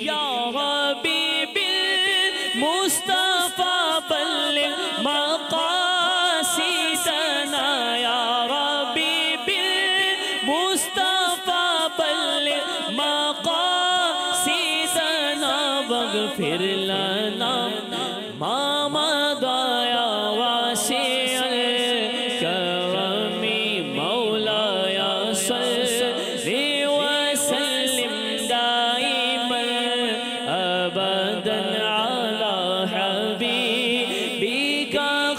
يا ربي بالمصطفى بلغ مقاصدنا يا ربي بالمصطفى بلغ مقاصدنا واغفر لنا ما مضى يا واسع الكرم مولاي صل وسلم دائما أبدا على حبيبك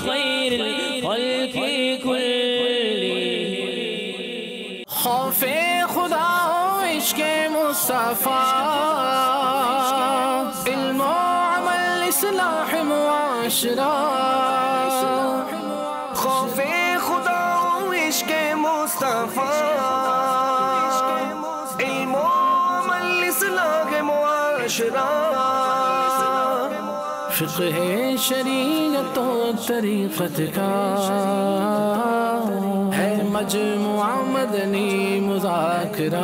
خير الخلق كلهم خوف خدا و عشق مصطفیٰ علم و عمل اصلاح معاشرہ خوف خدا و عشق مصطفیٰ علم و عمل اصلاح معاشرہ فقہ شریعت و طریقت کا ہے مجموعہ مدنی مذاکرہ